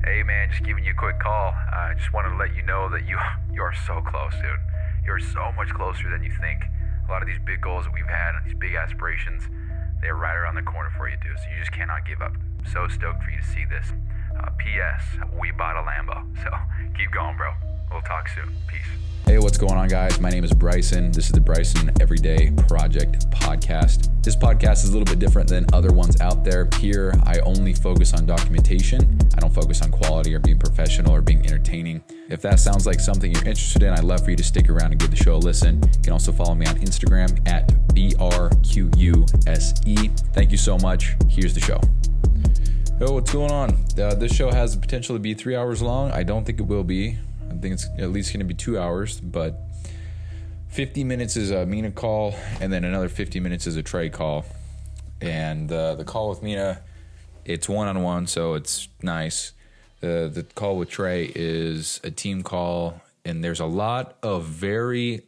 Hey man, just giving you a quick call. I just wanted to let you know that you are so close, dude. You're so much closer than you think. A lot of these big goals that we've had and these big aspirations, they're right around the corner for you, dude. So you just cannot give up. So stoked for you to see this. P.S. We bought a Lambo. So keep going, bro. We'll talk soon. Peace. Hey, what's going on, guys? My name is Bryson. This is the Bryson Everyday Project podcast. This podcast is a little bit different than other ones out there. Here, I only focus on documentation. I don't focus on quality or being professional or being entertaining. If that sounds like something you're interested in, I'd love for you to stick around and give the show a listen. You can also follow me on Instagram at BRQUSE. Thank you so much. Here's the show. Yo, what's going on? This show has the potential to be 3 hours long. I don't think it will be. I think it's at least going to be 2 hours, but 50 minutes is a Mina call, and then another 50 minutes is a Trey call. And the call with Mina, it's one-on-one, so it's nice. The call with Trey is a team call, and there's a lot of very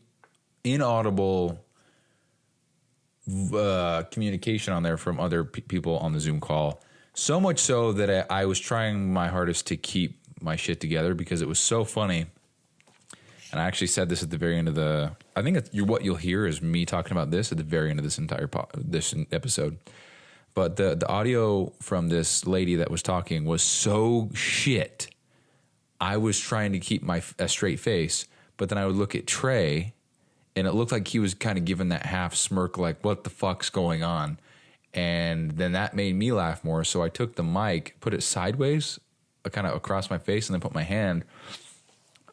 inaudible communication on there from other people on the Zoom call. So much so that I was trying my hardest to keep my shit together because it was so funny. And I actually said this at the very end of I think what you'll hear is me talking about this at the very end of this entire this episode. But the audio from this lady that was talking was so shit. I was trying to keep a straight face, but then I would look at Trey, and it looked like he was kind of giving that half smirk, like, what the fuck's going on? And then that made me laugh more. So I took the mic, put it sideways, kind of across my face, and then put my hand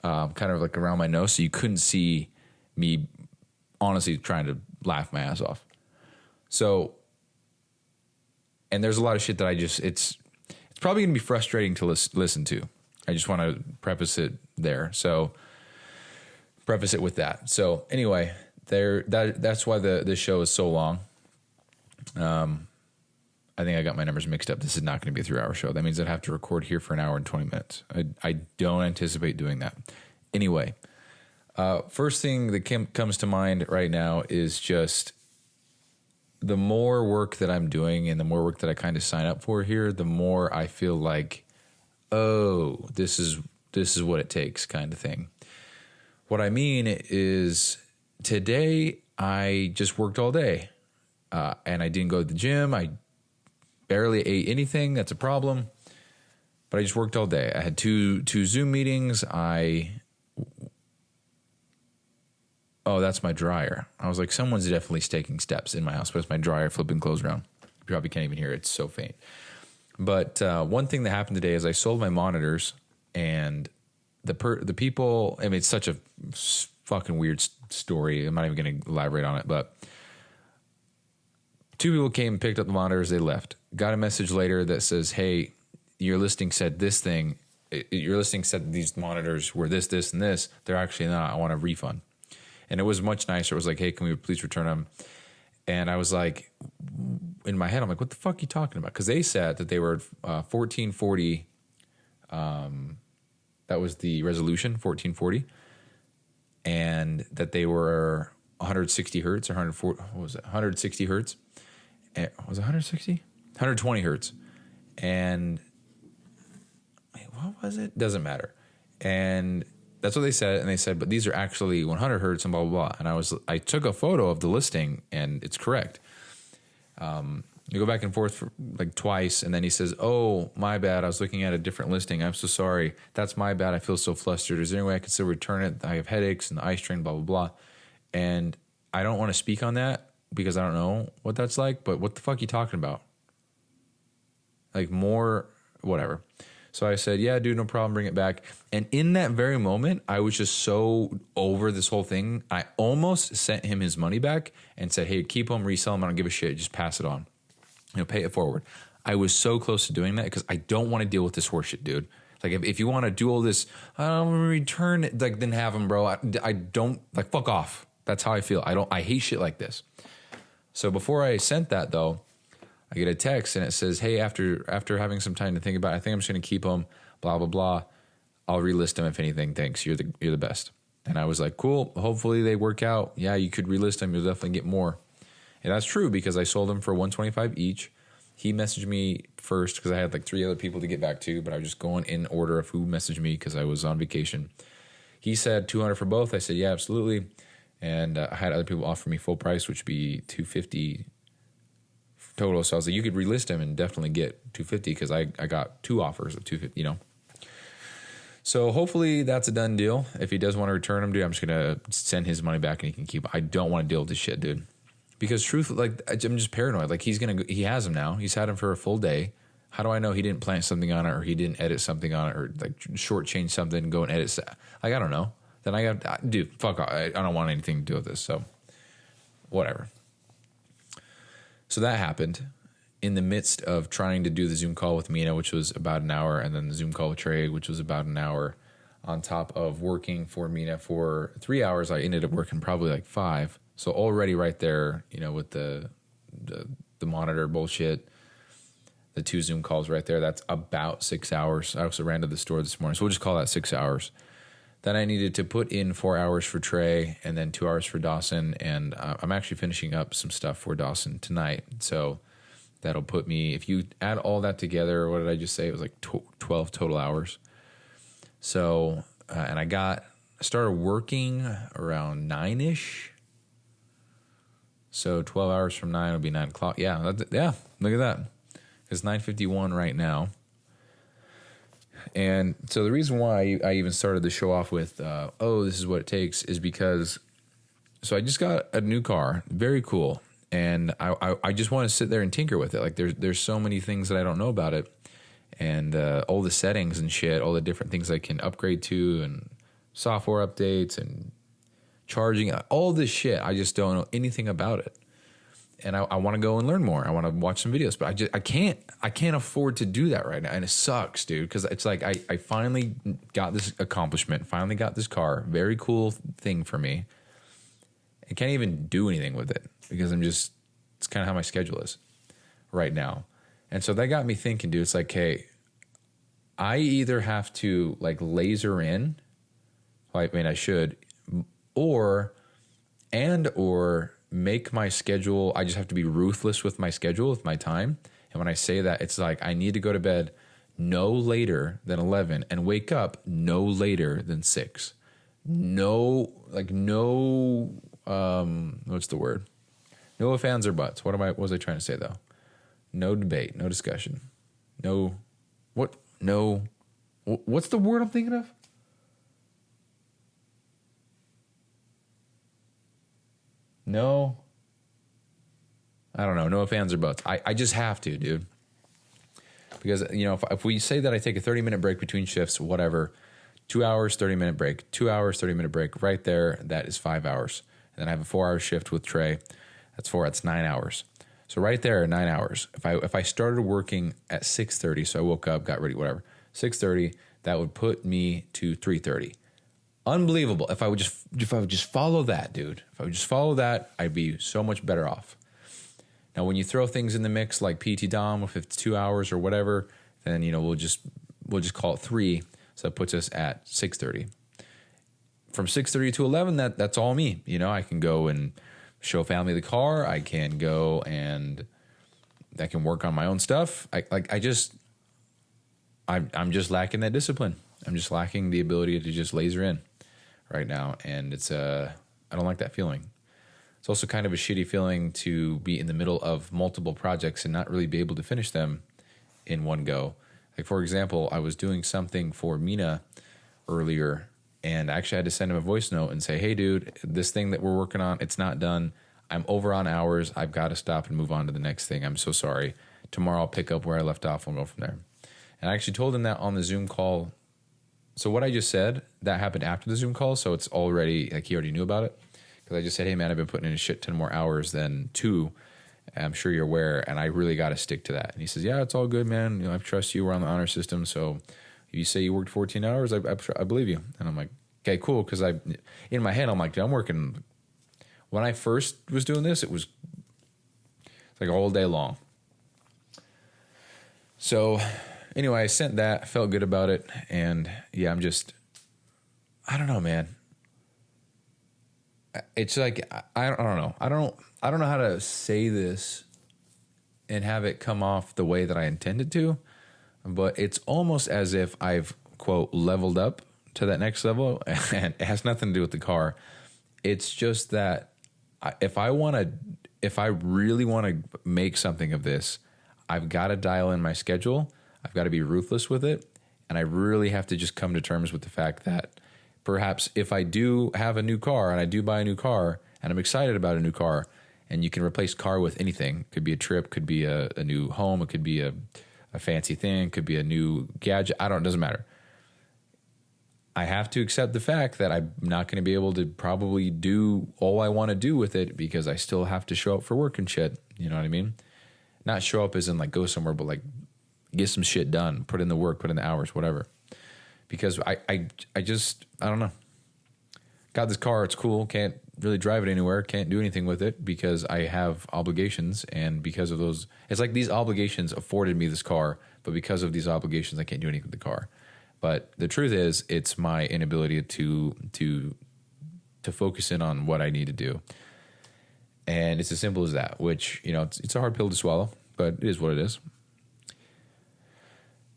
kind of like around my nose so you couldn't see me honestly trying to laugh my ass off. So, and there's a lot of shit that it's probably going to be frustrating to listen to. I just want to preface it there. So, preface it with that. So, anyway, that's why this show is so long. I think I got my numbers mixed up. This is not going to be a 3 hour show. That means I'd have to record here for an hour and 20 minutes. I don't anticipate doing that. Anyway, first thing that comes to mind right now is just the more work that I'm doing and the more work that I kind of sign up for here, the more I feel like, oh, this is what it takes kind of thing. What I mean is today I just worked all day and I didn't go to the gym. I barely ate anything. That's a problem. But I just worked all day. I had two Zoom meetings. Oh, that's my dryer. I was like, someone's definitely taking steps in my house, but it's my dryer flipping clothes around. You probably can't even hear it. It's so faint. But one thing that happened today is I sold my monitors, and the people, I mean, it's such a fucking weird story. I'm not even going to elaborate on it, but two people came, picked up the monitors, they left. Got a message later that says, hey, your listing said this thing. Your listing said these monitors were this, this, and this. They're actually not. I want a refund. And it was much nicer. It was like, hey, can we please return them? And I was like, in my head, I'm like, what the fuck are you talking about? Because they said that they were 1440. That was the resolution, 1440. And that they were 160 hertz or 140. What was it? 160 hertz. Was it 160? 120 hertz. And wait, what was it? Doesn't matter. And that's what they said. And they said, but these are actually 100 hertz and blah, blah, blah. And I took a photo of the listing and it's correct. You go back and forth for like twice. And then he says, oh, my bad. I was looking at a different listing. I'm so sorry. That's my bad. I feel so flustered. Is there any way I can still return it? I have headaches and the eye strain, blah, blah, blah. And I don't want to speak on that because I don't know what that's like, but what the fuck are you talking about? Like more, whatever. So I said, yeah, dude, no problem, bring it back. And in that very moment, I was just so over this whole thing. I almost sent him his money back and said, hey, keep them, resell them, I don't give a shit, just pass it on. Pay it forward. I was so close to doing that because I don't want to deal with this horseshit, dude. Like, if you want to do all this, return it, like, then have them, bro. I don't, like, fuck off. That's how I feel. I hate shit like this. So before I sent that, though, I get a text and it says, hey, after having some time to think about it, I think I'm just going to keep them, blah, blah, blah. I'll relist them if anything. Thanks. You're the best. And I was like, cool. Hopefully they work out. Yeah, you could relist them. You'll definitely get more. And that's true because I sold them for $125 each. He messaged me first because I had like 3 other people to get back to, but I was just going in order of who messaged me because I was on vacation. He said $200 for both. I said, yeah, absolutely. And I had other people offer me full price, which would be $250 total. So I was like, you could relist him and definitely get $250 because I got 2 offers of $250, you know. So hopefully that's a done deal. If he does want to return them, dude, I'm just going to send his money back and he can keep it. I don't want to deal with this shit, dude. Because truth, like, I'm just paranoid. Like, he has them now. He's had them for a full day. How do I know he didn't plant something on it or he didn't edit something on it or, like, shortchange something and go and edit? Like, I don't know. Then I got, dude, fuck off. I don't want anything to do with this. So, whatever. So that happened in the midst of trying to do the Zoom call with Mina, which was about an hour, and then the Zoom call with Trey, which was about an hour, on top of working for Mina for 3 hours. I ended up working probably like 5. So already right there, you know, with the monitor bullshit, the 2 Zoom calls right there, that's about 6 hours. I also ran to the store this morning, so we'll just call that 6 hours. Then I needed to put in 4 hours for Trey and then 2 hours for Dawson, and I'm actually finishing up some stuff for Dawson tonight. So that'll put me, if you add all that together, what did I just say? It was like 12 total hours. So, and I started working around 9-ish. So 12 hours from 9 will be 9 o'clock. Yeah, look at that. It's 9:51 right now. And so the reason why I even started the show off with, this is what it takes, is because, so I just got a new car, very cool. And I just want to sit there and tinker with it. Like there's so many things that I don't know about it. And all the settings and shit, all the different things I can upgrade to and software updates and charging, all this shit. I just don't know anything about it. And I want to go and learn more. I want to watch some videos, but I can't afford to do that right now. And it sucks, dude, because it's like I finally got this accomplishment, finally got this car, very cool thing for me. I can't even do anything with it because it's kind of how my schedule is right now. And so that got me thinking, dude, it's like, hey, I either have to like laser in, I mean, I should, or make my schedule. I just have to be ruthless with my schedule, with my time. And when I say that, it's like I need to go to bed no later than 11 and wake up no later than 6. No, what's the word? No ifs, ands, or buts. What was I trying to say though? No debate, no discussion. What's the word I'm thinking of? No, I don't know. No ifs, ands, or buts. I just have to, dude. Because, you know, if we say that I take a 30-minute break between shifts, whatever, 2 hours, 30-minute break, 2 hours, 30-minute break, right there, that is 5 hours. And then I have a 4-hour shift with Trey. That's 9 hours. So right there, 9 hours. If I started working at 6:30, so I woke up, got ready, whatever, 6:30, that would put me to 3:30. Unbelievable. If I would just follow that, dude. If I would just follow that, I'd be so much better off. Now, when you throw things in the mix like PT Dom, if it's 2 hours or whatever, then you know we'll just call it 3. So that puts us at 6:30. From 6:30 to 11, that's all me. You know, I can go and show family the car. I can go and I can work on my own stuff. I'm just lacking that discipline. I'm just lacking the ability to just laser in right now, and I don't like that feeling. It's also kind of a shitty feeling to be in the middle of multiple projects and not really be able to finish them in one go. Like, for example, I was doing something for Mina earlier, and I actually had to send him a voice note and say, hey, dude, this thing that we're working on, it's not done. I'm over on hours. I've got to stop and move on to the next thing. I'm so sorry. Tomorrow I'll pick up where I left off and we'll go from there. And I actually told him that on the Zoom call. So what I just said, that happened after the Zoom call, so it's already, like, he already knew about it. Because I just said, hey, man, I've been putting in a shit ton more hours than 2. I'm sure you're aware, and I really got to stick to that. And he says, yeah, it's all good, man. You know, I trust you. We're on the honor system, so if you say you worked 14 hours, I believe you. And I'm like, okay, cool, because in my head, I'm like, dude, I'm working. When I first was doing this, it was like all day long. So anyway, I sent that, felt good about it, and yeah, I don't know, man. It's like I don't know. I don't know how to say this and have it come off the way that I intended to, but it's almost as if I've, quote, leveled up to that next level, and it has nothing to do with the car. It's just that if I really want to make something of this, I've got to dial in my schedule. I've got to be ruthless with it. And I really have to just come to terms with the fact that perhaps if I do have a new car and I do buy a new car and I'm excited about a new car, and you can replace car with anything. Could be a trip, could be a new home, it could be a fancy thing, could be a new gadget. It doesn't matter. I have to accept the fact that I'm not going to be able to probably do all I want to do with it because I still have to show up for work and shit. You know what I mean? Not show up as in like go somewhere, but like get some shit done, put in the work, put in the hours, whatever. Because I don't know. Got this car, it's cool, can't really drive it anywhere, can't do anything with it because I have obligations, and because of those, it's like these obligations afforded me this car, but because of these obligations, I can't do anything with the car. But the truth is, it's my inability to focus in on what I need to do, and it's as simple as that. Which, you know, it's a hard pill to swallow, but it is what it is.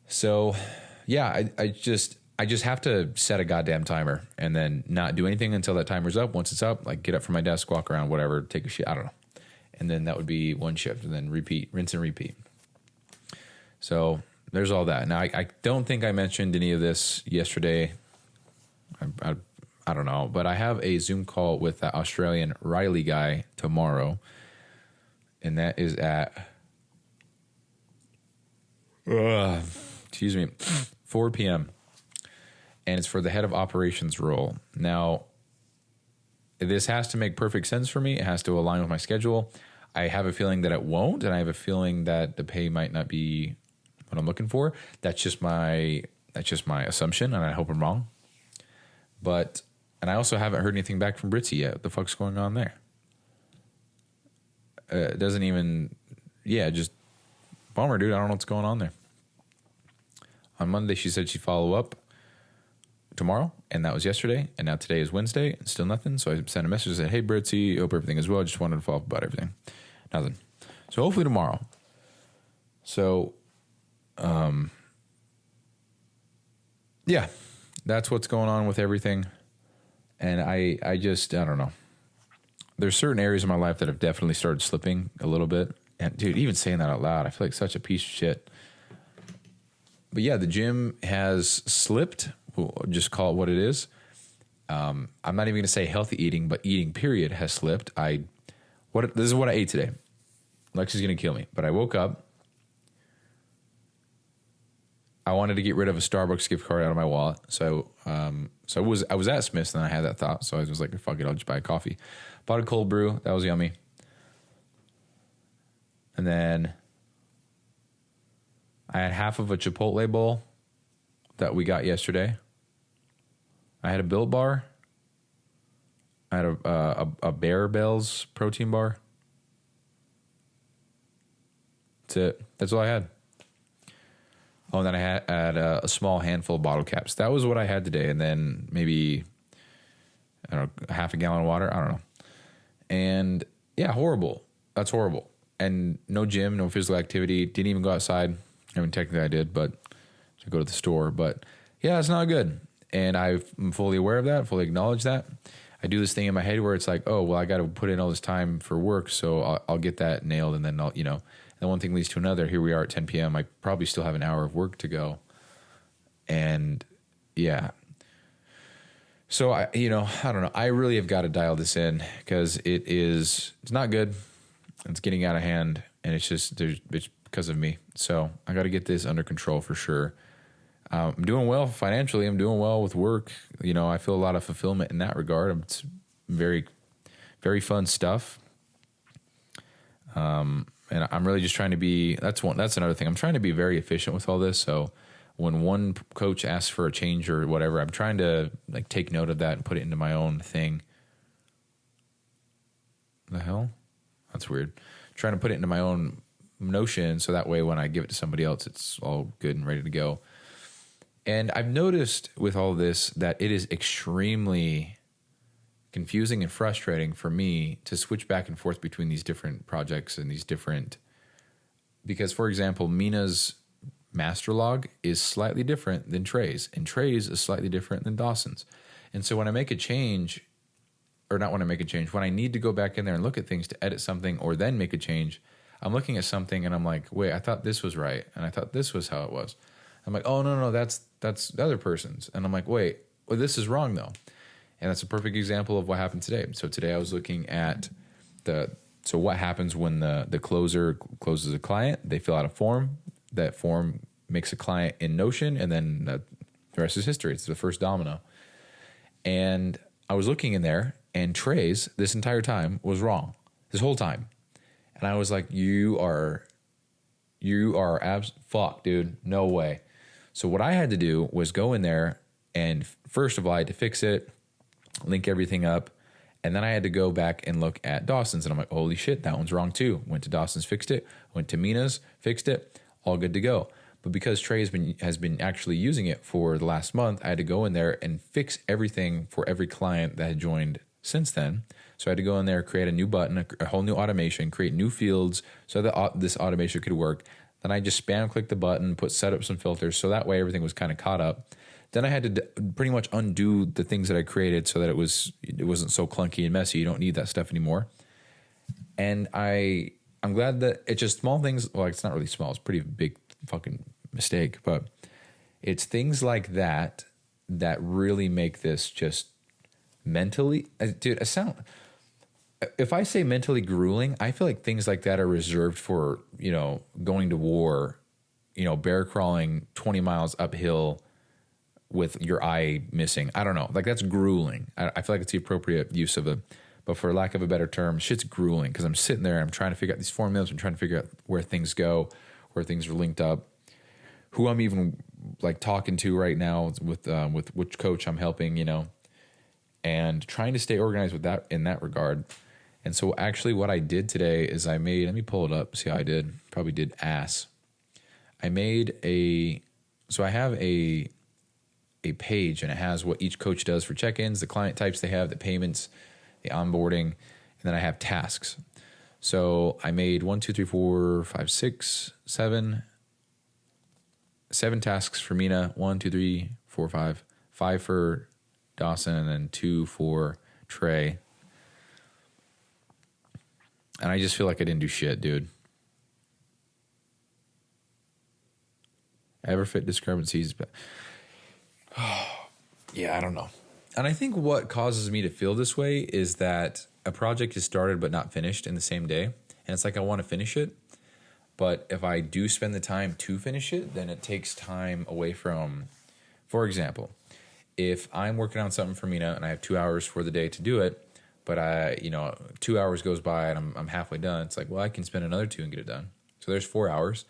So, yeah, I just have to set a goddamn timer and then not do anything until that timer's up. Once it's up, like get up from my desk, walk around, whatever, take a shit, I don't know. And then that would be one shift, and then repeat, rinse and repeat. So there's all that. Now, I don't think I mentioned any of this yesterday. I don't know, but I have a Zoom call with that Australian Riley guy tomorrow, and that is at 4 p.m., and it's for the head of operations role. Now, this has to make perfect sense for me. It has to align with my schedule. I have a feeling that it won't, and I have a feeling that the pay might not be what I'm looking for. That's just my assumption, and I hope I'm wrong. And I also haven't heard anything back from Britzy yet. What the fuck's going on there? It doesn't even, just bummer, dude. I don't know what's going on there. On Monday, she said she'd follow up tomorrow, and that was yesterday, and now today is Wednesday, and still nothing. So I sent a message and said, hey, Britzy, hope everything is well. Just wanted to follow up about everything. Nothing. So hopefully tomorrow. So, that's what's going on with everything. And I don't know. There's certain areas of my life that have definitely started slipping a little bit. And dude, even saying that out loud, I feel like such a piece of shit. But yeah, the gym has slipped. We'll just call it what it is. I'm not even going to say healthy eating, but eating period has slipped. This is what I ate today. Lexi's going to kill me. But I woke up. I wanted to get rid of a Starbucks gift card out of my wallet. So I was at Smith's, and then I had that thought. So I was like, fuck it, I'll just buy a coffee. Bought a cold brew. That was yummy. And then I had half of a Chipotle bowl that we got yesterday. I had a Built Bar. I had a Bear Bells protein bar. That's it. That's all I had. Oh, and then I had a small handful of bottle caps. That was what I had today. And then maybe, I don't know, half a gallon of water. I don't know. And yeah, horrible. That's horrible. And no gym, no physical activity. Didn't even go outside. I mean, technically I did, but to go to the store. But yeah, it's not good. And I'm fully aware of that, fully acknowledge that. I do this thing in my head where it's like, oh, well, I got to put in all this time for work, so I'll get that nailed, and then and then one thing leads to another. Here we are at 10 p.m. I probably still have an hour of work to go. And yeah. So I don't know. I really have got to dial this in because it's not good. It's getting out of hand, and it's because of me. So I got to get this under control for sure. I'm doing well financially. I'm doing well with work. I feel a lot of fulfillment in that regard. It's very, very fun stuff. And I'm really just trying to be, that's another thing. I'm trying to be very efficient with all this. So when one coach asks for a change or whatever, I'm trying to take note of that and put it into my own thing. The hell? That's weird. Trying to put it into my own notion. So that way, when I give it to somebody else, it's all good and ready to go. And I've noticed with all this that it is extremely confusing and frustrating for me to switch back and forth between these different projects and these different because, for example, Mina's master log is slightly different than Trey's, and Trey's is slightly different than Dawson's. And so when I make a change, or not when I make a change, when I need to go back in there and look at things to edit something or then make a change, I'm looking at something and I'm like, wait, I thought this was right, and I thought this was how it was. I'm like, oh, no, that's the other person's. And I'm like, wait, well, this is wrong though. And that's a perfect example of what happened today. So today I was looking at so what happens when the closer closes a client. They fill out a form. That form makes a client in Notion, and then the rest is history. It's the first domino. And I was looking in there, and Trey's this entire time was wrong, this whole time. And I was like, you are fuck, dude, no way. So what I had to do was go in there, and first of all, I had to fix it, link everything up, and then I had to go back and look at Dawson's, and I'm like, holy shit, that one's wrong too. Went to Dawson's, fixed it. Went to Mina's, fixed it. All good to go. But because Trey has been actually using it for the last month, I had to go in there and fix everything for every client that had joined since then. So I had to go in there, create a new button, a whole new automation, create new fields so that this automation could work. Then I just spam click the button, set up some filters, so that way everything was kind of caught up. Then I had to pretty much undo the things that I created so that it wasn't so clunky and messy. You don't need that stuff anymore. And I'm glad that it's just small things. Well, it's not really small. It's a pretty big fucking mistake. But it's things like that that really make this just mentally... Dude, if I say mentally grueling, I feel like things like that are reserved for, going to war, bear crawling 20 miles uphill with your eye missing. I don't know. Like, that's grueling. I feel like it's the appropriate use of it. But for lack of a better term, shit's grueling because I'm sitting there and I'm trying to figure out these formulas. I'm trying to figure out where things go, where things are linked up, who I'm even like talking to right now with which coach I'm helping, and trying to stay organized with that in that regard. And so actually what I did today is let me pull it up, see how I did. Probably did ass. I have a page, and it has what each coach does for check-ins, the client types they have, the payments, the onboarding, and then I have tasks. So I made 7 tasks for Mina, 1, 2, 3, 4, 5, 5 for Dawson, and then 2 for Trey. And I just feel like I didn't do shit, dude. Ever fit discrepancies, but yeah, I don't know. And I think what causes me to feel this way is that a project is started but not finished in the same day. And it's like I want to finish it. But if I do spend the time to finish it, then it takes time away from, for example, if I'm working on something for Mina and I have 2 hours for the day to do it, but 2 hours goes by and I'm halfway done, it's like, well, I can spend another 2 and get it done. So there's 4 hours.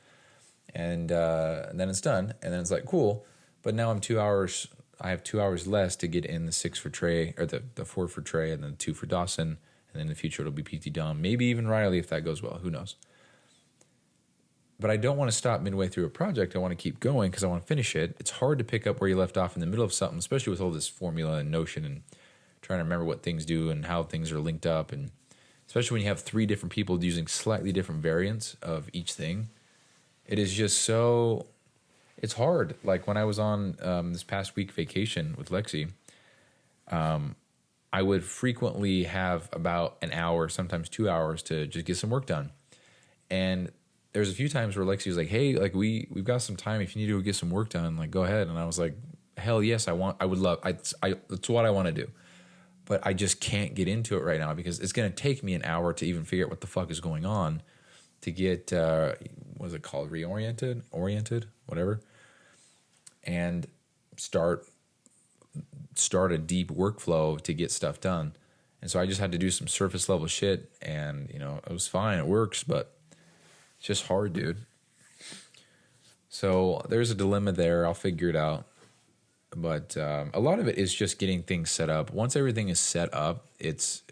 And then it's done. And then it's like, cool. But now I have 2 hours less to get in the 6 for Trey, or the 4 for Trey, and then 2 for Dawson. And then in the future, it'll be PT Dom. Maybe even Riley if that goes well. Who knows? But I don't want to stop midway through a project. I want to keep going because I want to finish it. It's hard to pick up where you left off in the middle of something, especially with all this formula and Notion and trying to remember what things do and how things are linked up. And especially when you have 3 different people using slightly different variants of each thing. It is just so... It's hard. Like when I was on this past week vacation with Lexi, I would frequently have about an hour, sometimes 2 hours to just get some work done. And there's a few times where Lexi was like, hey, like we've got some time. If you need to go get some work done, like go ahead. And I was like, hell yes, that's what I want to do. But I just can't get into it right now because it's going to take me an hour to even figure out what the fuck is going on to get, what is it called? Oriented, whatever. And start a deep workflow to get stuff done. And so I just had to do some surface level shit and, it was fine. It works, but it's just hard, dude. So there's a dilemma there. I'll figure it out. But a lot of it is just getting things set up. Once everything is set up, it's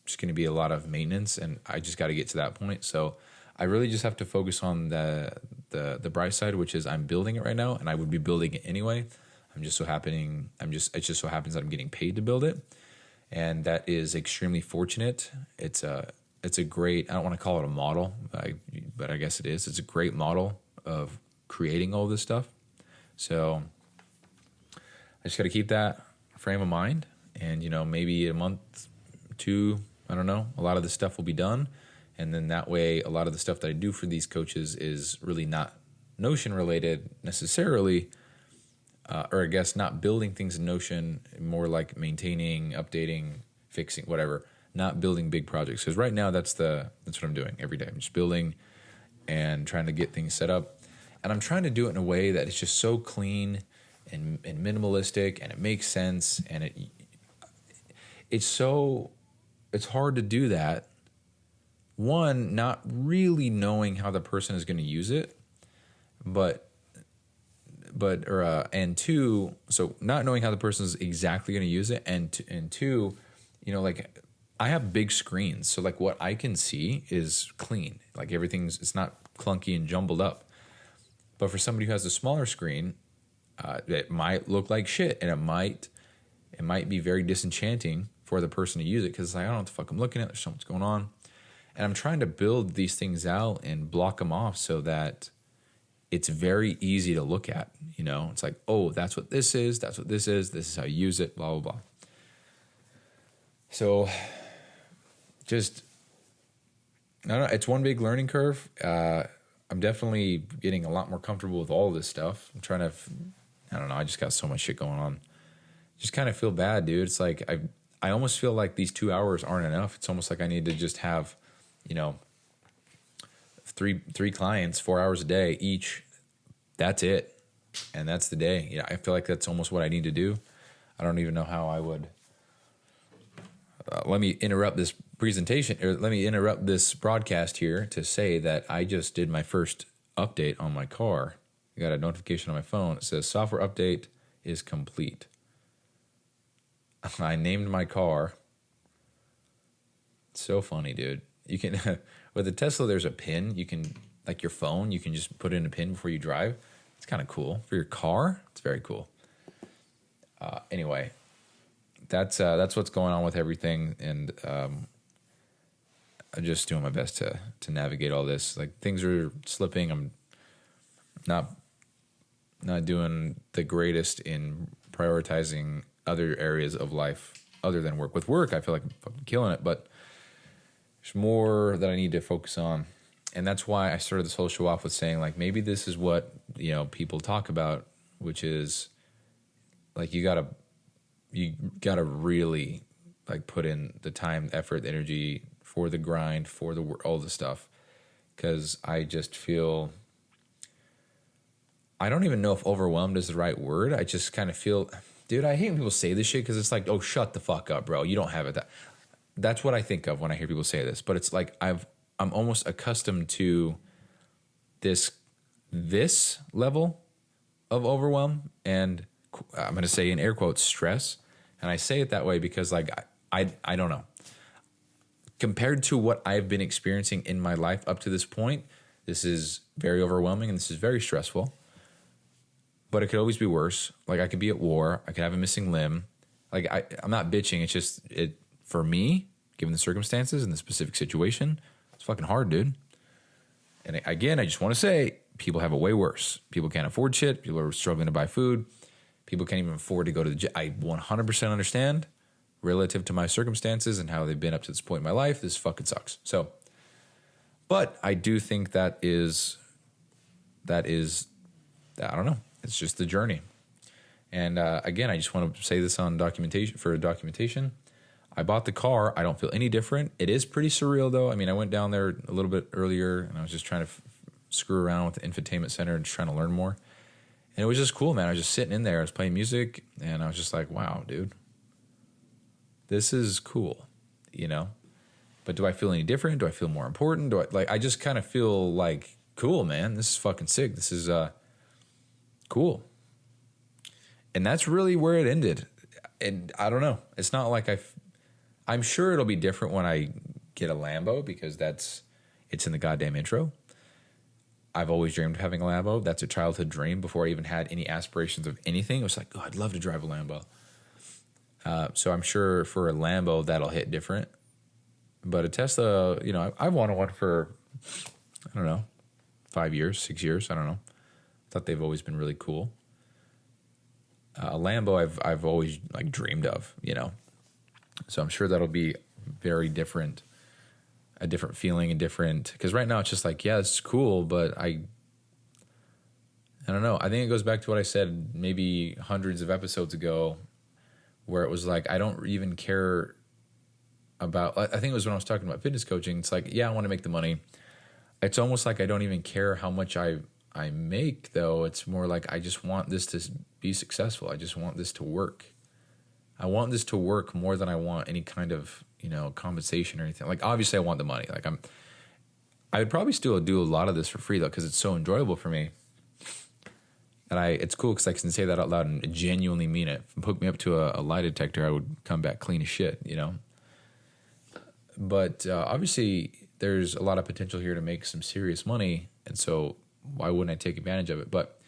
just going to be a lot of maintenance, and I just got to get to that point. So I really just have to focus on the bright side, which is I'm building it right now, and I would be building it anyway. It just so happens that I'm getting paid to build it, and that is extremely fortunate. It's it's a great, I don't want to call it a model, but I guess it is. It's a great model of creating all this stuff. So I just got to keep that frame of mind, and, you know, maybe a month, two, I don't know, a lot of this stuff will be done. And then that way, a lot of the stuff that I do for these coaches is really not Notion related necessarily, or I guess not building things in Notion, more like maintaining, updating, fixing, whatever, not building big projects. Because right now that's what I'm doing every day. I'm just building and trying to get things set up. And I'm trying to do it in a way that it's just so clean and minimalistic, and it makes sense. And it's hard to do that. One, not really knowing how the person is going to use it, and two, so not knowing how the person is exactly going to use it, and two, you know, like I have big screens, so like what I can see is clean, like it's not clunky and jumbled up. But for somebody who has a smaller screen, it might look like shit, and it might be very disenchanting for the person to use it, because it's like, I don't know what the fuck I'm looking at. There's so much going on. And I'm trying to build these things out and block them off so that it's very easy to look at. You know, it's like, oh, that's what this is. That's what this is. This is how you use it, blah, blah, blah. So just, I don't know. It's one big learning curve. I'm definitely getting a lot more comfortable with all of this stuff. I'm trying to, I don't know. I just got so much shit going on. Just kind of feel bad, dude. It's like, I almost feel like these 2 hours aren't enough. It's almost like I need to just have, you know, three clients, 4 hours a day each. That's it. And that's the day. Yeah, I feel like that's almost what I need to do. I don't even know how I would. Let me interrupt this presentation, or let me interrupt this broadcast here to say that I just did my first update on my car. I got a notification on my phone. It says software update is complete. I named my car. It's so funny, dude. You can, with the Tesla, there's a pin. You can, like your phone, you can just put in a pin before you drive. It's kind of cool. For your car, it's very cool. Anyway, that's what's going on with everything, and I'm just doing my best to navigate all this. Like, things are slipping. I'm not doing the greatest in prioritizing other areas of life other than work. With work, I feel like I'm fucking killing it, but there's more that I need to focus on. And that's why I started this whole show off with saying, like, maybe this is what, you know, people talk about, which is like, you gotta really, like, put in the time, effort, the energy for the grind, for the work, all the stuff. Because I just feel, I don't even know if overwhelmed is the right word. I just kind of feel, dude, I hate when people say this shit, because it's like, oh, shut the fuck up, bro. You don't have it. That's what I think of when I hear people say this. But it's like, I'm almost accustomed to this level of overwhelm, and I'm going to say in air quotes, stress. And I say it that way because, like, I don't know. Compared to what I've been experiencing in my life up to this point, this is very overwhelming, and this is very stressful. But it could always be worse. Like, I could be at war. I could have a missing limb. Like, I'm not bitching. It's just, for me, given the circumstances and the specific situation, it's fucking hard, dude. And again, I just want to say, people have it way worse. People can't afford shit. People are struggling to buy food. People can't even afford to go to the gym. I 100% understand, relative to my circumstances and how they've been up to this point in my life. This fucking sucks. So, but I do think that is, I don't know. It's just the journey. And again, I just want to say this on documentation. I bought the car. I don't feel any different. It is pretty surreal, though. I mean, I went down there a little bit earlier, and I was just trying to screw around with the infotainment center and just trying to learn more. And it was just cool, man. I was just sitting in there. I was playing music, and I was just like, wow, dude. This is cool, you know? But do I feel any different? Do I feel more important? I just kind of feel like, cool, man. This is fucking sick. This is cool. And that's really where it ended. And I don't know. It's not like I'm sure it'll be different when I get a Lambo, because it's in the goddamn intro. I've always dreamed of having a Lambo. That's a childhood dream before I even had any aspirations of anything. It was like, oh, I'd love to drive a Lambo. So I'm sure for a Lambo that'll hit different. But a Tesla, you know, I've wanted one for, I don't know, 5 years, 6 years. I don't know. Thought they've always been really cool. A Lambo I've always like dreamed of, you know. So I'm sure that'll be very different, a different feeling, because right now it's just like, yeah, it's cool, but I don't know. I think it goes back to what I said maybe hundreds of episodes ago, where it was like, I don't even care about, I think it was when I was talking about fitness coaching. It's like, yeah, I want to make the money. It's almost like I don't even care how much I make, though. It's more like I just want this to be successful. I just want this to work. I want this to work more than I want any kind of, you know, compensation or anything. Like, obviously I want the money. Like, I would probably still do a lot of this for free, though, because it's so enjoyable for me. And it's cool because I can say that out loud and genuinely mean it. If you hook me up to a lie detector, I would come back clean as shit, you know. But obviously there's a lot of potential here to make some serious money, and so why wouldn't I take advantage of it? But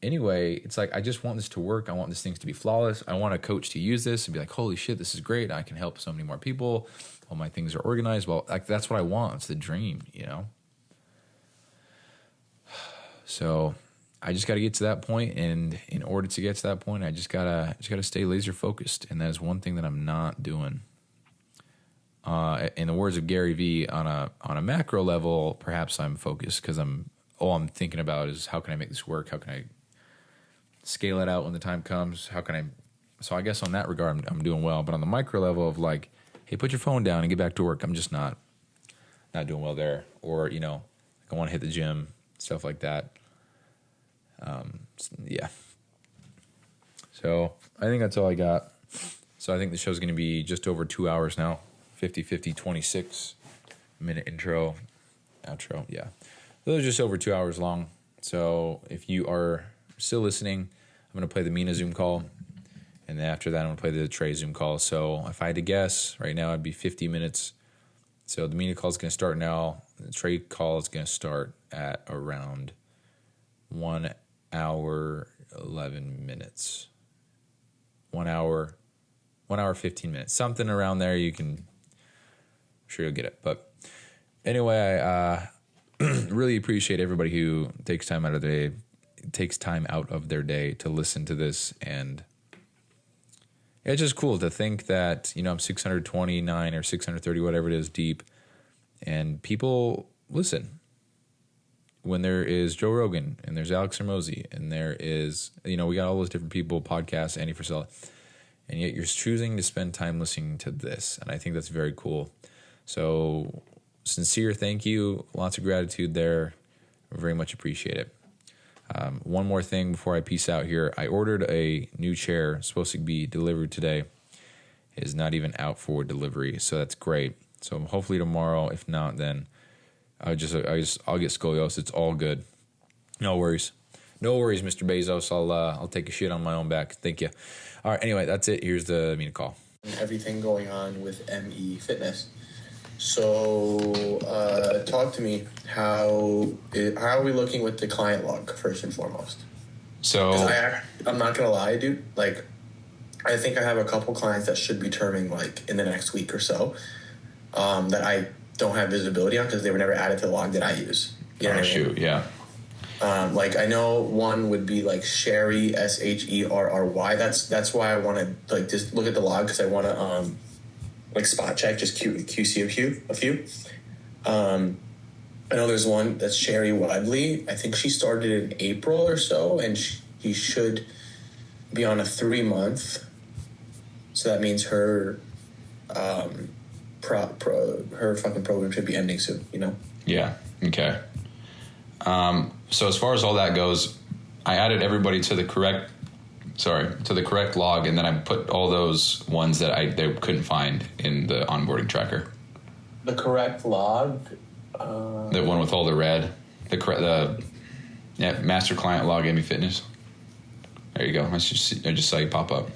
anyway, it's like, I just want this to work. I want these things to be flawless. I want a coach to use this and be like, holy shit, this is great. I can help so many more people. All my things are organized. Well, like, that's what I want. It's the dream, you know? So I just got to get to that point, and in order to get to that point, I just gotta stay laser focused, and that is one thing that I'm not doing. In the words of Gary Vee, on a macro level, perhaps I'm focused because all I'm thinking about is, how can I make this work? How can I scale it out when the time comes? So I guess on that regard, I'm doing well. But on the micro level of like, hey, put your phone down and get back to work, I'm just not doing well there. Or, you know, like, I want to hit the gym, stuff like that. Yeah. So I think that's all I got. So I think the show's going to be just over 2 hours now. 50, 26 minute intro, outro. Yeah. Those are just over 2 hours long. So if you are still listening, I'm going to play the Mina Zoom call. And then after that, I'm going to play the Trey Zoom call. So if I had to guess, right now it'd be 50 minutes. So the Mina call is going to start now. The Trey call is going to start at around 1 hour, 11 minutes. 1 hour, 15 minutes. Something around there. I'm sure you'll get it. But anyway, I really appreciate everybody who takes time out of their day to listen to this. And it's just cool to think that, you know, I'm 629 or 630, whatever it is, deep, and people listen. When there is Joe Rogan, and there's Alex Hormozy, and there is, you know, we got all those different people, podcasts, Andy Frisella, and yet you're choosing to spend time listening to this. And I think that's very cool. So sincere thank you. Lots of gratitude there. Very much appreciate it. One more thing before I peace out here. I ordered a new chair, supposed to be delivered today. It is not even out for delivery, so that's great. So hopefully tomorrow. If not, then I'll get scoliosis. It's all good. No worries, Mr. Bezos. I'll take a shit on my own back. Thank you. All right. Anyway, that's it. Here's the Mina call. Everything going on with ME Fitness. So, talk to me. How are we looking with the client log first and foremost? So I'm not gonna lie, dude. Like, I think I have a couple clients that should be terming like in the next week or so. That I don't have visibility on because they were never added to the log that I use. You know what I mean? Yeah. Like, I know one would be like Sherry, Sherry. That's why I want to like just look at the log, because I want to like spot check, just QC a few. I know there's one that's Sherry Wadley. I think she started in April or so, and she should be on a 3-month. So that means her her fucking program should be ending soon, you know? Yeah. Okay. So as far as all that goes, I added everybody to the correct log, and then I put all those ones that they couldn't find in the onboarding tracker. The correct log? The one with all the red. Master client log ME Fitness. There you go. I just saw you pop up.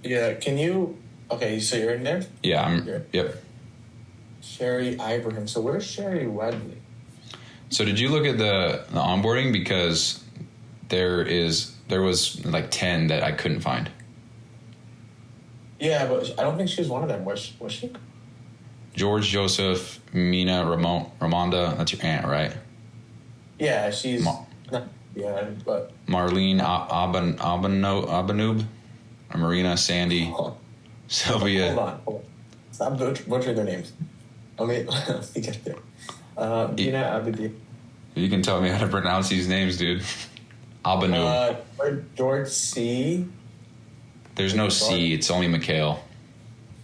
Yeah, can you... Okay, so you're in there? Yeah, yep. Sherry Ibrahim. So where's Sherry Wedley? So did you look at the onboarding? Because there was like 10 that I couldn't find. Yeah, but I don't think she was one of them. Was she? George, Joseph, Mina, Ramonda. That's your aunt, right? Yeah, she's not. Yeah, but Marlene, Abanoob, Marina, Sandy, Sylvia. Hold on. Stop butchering their names. Let me get there. Mina Abdi. You can tell me how to pronounce these names, dude. Abanoob. George C. There's no C. It's only Mikhail.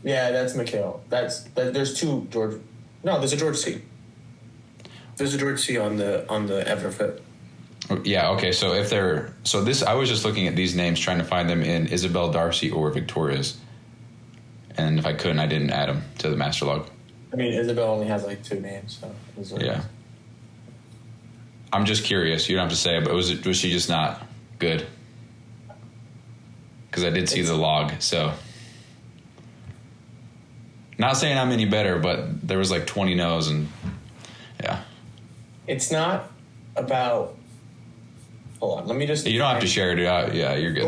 Yeah, that's Mikhail. There's two George. No, there's a George C. There's a George C on the Everfit. Yeah. Okay. So I was just looking at these names, trying to find them in Isabel, Darcy, or Victoria's, and if I couldn't, I didn't add them to the master log. I mean, Isabel only has like 2 names, so yeah. I'm just curious. You don't have to say it, but was she just not good? Because I did see the log, so. Not saying I'm any better, but there was like 20 no's, and yeah. It's not about. Hold on, let me just. You don't have to share it out. Yeah, you're good.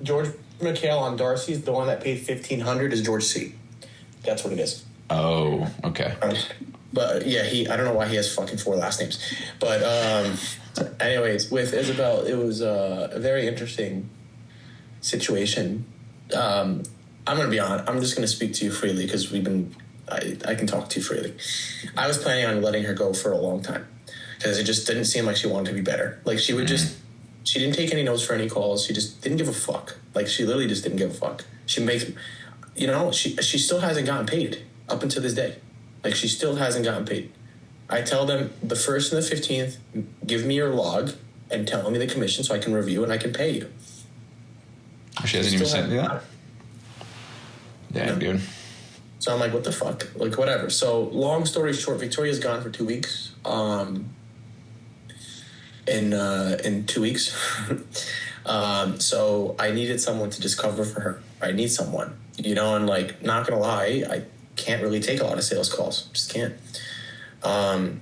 George McHale on Darcy's, the one that paid $1,500 is George C. That's what it is. Oh, okay. But yeah, I don't know why he has fucking 4 last names. But anyways, with Isabel, it was a very interesting situation. I'm gonna be honest. I'm just gonna speak to you freely because I can talk to you freely. I was planning on letting her go for a long time because it just didn't seem like she wanted to be better. Like she would she didn't take any notes for any calls. She just didn't give a fuck. Like she literally just didn't give a fuck. She makes, she still hasn't gotten paid up until this day. Like she still hasn't gotten paid. I tell them the 1st and the 15th, give me your log and tell me the commission so I can review and I can pay you. She hasn't even sent me that? Damn, dude. So I'm like, what the fuck? Like, whatever. So long story short, Victoria's gone for 2 weeks. In 2 weeks. So I needed someone to just cover for her. I need someone, and like, not gonna lie, I can't really take a lot of sales calls. Just can't.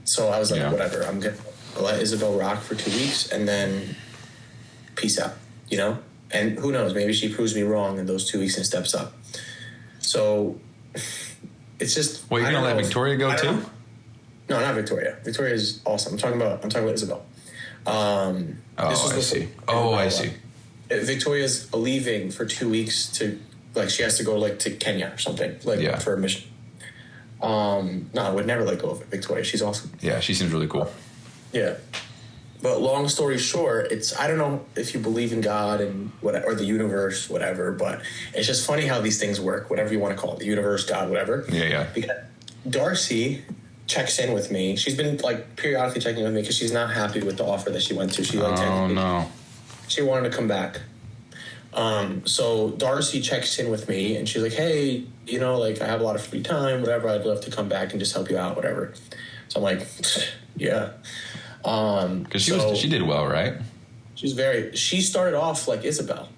So I was like, whatever, I'm gonna let Isabel rock for 2 weeks and then peace out, and who knows, maybe she proves me wrong in those 2 weeks and steps up. So it's just. Well, you're gonna let Victoria go too? No, not Victoria. Victoria is awesome. I'm talking about Isabel. I see. I see. Victoria's leaving for 2 weeks to, like, she has to go like to Kenya or something, like for a mission. No, I would never let go of Victoria. She's awesome. Yeah, she seems really cool. Yeah. But long story short, I don't know if you believe in God and or the universe, whatever, but it's just funny how these things work, whatever you want to call it, the universe, God, whatever. Yeah. Because Darcy checks in with me. She's been like periodically checking in with me because she's not happy with the offer that she went to. She She wanted to come back. So Darcy checks in with me and she's like, hey, like I have a lot of free time, whatever. I'd love to come back and just help you out, whatever. So I'm like, yeah. Because she did well, right? She started off like Isabel.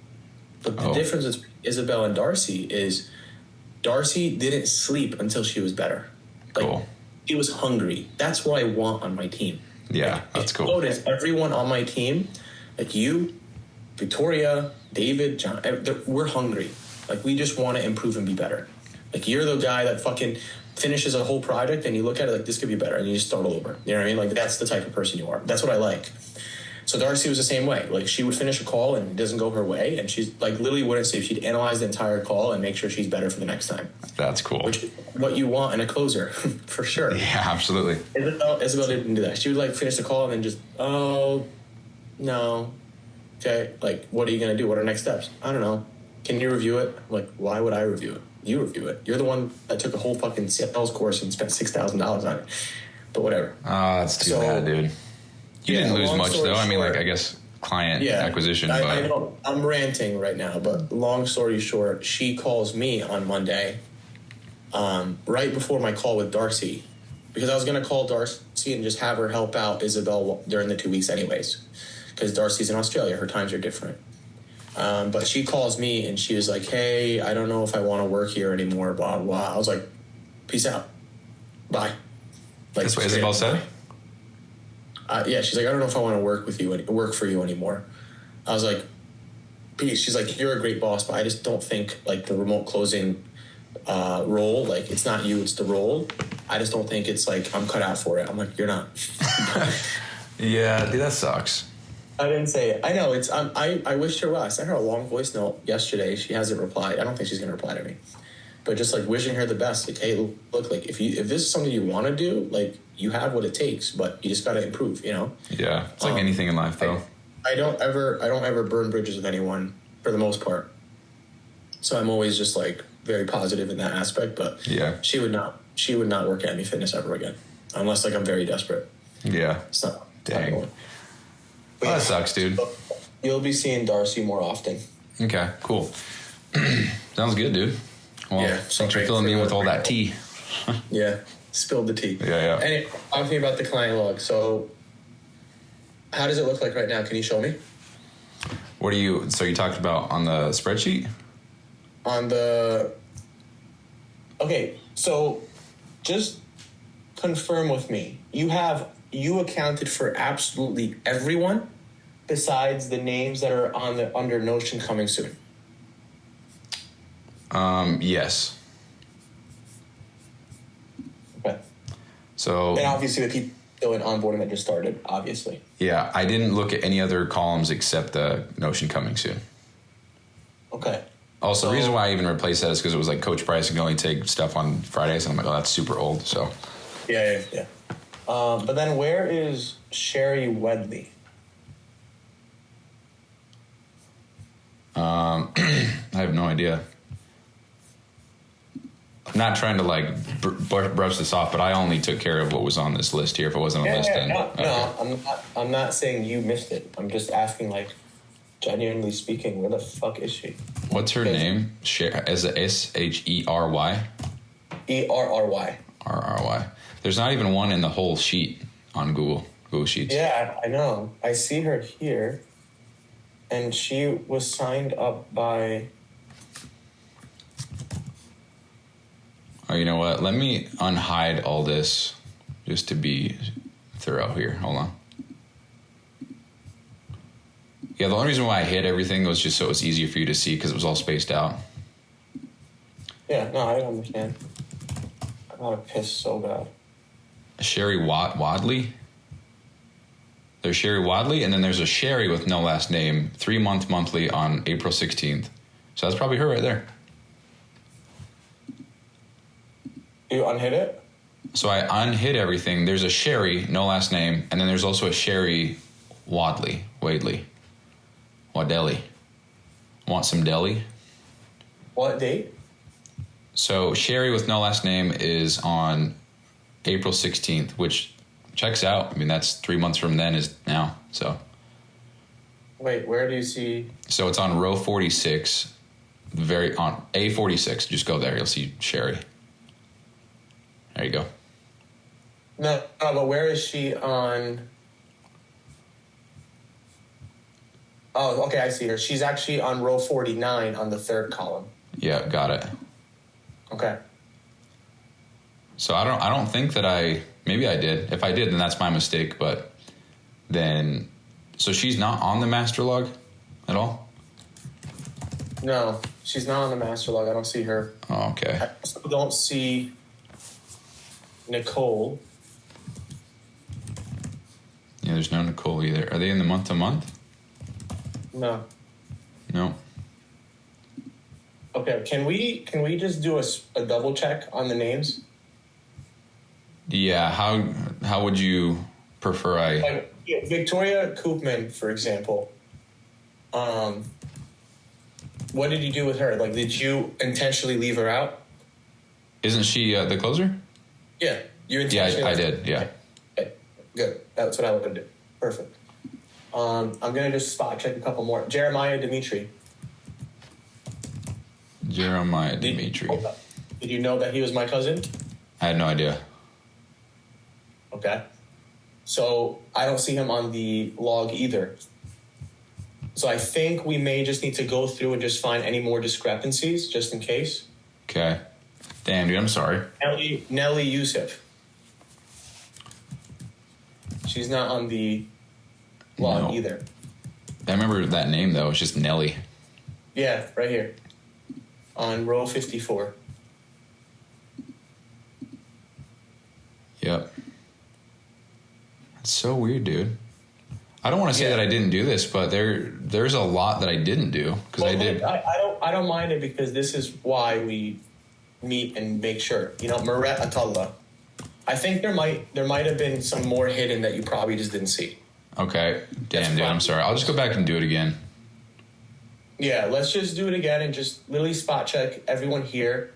But the difference with Isabel and Darcy is Darcy didn't sleep until she was better. Like, cool. She was hungry. That's what I want on my team. Yeah, that's cool. Notice everyone on my team, like you, Victoria, David, John, we're hungry. Like, we just want to improve and be better. Like, you're the guy that fucking finishes a whole project and you look at it like, this could be better, and you just start all over. You know what I mean? Like, that's the type of person you are. That's what I like. So Darcy was the same way. Like, she would finish a call and it doesn't go her way, and she's like literally wouldn't sleep. She'd analyze the entire call and make sure she's better for the next time. That's cool. Which is what you want in a closer, for sure. Yeah, absolutely. Isabel didn't do that. She would like finish the call and then just, oh, no. Okay, like, what are you going to do? What are next steps? I don't know. Can you review it? I'm like, why would I review it? You review it. You're the one that took a whole fucking sales course and spent $6,000 on it. But whatever. That's too bad, dude. You didn't lose much, though. I mean, like, I guess client acquisition. I know. I'm ranting right now, but long story short, she calls me on Monday, right before my call with Darcy, because I was going to call Darcy and just have her help out Isabel during the 2 weeks anyways, because Darcy's in Australia. Her times are different. But she calls me and she was like, hey, I don't know if I want to work here anymore, blah, blah. I was like, peace out. Bye. Like, that's what Isabel said? Yeah, she's like, I don't know if I want to work for you anymore. I was like, peace. She's like, you're a great boss, but I just don't think like the remote closing role. Like, it's not you, it's the role. I just don't think it's like I'm cut out for it. I'm like, you're not. Yeah, dude, that sucks. I didn't say it. I know it's. I wished her well. I sent her a long voice note yesterday. She hasn't replied. I don't think she's gonna reply to me. But just like wishing her the best. Like, hey, look, like if this is something you want to do, like you have what it takes, but you just gotta improve. You know. Yeah, it's like anything in life, though. I don't ever burn bridges with anyone for the most part. So I'm always just like very positive in that aspect. But yeah, she would not work at Any Fitness ever again, unless like I'm very desperate. Yeah. So dang. But That sucks, dude. You'll be seeing Darcy more often. Okay, cool. Sounds good, dude. Well, Yeah, thanks for filling me in with all that tea. Yeah, spilled the tea. Yeah. Anyway, talking about the client log. So, how does it look like right now? Can you show me? So you talked about on the spreadsheet? Okay, so just confirm with me. You accounted for absolutely everyone besides the names that are under Notion coming soon. Yes. Okay. So, And obviously the people still in onboarding that just started, obviously. yeah, I didn't look at any other columns except the Notion coming soon. Okay. Also, the reason why I even replaced that is because it was like Coach Price can only take stuff on Fridays, and I'm like, oh, that's super old. So, Yeah. But then where is Sherry Wedley? I have no idea. I'm not trying to like brush this off, but I only took care of what was on this list here. If it wasn't on the list, then No, I'm not saying you missed it. I'm just asking, like, genuinely speaking, where the fuck is she? What's her name? As a Shery? ERRY. RRY. There's not even one in the whole sheet on Google Sheets. Yeah, I know. I see her here, and she was signed up by. Oh, you know what? Let me unhide all this just to be thorough here. Hold on. Yeah, the only reason why I hid everything was just so it was easier for you to see because it was all spaced out. Yeah, no, I understand. I got to piss so bad. Sherry Wadley. There's Sherry Wadley, and then there's a Sherry with no last name, 3-month monthly on April 16th. So that's probably her right there. You unhid it? So I unhid everything. There's a Sherry, no last name, and then there's also a Sherry Wadley. Wadley. Want some deli? What date? So Sherry with no last name is on April 16th, which checks out. I mean, that's 3 months from then is now. So. Wait, where do you see? So it's on row 46, on A46. Just go there. You'll see Sherry. There you go. No, but where is she on? Oh, okay, I see her. She's actually on row 49 on the third column. Yeah, got it. Okay. So I don't think that maybe I did. If I did, then that's my mistake. But then, so she's not on the master log at all? No, she's not on the master log. I don't see her. Oh, okay. I also don't see Nicole. Yeah, there's no Nicole either. Are they in the month to month? No. No. Okay, can we just do a double check on the names? Yeah, how would you prefer I... Like, yeah, Victoria Koopman, for example. What did you do with her? Like, did you intentionally leave her out? Isn't she the closer? Yeah, you Yeah, intentionally. I did, yeah. Okay, good. That's what I would do. Perfect. I'm gonna just spot check a couple more. Jeremiah Dimitri. Jeremiah Dimitri. Did you know that he was my cousin? I had no idea. Okay. So I don't see him on the log either. So I think we may just need to go through and just find any more discrepancies, just in case. Okay. Damn, dude, I'm sorry. Nelly Youssef. She's not on the log No. either. I remember that name, though. It's just Nelly. Yeah, right here. On row 54. Yep. It's so weird, dude. I don't want to say that I didn't do this, but there's a lot that I didn't do because I did. I don't mind it because this is why we meet and make sure. You know, Maret Atalla. I think there might have been some more hidden that you probably just didn't see. Okay. Damn, dude. I'm sorry. I'll just go back and do it again. Yeah, let's just do it again and just literally spot check everyone here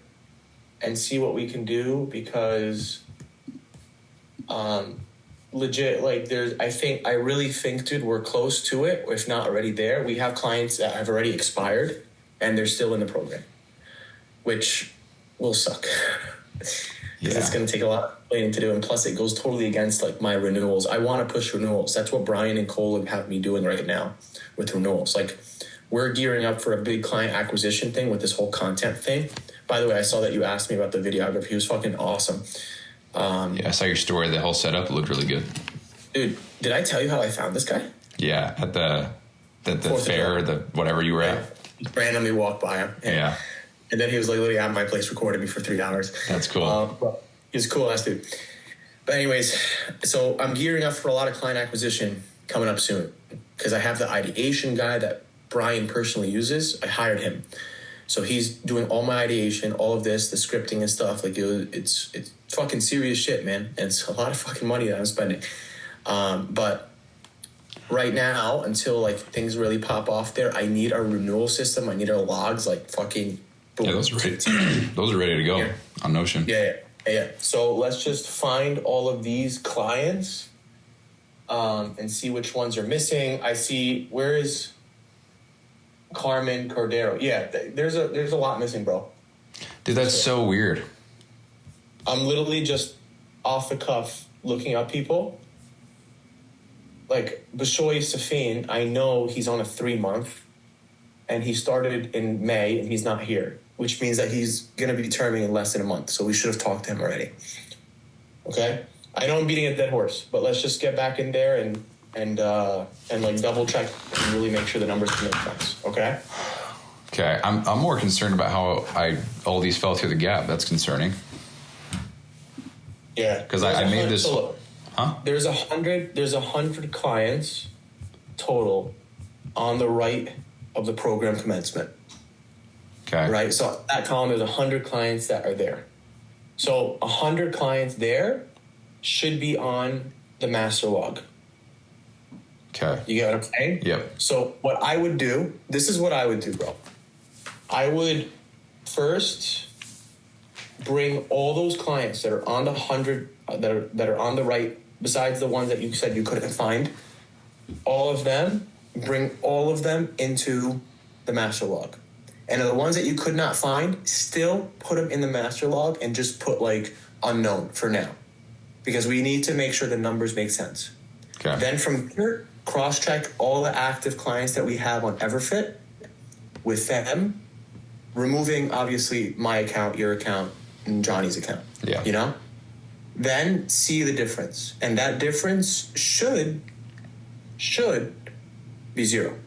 and see what we can do because legit, like I really think, dude, we're close to it, if not already there. We have clients that have already expired and they're still in the program, which will suck. Because it's going to take a lot of planning to do, and plus it goes totally against like my renewals. I want to push renewals. That's what Brian and Cole have me doing right now with renewals. Like, we're gearing up for a big client acquisition thing with this whole content thing. By the way, I saw that you asked me about the videographer. He was fucking awesome. Yeah, I saw your story. The whole setup looked really good. Dude, did I tell you how I found this guy? Yeah, at the fair, the whatever you were at. Randomly walked by him. And then he was like literally at my place recording me for 3 hours. That's cool. He's a cool ass dude. But anyways, so I'm gearing up for a lot of client acquisition coming up soon because I have the ideation guy that Brian personally uses. I hired him. So he's doing all my ideation, all of this, the scripting and stuff. Like it's fucking serious shit, man. And it's a lot of fucking money that I'm spending. But right now, until like things really pop off there, I need our renewal system. I need our logs like fucking. Boom. Yeah, those are ready to go on Notion. Yeah. So let's just find all of these clients and see which ones are missing. I see, where is Carmen Cordero? Yeah, there's a lot missing, bro. Dude, that's so weird. I'm literally just off the cuff looking up people. Like Bashoy Safin, I know he's on a 3-month and he started in May and he's not here, which means that he's going to be terming in less than a month. So we should have talked to him already. Okay? I know I'm beating a dead horse, but let's just get back in there and like double check and really make sure the numbers can make sense. Okay? Okay. I'm more concerned about how all these fell through the gap. That's concerning. Yeah. Because I made this. So huh? There's 100 clients total on the right of the program commencement. Okay. Right? So that column, there's 100 clients that are there. So 100 clients there should be on the master log. Okay. You get what I'm saying? Yep. So what I would do, this is what I would do, bro. I would first bring all those clients that are on the 100, that are on the right, besides the ones that you said you couldn't find, all of them, bring all of them into the master log. And the ones that you could not find, still put them in the master log and just put like unknown for now. Because we need to make sure the numbers make sense. Okay. Then from here, cross-check all the active clients that we have on Everfit with them, removing obviously my account, your account, and Johnny's account. Yeah. You know? Then see the difference. And that difference should be 0.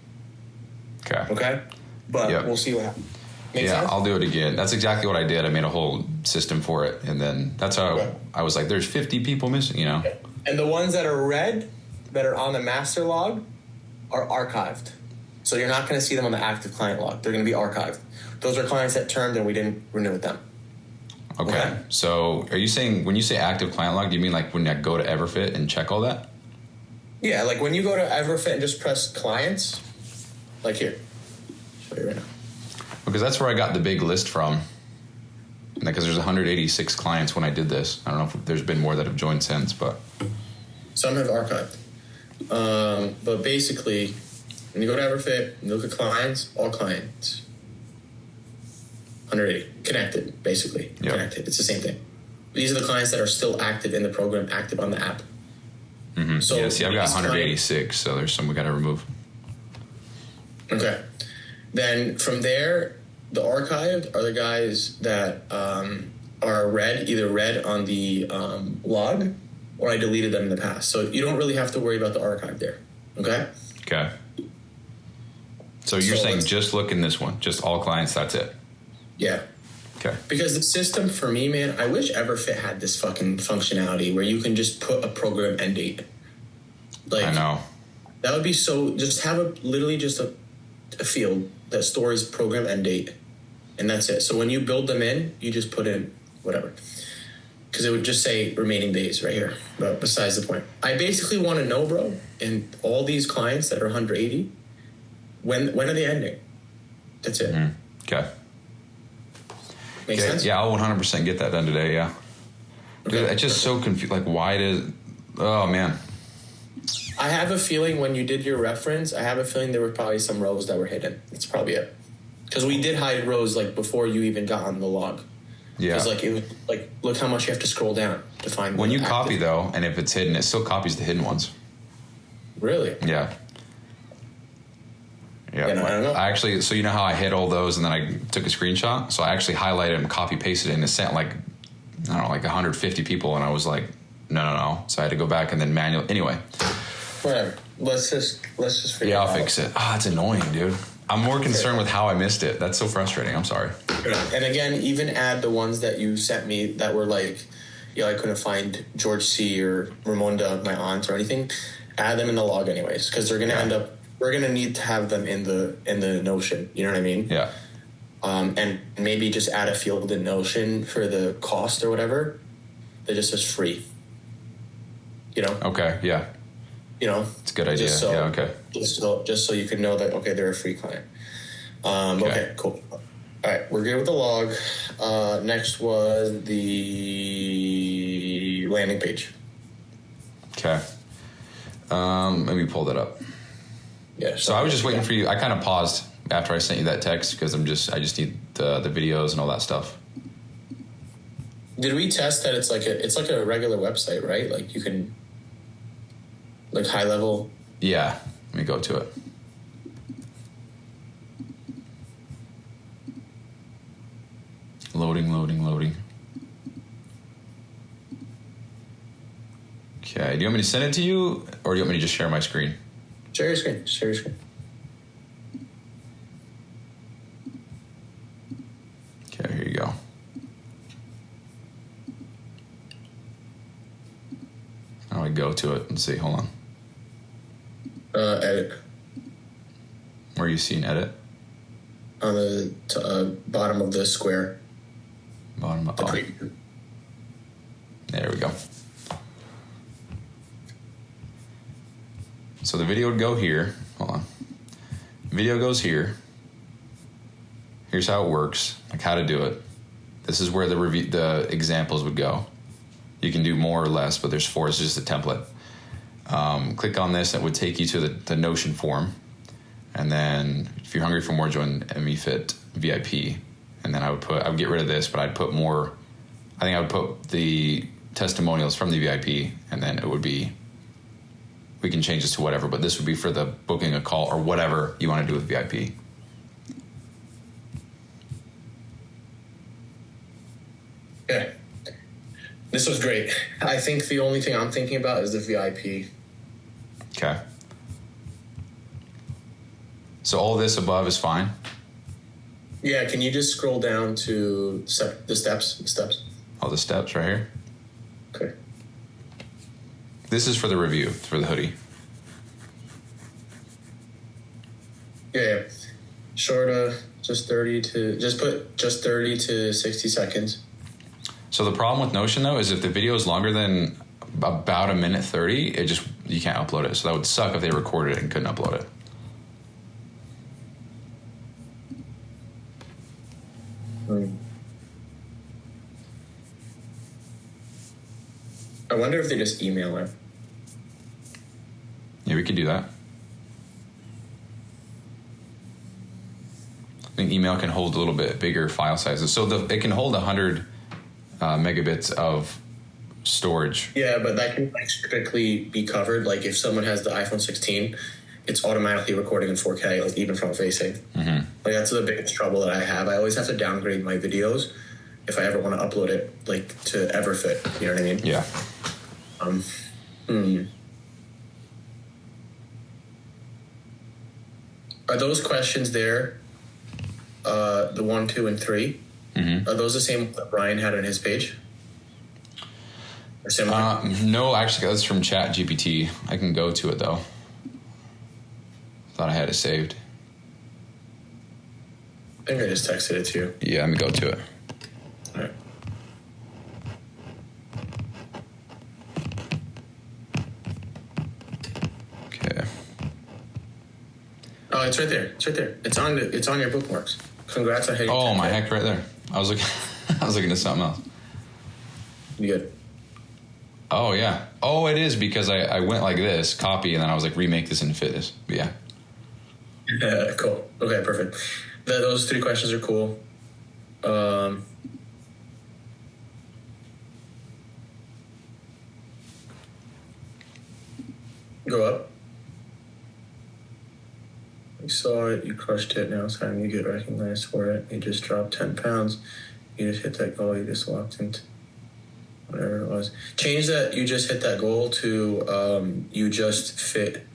Okay. Okay? But we'll see what happens. Make sense? I'll do it again. That's exactly what I did. I made a whole system for it. And then that's how I was like, there's 50 people missing, you know? And the ones that are red, that are on the master log, are archived. So you're not going to see them on the active client log. They're going to be archived. Those are clients that termed and we didn't renew with them. Okay. So are you saying, when you say active client log, do you mean like when I go to Everfit and check all that? Yeah, like when you go to Everfit and just press clients, like here. Show you right now. Because that's where I got the big list from. Because there's 186 clients when I did this. I don't know if there's been more that have joined since, but... Some have archived. But basically, when you go to Everfit, you look at clients, all clients. 180. Connected, basically. Yep. Connected. It's the same thing. These are the clients that are still active in the program, active on the app. Mm-hmm. So yeah, see, I've got 186, so there's some we got to remove. Okay. Then from there, the archived are the guys that are red, either red on the log, or I deleted them in the past. So you don't really have to worry about the archive there. Okay? Okay. So you're saying just look in this one, just all clients, that's it? Yeah. Okay. Because the system for me, man, I wish Everfit had this fucking functionality where you can just put a program end date. Like, I know. That would be so. Just have literally just a field that stores program end date, and that's it. So when you build them in, you just put in whatever. Because it would just say remaining days right here. But besides the point, I basically want to know, bro, and all these clients that are 180, when are they ending? That's it. Mm-hmm. Okay. Makes sense? Yeah, I'll 100% get that done today, yeah. Okay. Dude, it's just so confused. Like, why did... Oh, man. I have a feeling when you did your reference, I have a feeling there were probably some rows that were hidden. That's probably it. Because we did hide rows, like, before you even got on the log. Yeah. Because, like, it was, like, look how much you have to scroll down to find... When you active. copy, though, and if it's hidden, it still copies the hidden ones. Really? Yeah. Yeah. I don't know. I actually... So you know how I hid all those and then I took a screenshot? So I actually highlighted and copy-pasted it and it sent, like, I don't know, like 150 people. And I was like, no. So I had to go back and then manual... Anyway. Whatever. Let's just figure it Yeah, out. I'll fix it. It's annoying, dude. I'm more concerned with how I missed it. That's so frustrating. I'm sorry. And again, even add the ones that you sent me that were like, I couldn't find George C. or Ramonda, my aunt, or anything. Add them in the log anyways, because they're gonna end up. We're gonna need to have them in the Notion. You know what I mean? Yeah. And maybe just add a field in Notion for the cost or whatever. That just says free. Okay. Yeah. It's a good idea. Yeah. Okay. Just so you can know that, okay, they're a free client. Okay, cool. All right, we're good with the log. Next was the landing page. Okay. Let me pull that up. Yeah. So I was just waiting for you. I kind of paused after I sent you that text because I just need the videos and all that stuff. Did we test that it's like a regular website, right? Like you can, like high level. Yeah. Let me go to it. Loading. Okay. Do you want me to send it to you or do you want me to just share my screen? Share your screen. Okay, here you go. How do I go to it and see? Hold on. Edit. Where are you seeing edit? On the bottom of the square. Bottom of Preview. There we go. So the video would go here. Hold on. Video goes here. Here's how it works, like how to do it. This is where the examples would go. You can do more or less, but there's 4. It's just a template. Click on this. That would take you to the Notion form. And then if you're hungry for more, join MeFit VIP. And then I would get rid of this, but I'd put more. I think I would put the testimonials from the VIP, and then it would be. We can change this to whatever, but this would be for the booking a call or whatever you want to do with VIP. Yeah. This was great. I think the only thing I'm thinking about is the VIP. Okay. So all this above is fine? Yeah, can you just scroll down to the steps? All the steps right here? Okay. This is for the review, for the hoodie. Yeah. Short just 30 to 60 seconds. So the problem with Notion though is if the video is longer than about a minute 30, you can't upload it. So that would suck if they recorded it and couldn't upload it. I wonder if they just email it. Yeah, we could do that. I think email can hold a little bit bigger file sizes. So it can hold 100 megabits of storage. Yeah, but that can strictly be covered. Like if someone has the iPhone 16, it's automatically recording in 4K, like even front facing. Mm-hmm. Like that's the biggest trouble that I have. I always have to downgrade my videos if I ever want to upload it, like to Everfit. You know what I mean? Yeah. Are those questions there? The 1, 2, and 3. Mm-hmm. Are those the same that Brian had on his page? Or similar? No, actually, that's from Chat GPT. I can go to it, though. Thought I had it saved. I think I just texted it to you. Yeah, let me go to it. All right. Okay. Oh, it's right there. It's right there. It's on your bookmarks. Congrats on hitting. Oh, 10K. my heck, right there. I was looking. I was looking at something else. You good? Oh yeah. Oh, it is because I went like this, copy, and then I was like, remake this and fit this. But yeah. Cool. Okay, perfect. Those 3 questions are cool. Go up. You saw it. You crushed it. Now it's time you get recognized for it. You just dropped 10 pounds. You just hit that goal. You just walked into whatever it was. Change that. You just hit that goal to you just fit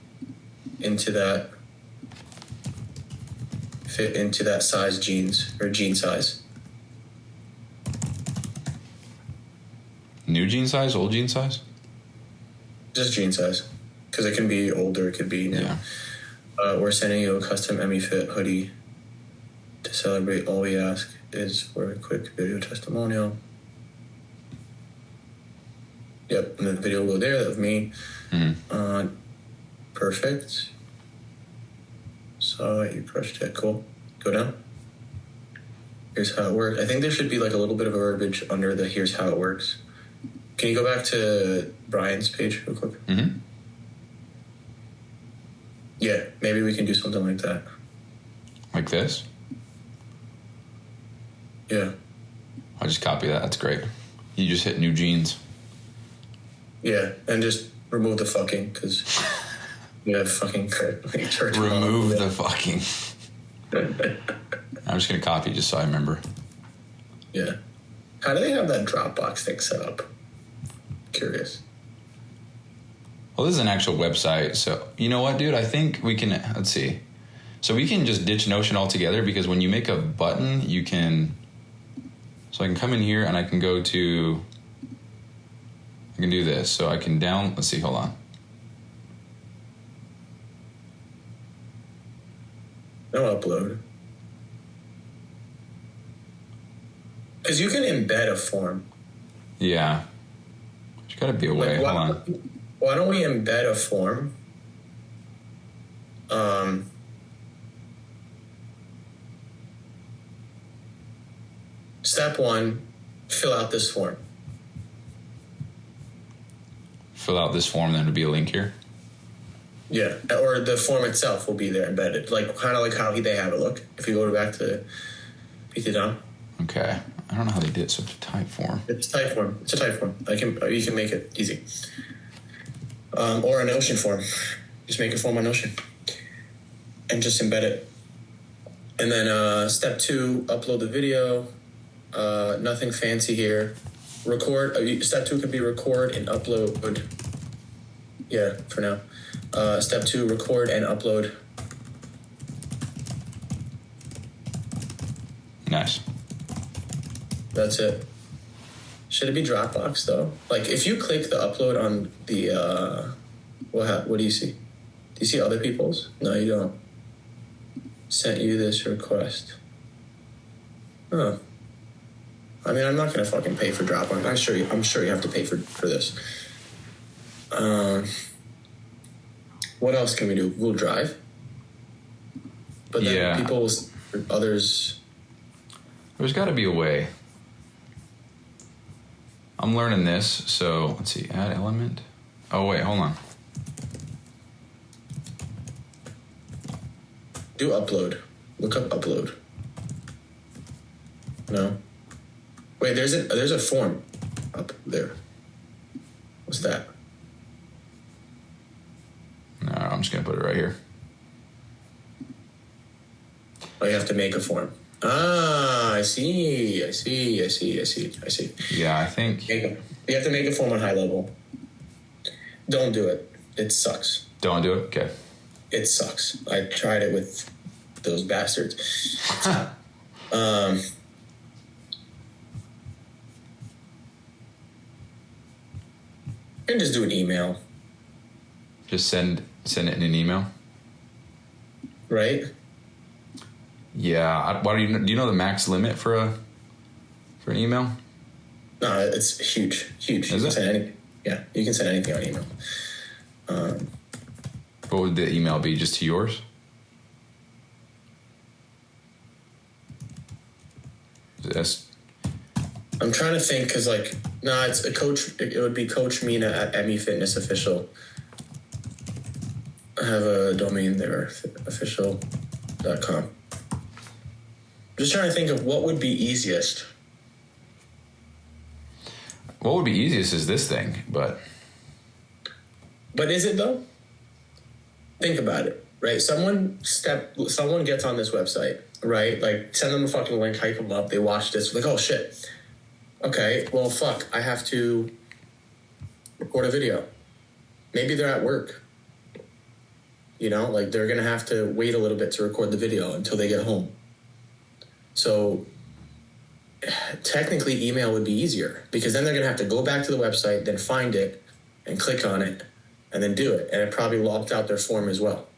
into that size jeans or jean size. New jean size, old jean size? Just jean size, because it can be older, it could be new. Yeah. We're sending you a custom Emmy Fit hoodie to celebrate. All we ask is for a quick video testimonial. Yep, and the video will go there. That was me. Mm-hmm. Perfect. So you crushed it. Cool. Go down. Here's how it works. I think there should be like a little bit of a verbiage under the here's how it works. Can you go back to Brian's page real quick? Mm-hmm. Yeah, maybe we can do something like that. Like this? Yeah. I'll just copy that. That's great. You just hit new jeans. Yeah, and just remove the fucking, because you have fucking church. Remove the fucking. I'm just going to copy just so I remember. Yeah. How do they have that Dropbox thing set up? Curious. Well, this is an actual website, so you know what, dude? I think we can. Let's see. So we can just ditch Notion altogether because when you make a button, you can. So I can come in here and I can go to. I can do this. So I can down. Let's see. Hold on. No upload. Because you can embed a form. Yeah. There's got to be a way. Like, Hold on. Why don't we embed a form? Step 1, fill out this form. Fill out this form, then there'll be a link here. Yeah, or the form itself will be there embedded, like kind of like how they have it look. If you go back to PT Dom. Okay. I don't know how they did it. So it's a type form. It's a type form. It's a type form. You can make it easy. Or a Notion form. Just make a form on Notion. And just embed it. And then step 2, upload the video. Nothing fancy here. Record. Step 2 could be record and upload. Yeah, for now. Step 2, record and upload. Nice. That's it. Should it be Dropbox though? Like if you click the upload on the what do you see? Do you see other people's? No, you don't. Sent you this request. Huh. I mean, I'm not gonna fucking pay for Dropbox. I'm sure you have to pay for this. What else can we do? Google Drive. But then others. There's got to be a way. I'm learning this, so let's see. Add element. Oh wait, hold on. Do upload. Look up upload. No. Wait, there's a form up there. What's that? No, I'm just gonna put it right here. Oh, you have to make a form. Ah, I see. Yeah, I think. You have to make a form on high level. Don't do it. It sucks. Don't do it. Okay. It sucks. I tried it with those bastards. And just do an email. Just send it in an email. Right? Yeah. Do you know the max limit for an email? No, it's huge. You can send anything on email. What would the email be? Just to yours? I'm trying to think because it's a coach. It would be Coach Mina at Emmy Fitness Official. I have a domain there, official.com. Just trying to think of what would be easiest. What would be easiest is this thing, but is it though? Think about it, right? Someone gets on this website, right? Like, send them a fucking link, hype them up. They watch this, like, oh shit. Okay, well, fuck. I have to record a video. Maybe they're at work. You know, like, they're gonna have to wait a little bit to record the video until they get home. So technically, email would be easier because then they're gonna have to go back to the website, then find it, and click on it, and then do it. And it probably logged out their form as well.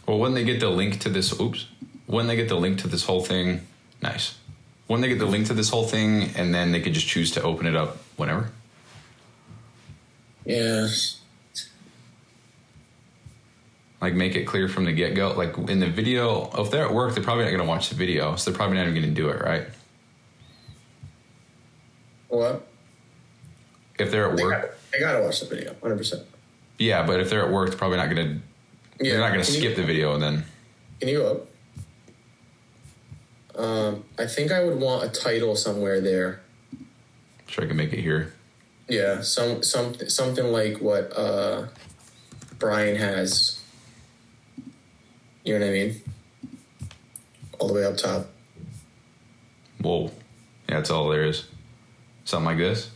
Well, when they get the link to this, when they get the link to this whole thing, nice. When they get the link to this whole thing, and then they could just choose to open it up whenever. Yeah. Like, make it clear from the get-go. Like, in the video, if they're at work, they're probably not going to watch the video, so they're probably not even going to do it, right? What? If they're at work, they gotta watch the video, 100%. Yeah, but if they're at work, they're probably not going to. Yeah, they're not going to skip the video and then. Can you go up? I think I would want a title somewhere there. Sure, I can make it here. Yeah, something like what Brian has. You know what I mean? All the way up top. Whoa. Yeah, that's all there is. Something like this?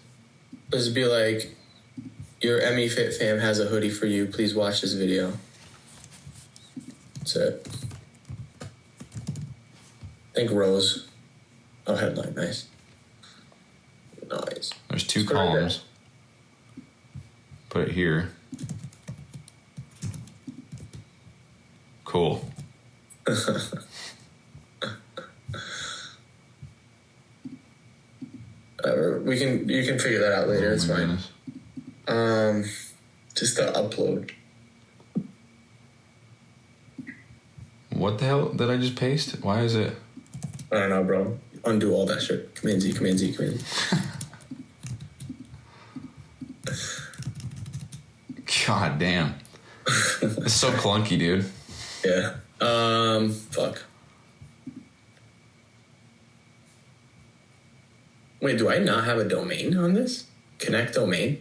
Just be like, your Emmy Fit fam has a hoodie for you. Please watch this video. That's it. Think Rose. Oh, headline. Nice. Nice. There's two columns. Put it here. Cool. You can figure that out later. It's fine. Goodness. Just the upload. What the hell did I just paste? Why is it? I don't know, bro. Undo all that shit. Command Z. God damn. It's so clunky, dude. Yeah. Fuck. Wait, do I not have a domain on this? Connect domain?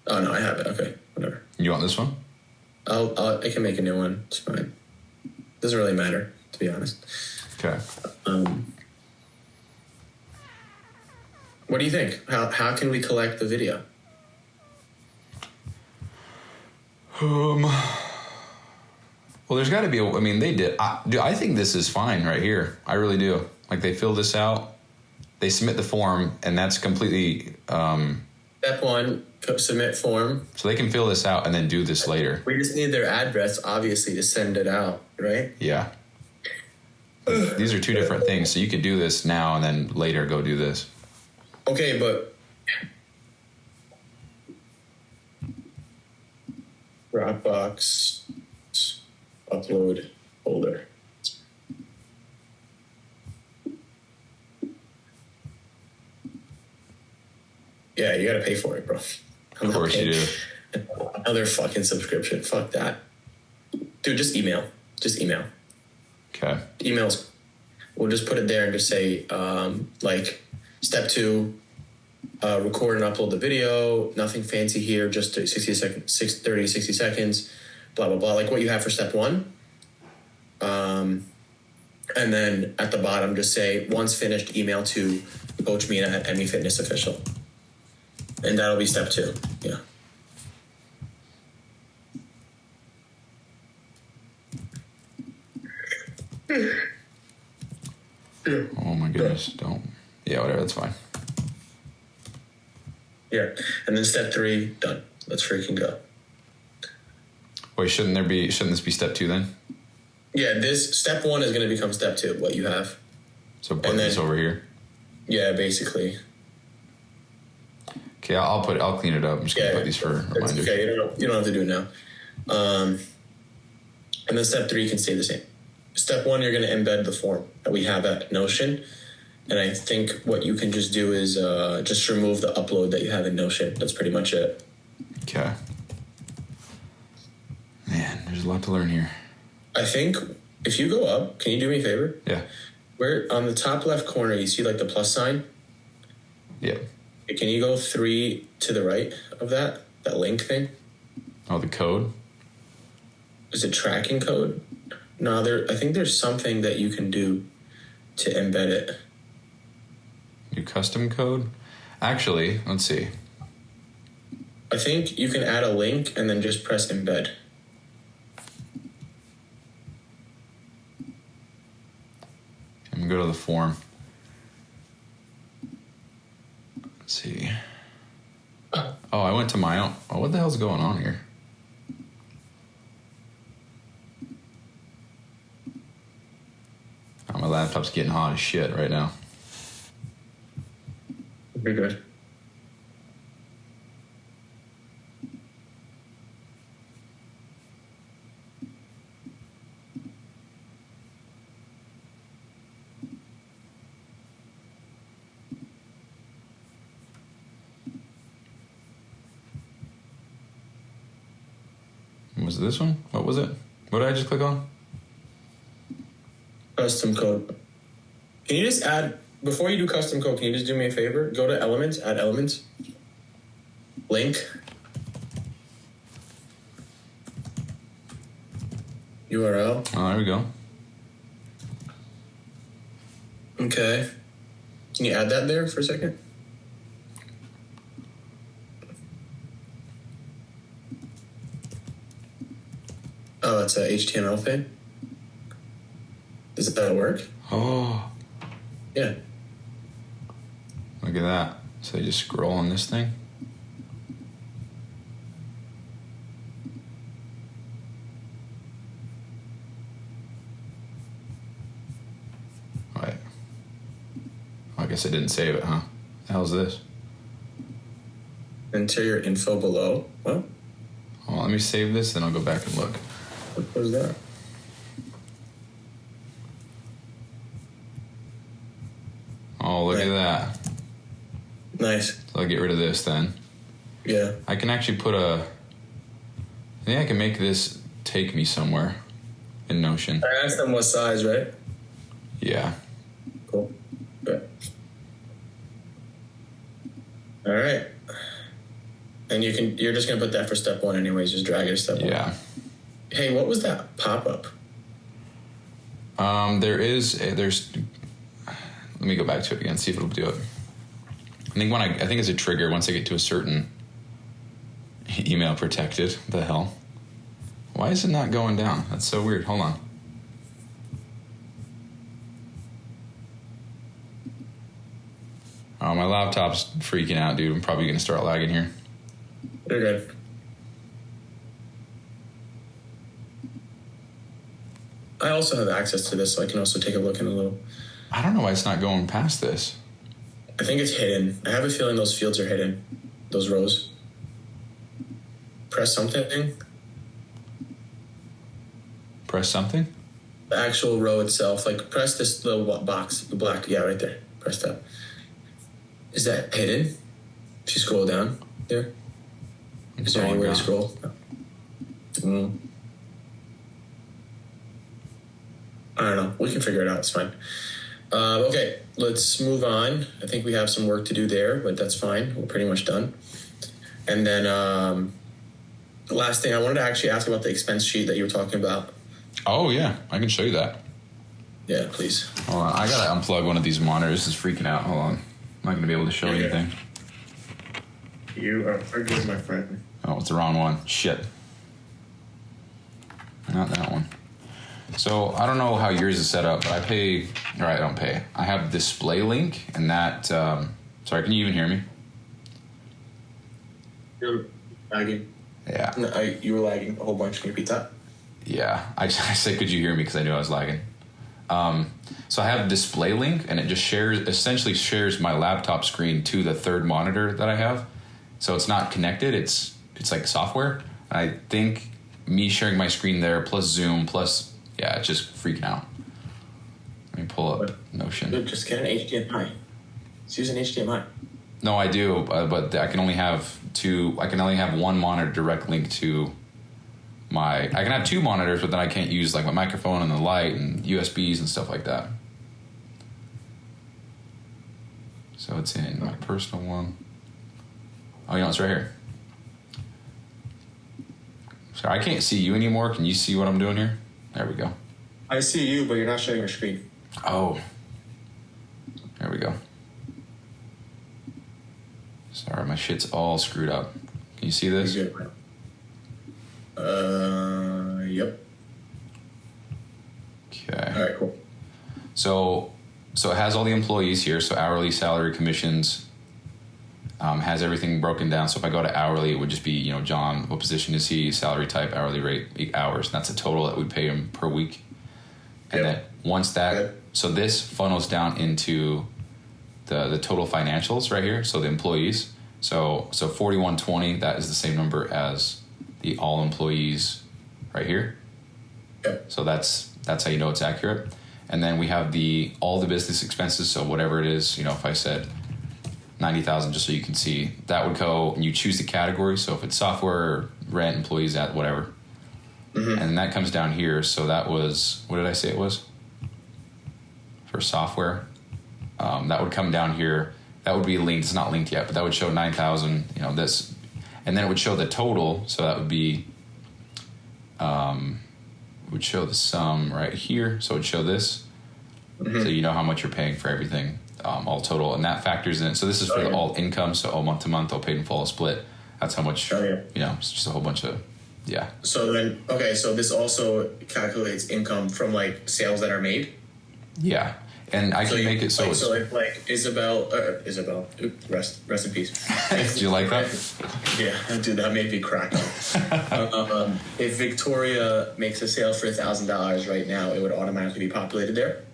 Oh, no, I have it. Okay, whatever. You want this one? I can make a new one. It's fine. Doesn't really matter, to be honest. Okay. What do you think? How can we collect the video? Well, there's got to be. They did. I think this is fine right here. I really do. Like, they fill this out, they submit the form, and that's completely. Step 1, submit form. So they can fill this out and then do this later. We just need their address, obviously, to send it out, right? Yeah. These are two different things. So you could do this now and then later go do this. Okay, but Dropbox upload folder. Yeah, you gotta pay for it, bro. Of course you do. Another fucking subscription. Fuck that. Dude, just email. Okay. Emails. We'll just put it there and just say, step 2, record and upload the video. Nothing fancy here, just 30 to 60 seconds, blah, blah, blah. Like what you have for step 1. And then at the bottom, just say, once finished, email to Coach Mina at Emmy Fitness Official. And that'll be step 2. Yeah. Oh my goodness, don't. Yeah, whatever. That's fine. Yeah. And then step 3, done. Let's freaking go. Wait, shouldn't this be step 2 then? Yeah, this step 1 is going to become step 2, what you have. So put this over here. Yeah, basically. Okay, I'll clean it up. I'm just gonna put these for reminders. Okay, you don't have to do it now. And then step 3 can stay the same. Step 1, you're going to embed the form that we have at Notion. And I think what you can just do is just remove the upload that you have in Notion. That's pretty much it. Okay. Man, there's a lot to learn here. I think if you go up, can you do me a favor? Yeah. Where on the top left corner, you see like the plus sign? Yeah. Can you go 3 to the right of that link thing? Oh, the code? Is it tracking code? No, I think there's something that you can do to embed it. New custom code? Actually, let's see. I think you can add a link and then just press embed. I'm gonna go to the form. Let's see. Oh, I went to my own. Oh, what the hell's going on here? Oh, my laptop's getting hot as shit right now. Very good. Was it this one? What was it? What did I just click on? Custom code. Can you just add, before you do custom code, can you just do me a favor? Go to elements, add elements. Link. URL. Oh, there we go. Okay. Can you add that there for a second? Oh, it's a HTML thing? Does that work? Oh, Yeah. look at that. So you just scroll on this thing. Right. I guess I didn't save it, huh? The hell's this? Enter your info below. What? Oh, let me save this, then I'll go back and look. What was that? Oh, look at that. Nice. So I'll get rid of this then. Yeah. I can actually put I think I can make this take me somewhere in Notion. I asked them what size, right? Yeah. Cool. Good. All right. And you're just gonna put that for step 1 anyways, just drag it to step 1. Yeah. Hey, what was that pop-up? There's let me go back to it again, see if it'll do it. I think it's a trigger once I get to a certain email protected. The hell? Why is it not going down? That's so weird. Hold on. Oh, my laptop's freaking out, dude. I'm probably gonna start lagging here. You're good. I also have access to this, so I can also take a look in a little. I don't know why it's not going past this. I think it's hidden. I have a feeling those fields are hidden. Those rows. Press something. Press something? The actual row itself. Like, press this little box. The black. Yeah, right there. Press that. Is that hidden? If you scroll down there. Is there any way to scroll? I don't know. We can figure it out. It's fine. Okay, let's move on. I think we have some work to do there, but that's fine. We're pretty much done. And then the last thing, I wanted to actually ask about the expense sheet that you were talking about. Oh, yeah. I can show you that. Yeah, please. Hold on. I got to unplug one of these monitors. This is freaking out. Hold on. I'm not going to be able to show anything. You are good, my friend. Oh, it's the wrong one. Shit. Not that one. So I don't know how yours is set up, but I don't pay. I have display link, and that. Sorry, can you even hear me? You're lagging. Yeah. No, you were lagging a whole bunch. Can you repeat that? Yeah. I said, could you hear me? Because I knew I was lagging. So I have display link, and it just essentially shares my laptop screen to the third monitor that I have. So it's not connected. It's like software. And I think me sharing my screen there plus Zoom plus it's just freaking out. Let me pull up Notion. Dude, just get an HDMI. Just use an HDMI. No, I do, but I can only have two. I can only have one monitor direct link to my. I can have two monitors, but then I can't use like my microphone and the light and USBs and stuff like that. So it's in my personal one. Oh, it's right here. Sorry, I can't see you anymore. Can you see what I'm doing here? There we go. I see you, but you're not showing your screen. Oh. There we go. Sorry, my shit's all screwed up. Can you see this? You're good. Yep. Okay. All right, cool. So it has all the employees here. So hourly, salary, commissions. Has everything broken down. So if I go to hourly, it would just be, John, what position is he? Salary type, hourly rate, 8 hours. And that's a total that we pay him per week. And then once that, so this funnels down into the total financials right here. So the employees. So 4120, that is the same number as the all employees right here. Yep. So that's how you know it's accurate. And then we have all the business expenses. So whatever it is, if I said 90,000, just so you can see, that would go, and you choose the category. So if it's software, rent, employees, at whatever. Mm-hmm. And then that comes down here. So that was, what did I say it was? For software. That would come down here. That would be linked. It's not linked yet, but that would show 9,000, this. And then it would show the total. So that would be, would show the sum right here. So it would show this. Mm-hmm. So you know how much you're paying for everything. All total, and that factors in. So this is for the all income, so all month to month, all paid in full, all split. That's how much, it's just a whole bunch of, So then, so this also calculates income from like sales that are made? Yeah, and I can make it so it's... So if Isabel, rest in peace. Do you like that? Yeah, dude, that made me crack up. If Victoria makes a sale for $1,000 right now, it would automatically be populated there?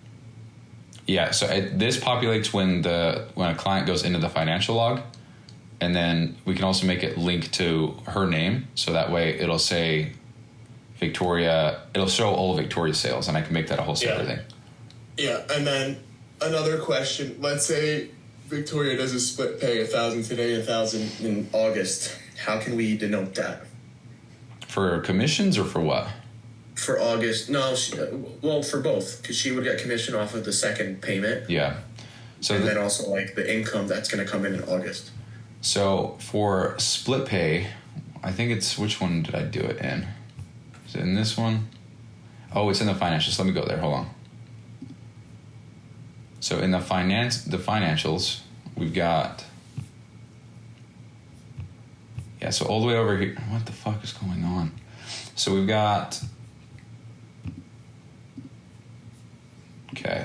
Yeah, so this populates when a client goes into the financial log, and then we can also make it link to her name, so that way it'll say Victoria. It'll show all of Victoria's sales, and I can make that a whole separate thing. Yeah, and then another question. Let's say Victoria does a split pay, 1,000 today, 1,000 in August. How can we denote that? For commissions or for what? For August, no, for both, because she would get commission off of the second payment. Yeah. So and then also like the income that's going to come in August. So for split pay, I think it's, which one did I do it in? Is it in this one? Oh, it's in the financials. Let me go there. Hold on. So in the financials, we've got, so all the way over here. What the fuck is going on? So we've got,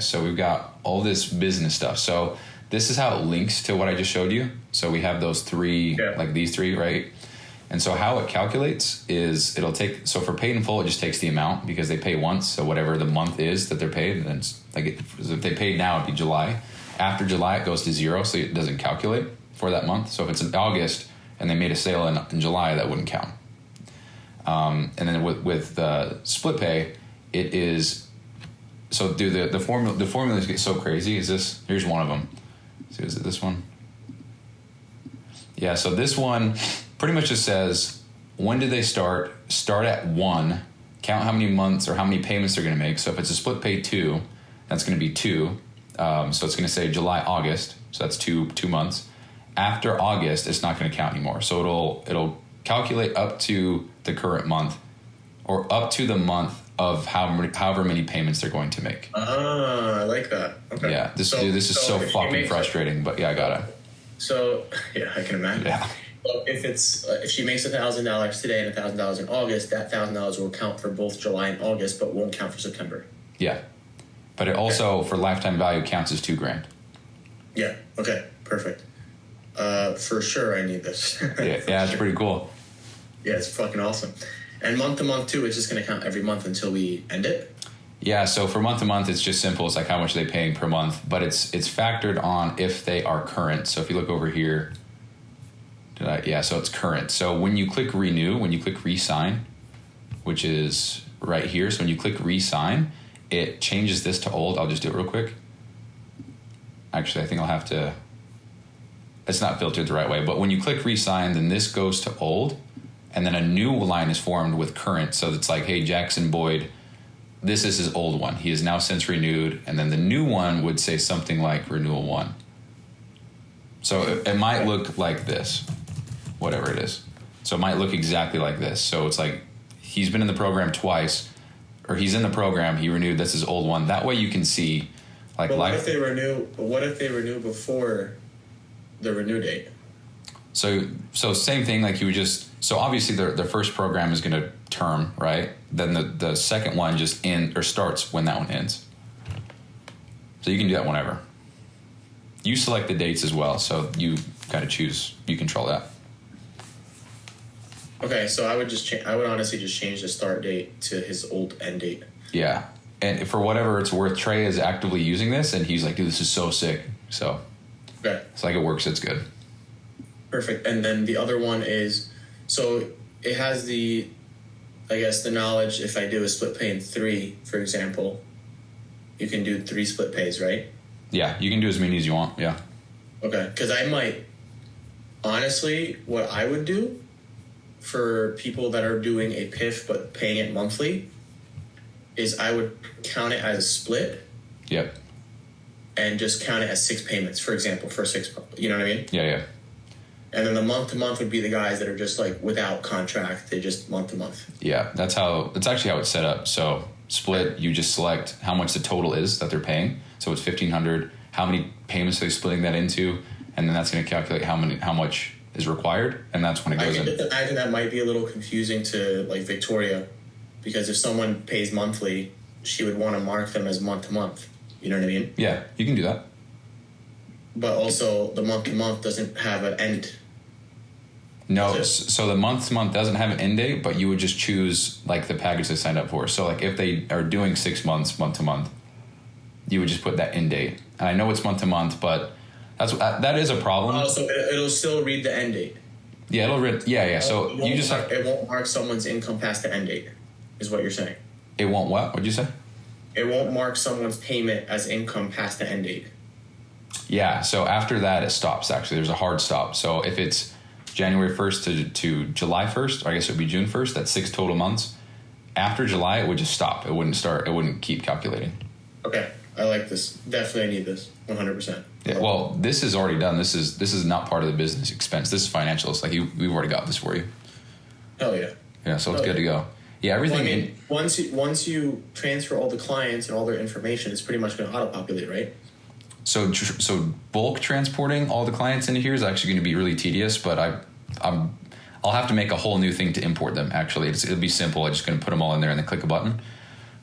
so we've got all this business stuff. So this is how it links to what I just showed you. So we have those three, like these three, right? And so how it calculates is it'll take, so for paid in full, it just takes the amount because they pay once. So whatever the month is that they're paid, then it's like, if they paid now, it'd be July. After July, it goes to zero. So it doesn't calculate for that month. So if it's in August and they made a sale in July, that wouldn't count. And then with split pay, it is, so the formulas get so crazy. Here's one of them. So is it this one? Yeah, so this one pretty much just says, when did they start? Start at 1, count how many months or how many payments they're going to make. So if it's a split pay 2, that's going to be 2. So it's going to say July, August. So that's two months. After August, it's not going to count anymore. So it'll calculate up to the current month or up to the month of however many payments they're going to make. I like that. Okay. Yeah, this is so fucking frustrating, but yeah, I got it. So, I can imagine. Yeah. Well, if she makes $1,000 today and $1,000 in August, that $1,000 will count for both July and August, but won't count for September. Yeah. But it also, for lifetime value, counts as $2,000. Yeah. Okay. Perfect. For sure, I need this. Yeah, it's pretty cool. Yeah, it's fucking awesome. And month to month too, it's just going to count every month until we end it. Yeah, so for month to month, it's just simple. It's like how much are they paying per month, but it's factored on if they are current. So if you look over here, so it's current. So when you click renew, when you click re-sign, which is right here. So when you click re-sign, it changes this to old. I'll just do it real quick. Actually, I think I'll have to. It's not filtered the right way, but when you click re-sign, then this goes to old, and then a new line is formed with current. So it's like, hey, Jackson Boyd, this is his old one. He is now since renewed, and then the new one would say something like renewal 1. So it might look like this, whatever it is. So it might look exactly like this. So it's like he's been in the program twice, or he's in the program, he renewed, that's his old one. That way you can see, like, but what if they renew before the renew date? So same thing, like you would just, so obviously the first program is going to term, right? Then the second one just starts when that one ends. So you can do that whenever. You select the dates as well, so you kind of choose, you control that. Okay, so I would honestly just change the start date to his old end date. Yeah, and for whatever it's worth, Trey is actively using this, and he's like, dude, this is so sick. So okay. It's like it works, it's good. Perfect. And then the other one is, so it has the knowledge, if I do a split pay in 3, for example, you can do 3 split pays, right? Yeah, you can do as many as you want, yeah. Okay, because I might, honestly, what I would do for people that are doing a PIF but paying it monthly is I would count it as a split. Yep. And just count it as 6 payments, for example, for 6 months. You know what I mean? Yeah. And then the month to month would be the guys that are just like without contract. They just month to month. Yeah, that's actually how it's set up. So split, you just select how much the total is that they're paying. So it's $1,500. How many payments are they splitting that into? And then that's going to calculate how much is required, and that's when it goes in. I think that might be a little confusing to like Victoria, because if someone pays monthly, she would want to mark them as month to month. You know what I mean? Yeah, you can do that. But also, the month to month doesn't have an end. No, so the month to month doesn't have an end date, but you would just choose like the package they signed up for. So like if they are doing 6 months, month to month, you would just put that end date. And I know it's month to month, but that is a problem. Oh, so it'll still read the end date. Yeah, it'll read. Yeah. So you just it won't mark someone's income past the end date, is what you're saying. It won't what? What'd you say? It won't mark someone's payment as income past the end date. Yeah. So after that, it stops. Actually, there's a hard stop. So if it's January 1st to July 1st, or I guess it would be June 1st, that's 6 total months. After July, it would just stop. It wouldn't start. It wouldn't keep calculating. Okay. I like this. Definitely need this. 100%. Yeah, well, this is already done. This is not part of the business expense. This is financial. It's like we've already got this for you. Hell yeah. Yeah, so it's good to go. Yeah, everything. Well, I mean, once you transfer all the clients and all their information, it's pretty much going to auto-populate, right? So bulk transporting all the clients into here is actually going to be really tedious, but I'll have to make a whole new thing to import them. Actually, it'll be simple. I'm just going to put them all in there and then click a button.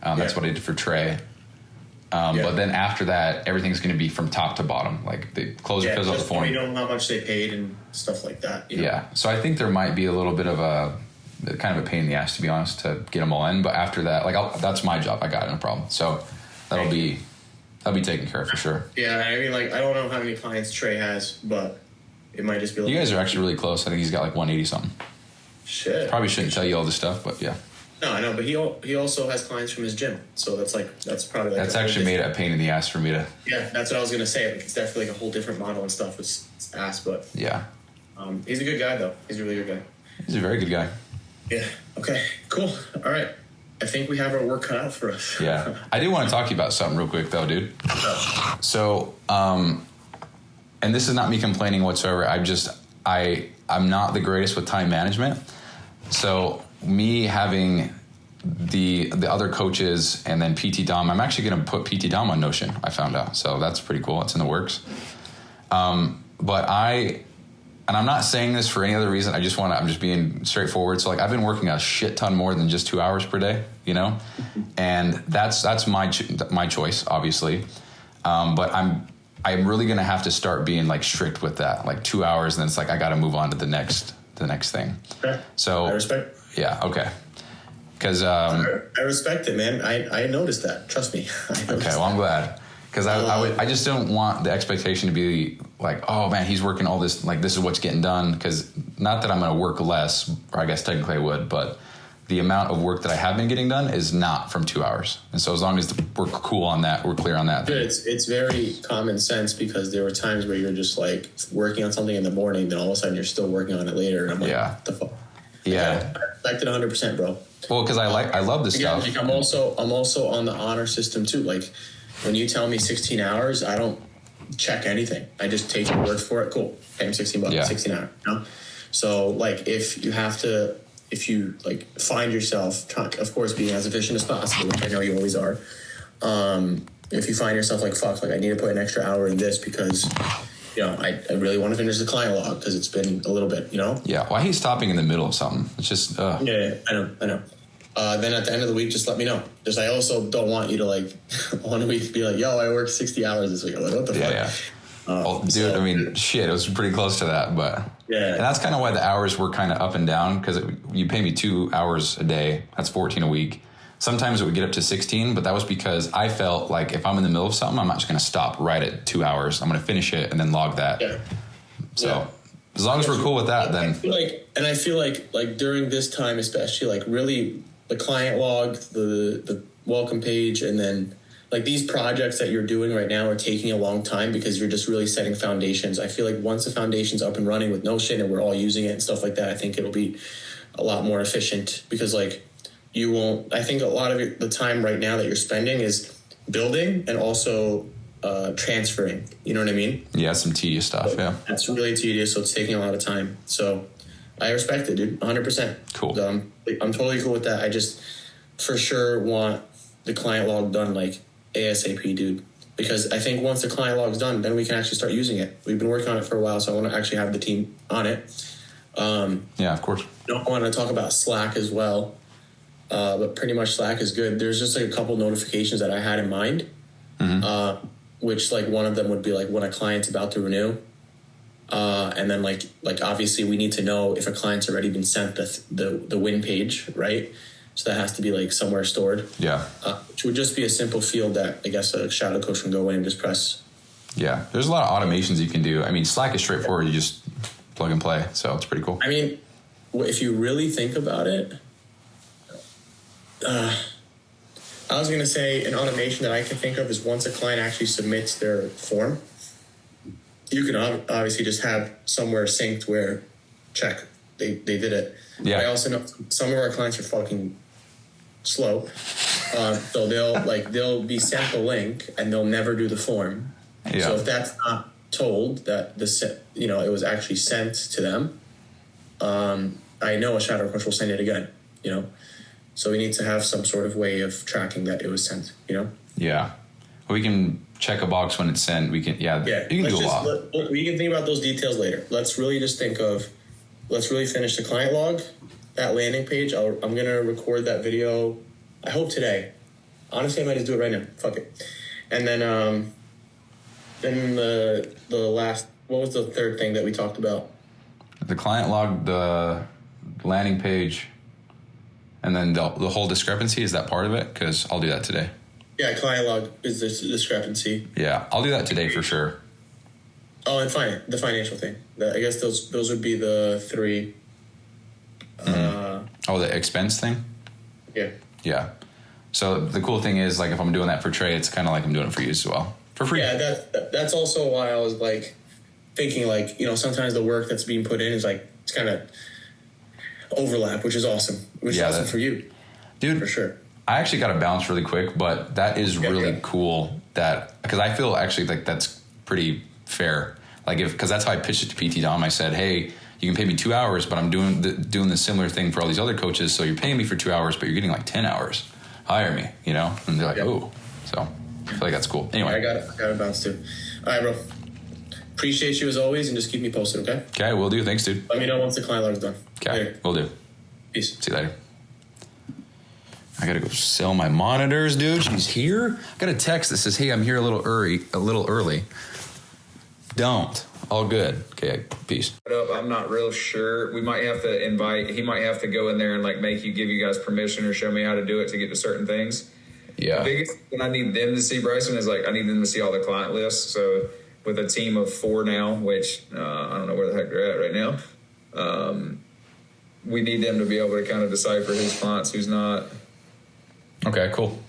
That's what I did for Trey. But then after that, everything's going to be from top to bottom. Like the closer fills out the form. You know how much they paid and stuff like that. You know? Yeah. So I think there might be a little bit of a kind of a pain in the ass, to be honest, to get them all in. But after that, that's my job. I got it, no problem. So that'll be taken care of for sure. Yeah. I mean, I don't know how many clients Trey has, but it might just be. You guys are actually really close. I think he's got like 180 something. Shit. Probably shouldn't tell you all this stuff, but yeah. No, I know, but he also has clients from his gym, so that's probably like that's actually made it a pain in the ass for me to. Yeah, that's what I was gonna say. Like, it's definitely like a whole different model and stuff. It's ass, but yeah. He's a good guy though. He's a really good guy. He's a very good guy. Yeah. Okay. Cool. All right. I think we have our work cut out for us. Yeah. I do want to talk to you about something real quick though, dude. So, and this is not me complaining whatsoever. I'm not the greatest with time management. So me having the other coaches and then PT Dom, I'm actually going to put PT Dom on Notion, I found out. So that's pretty cool. It's in the works. But and I'm not saying this for any other reason. I'm just being straightforward. So like I've been working a shit ton more than just 2 hours per day, you know, and that's my choice, obviously. But I'm really going to have to start being like strict with that, like 2 hours. And then it's like, I got to move on to the next thing. Okay. So I respect. Yeah. Okay. Cause, I respect it, man. I noticed that. Trust me. Okay. Well, I'm glad. Cause I just don't want the expectation to be like, oh man, he's working all this, like this is what's getting done. Cause not that I'm going to work less, or I guess technically I would, but the amount of work that I have been getting done is not from 2 hours. And so as long as we're cool on that, we're clear on that. It's very common sense, because there were times where you're just like working on something in the morning, then all of a sudden you're still working on it later. And I'm like, what the fuck? Yeah. I respect it 100%, bro. Well, because I love this stuff. Like I'm also on the honor system too. Like when you tell me 16 hours, I don't check anything. I just take your word for it. Cool. Pay him $16, Yeah. 16 hours. You know? So like if you like find yourself, of course, being as efficient as possible, which I know you always are. If you find yourself like, fuck, like I need to put an extra hour in this because, you know, I really want to finish the client log because it's been a little bit, you know? Yeah. Why he's stopping in the middle of something? It's just, Yeah, I know. Then at the end of the week, just let me know. Just I also don't want you to like 1 week be like, yo, I worked 60 hours this week. I'm like, what the fuck? Yeah. Dude, I mean, shit, it was pretty close to that, but yeah. And that's kind of why the hours were kind of up and down, because you pay me 2 hours a day. That's 14 a week. Sometimes it would get up to 16, but that was because I felt like if I'm in the middle of something, I'm not just going to stop right at 2 hours. I'm going to finish it and then log that. Yeah. So as long as we're cool with that, then. I feel like during this time, especially like really the client log, the welcome page, and then like these projects that you're doing right now are taking a long time because you're just really setting foundations. I feel like once the foundation's up and running with Notion and we're all using it and stuff like that, I think it'll be a lot more efficient, because like you won't, I think a lot of the time right now that you're spending is building and also transferring. You know what I mean? Yeah, some tedious stuff. Yeah. That's really tedious. So it's taking a lot of time. So I respect it, dude. 100%. Cool. I'm totally cool with that. I just for sure want the client log done like ASAP, dude, because I think once the client log's done, then we can actually start using it. We've been working on it for a while, so I want to actually have the team on it. Yeah, of course. I want to talk about Slack as well, but pretty much Slack is good. There's just like a couple notifications that I had in mind, which like one of them would be like when a client's about to renew, and then like obviously we need to know if a client's already been sent the win page, right? So that has to be like somewhere stored. Yeah. Which would just be a simple field that I guess a shadow coach can go in and just press. Yeah. There's a lot of automations you can do. I mean, Slack is straightforward. You just plug and play. So it's pretty cool. I mean, if you really think about it, I was going to say an automation that I can think of is once a client actually submits their form, you can obviously just have somewhere synced where check, they did it. Yeah. I also know some of our clients are fucking slow. So they'll be sent the link and they'll never do the form. Yeah. So if that's not told that it was actually sent to them, I know a shadow coach will send it again, you know? So we need to have some sort of way of tracking that it was sent, you know? Yeah. We can check a box when it's sent. We can, you can do a lot. We can think about those details later. Let's really just let's really finish the client log, that landing page. I'm going to record that video, I hope today. Honestly, I might just do it right now. Fuck it. And then the last, what was the third thing that we talked about? The client log, the landing page, and then the whole discrepancy. Is that part of it? Because I'll do that today. Yeah, client log is the discrepancy. Yeah, I'll do that today for sure. Oh, and the financial thing. I guess those would be the three. The expense thing? Yeah. Yeah. So the cool thing is, like, if I'm doing that for Trey, it's kind of like I'm doing it for you as well. For free. Yeah, that's also why I was, like, thinking, like, you know, sometimes the work that's being put in is, like, it's kind of overlap, which is awesome. Which is awesome for you. Dude. For sure. I actually got to bounce really quick, but that is really cool because I feel actually like that's pretty fair. Like because that's how I pitched it to PT Dom. I said, hey, you can pay me 2 hours, but I'm doing the similar thing for all these other coaches. So you're paying me for 2 hours, but you're getting like 10 hours. Hire me, you know? And they're like, oh, so I feel like that's cool. Anyway. I got to bounce too. All right, bro. Appreciate you as always, and just keep me posted, okay? Okay, will do. Thanks, dude. Let me know once the client log's done. Okay, will do. Peace. See you later. I gotta go sell my monitors, dude. She's here. I got a text that says, "Hey, I'm here a little early." Don't. All good. Okay, peace. I'm not real sure. We might have to he might have to go in there and like give you guys permission or show me how to do it to get to certain things. Yeah. The biggest thing I need them to see, Bryson, is like I need them to see all the client lists. So with a team of 4 now, which I don't know where the heck they're at right now, we need them to be able to kind of decipher who's clients, who's not. Okay, cool.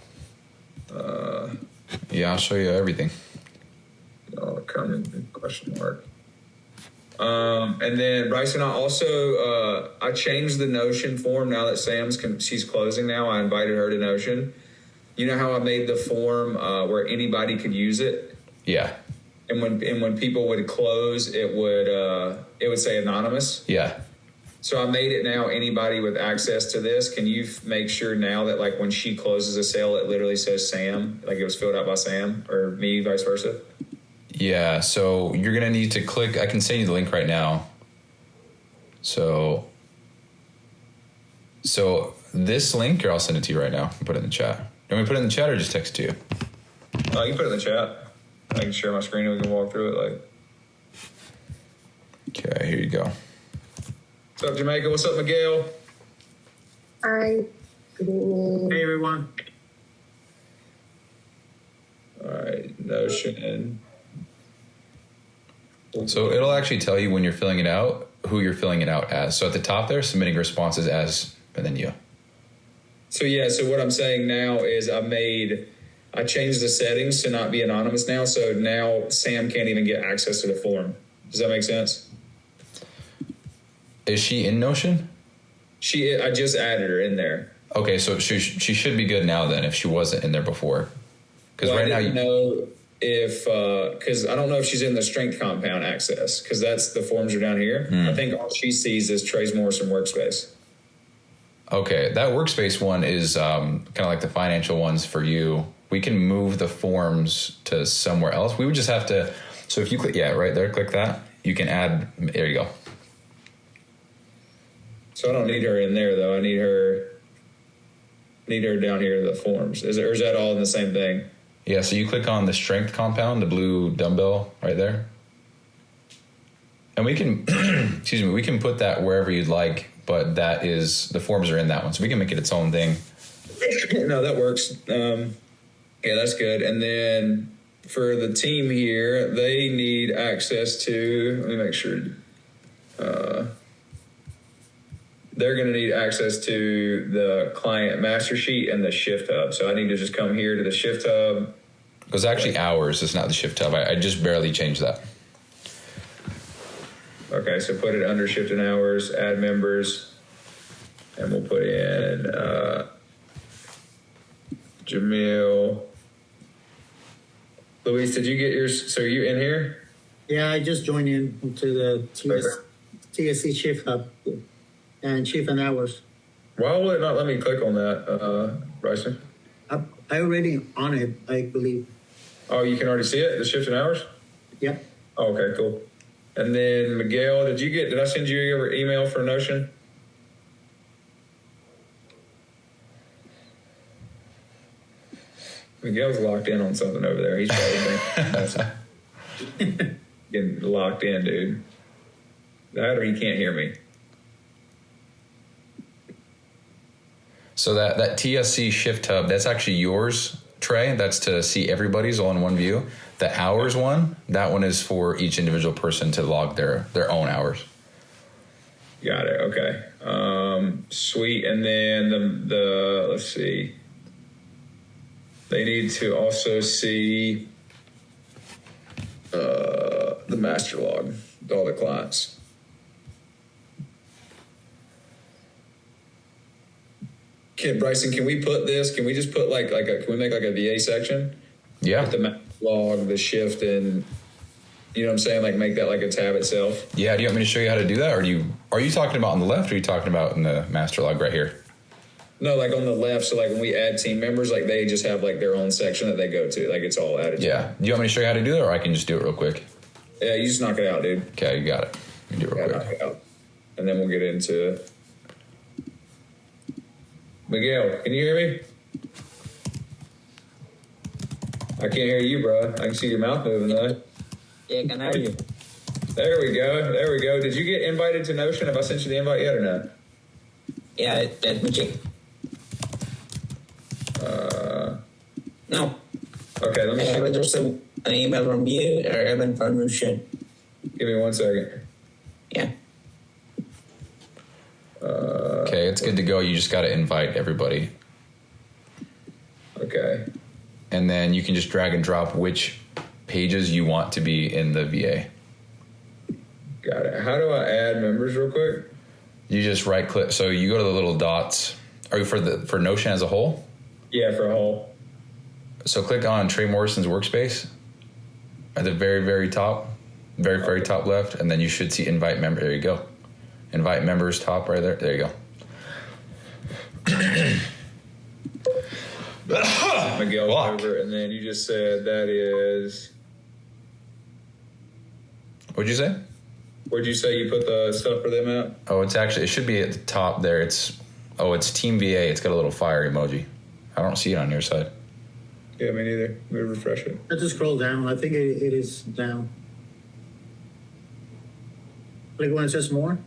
Yeah, I'll show you everything. Comment question mark. And then Bryson, I also I changed the Notion form now that she's closing now. I invited her to Notion. You know how I made the form where anybody could use it? Yeah. And when people would close, it would say anonymous. Yeah. So I made it now anybody with access to this. Can you make sure now that like when she closes a sale, it literally says Sam, like it was filled out by Sam or me, vice versa? Yeah, so you're going to need to click. I can send you the link right now. So this link, here, I'll send it to you right now. Put it in the chat. Do you want me to put it in the chat or just text it to you? You can put it in the chat. I can share my screen and we can walk through it. Okay, here you go. What's up, Jamaica? What's up, Miguel? Hi. Good evening. Hey, everyone. All right, Notion. So it'll actually tell you when you're filling it out, who you're filling it out as. So at the top there, submitting responses as, and then you. So what I'm saying now is I changed the settings to not be anonymous now. So now Sam can't even get access to the form. Does that make sense? Is she in Notion? I just added her in there. Okay, so she should be good now then if she wasn't in there before. Because right now know because I don't know if she's in the strength compound access because the forms are down here. I think all she sees is Trey's Morrison workspace. Okay, that workspace one is kind of like the financial ones for you. We can move the forms to somewhere else. We would just have to. So if you click, right there, click that. You can add. There you go. So I don't need her in there though. I need her down here in the forms. Or is that all in the same thing? Yeah, so you click on the strength compound, the blue dumbbell right there. And we can, we can put that wherever you'd like, but the forms are in that one. So we can make it its own thing. No, that works. Yeah, that's good. And then for the team here, they need access to, let me make sure. They're going to need access to the client master sheet and the shift hub. So I need to just come here to the shift hub. It was actually hours. It's not the shift hub. I just barely changed that. Okay, so put it under shift and hours, add members, and we'll put in Jamil. Luis, did you get yours? So are you in here? Yeah, I just joined in to the TSC Shift Hub and Shift and Hours. Why would it not let me click on that, Bryson? I already on it, I believe. Oh, you can already see it, the shift and hours? Yep. Oh, okay, cool. And then Miguel, did I send you your email for Notion? Miguel's locked in on something over there. He's probably getting locked in, dude. That or he can't hear me. So that TSC shift hub, that's actually yours, Trey. That's to see everybody's all in one view. The hours one, that one is for each individual person to log their own hours. Got it. Okay. Sweet. And then the let's see. They need to also see the master log with all the clients. Bryson, can we put this? Can we just put can we make like a VA section? Yeah. With the master log, the shift, and you know what I'm saying? Like make that like a tab itself. Yeah. Do you want me to show you how to do that, or are you talking about on the left, or are you talking about in the master log right here? No, like on the left. So like when we add team members, like they just have like their own section that they go to. Like it's all added. Yeah. Do you want me to show you how to do it, or I can just do it real quick? Yeah, you just knock it out, dude. Okay, you got it. You do it real Yeah, knock quick. it out. And then we'll get into it. Miguel, can you hear me? I can't hear you, bro. I can see your mouth moving, though. Yeah, can I hear you? There we go. There we go. Did you get invited to Notion? Have I sent you the invite yet or not? Yeah, let me check. No. Okay, let me I see. haven't received an email from you or even permission. Give me 1 second. Yeah. Okay, it's good to go. You just got to invite everybody. Okay. And then you can just drag and drop which pages you want to be in the VA. Got it. How do I add members real quick? You just right click. So you go to the little dots. Are you for Notion as a whole? Yeah, for a whole. So click on Trey Morrison's workspace at the very, very top, very top left, and then you should see invite member. There you go. Invite members top right there. There you go. Miguel Block. over, and then you just said that is. What'd you say? Where'd you say you put the stuff for them at? Oh, it should be at the top there. It's Team VA. It's got a little fire emoji. I don't see it on your side. Yeah, me neither. Let me refresh it. I just scroll down. I think it is down. Click when it says more.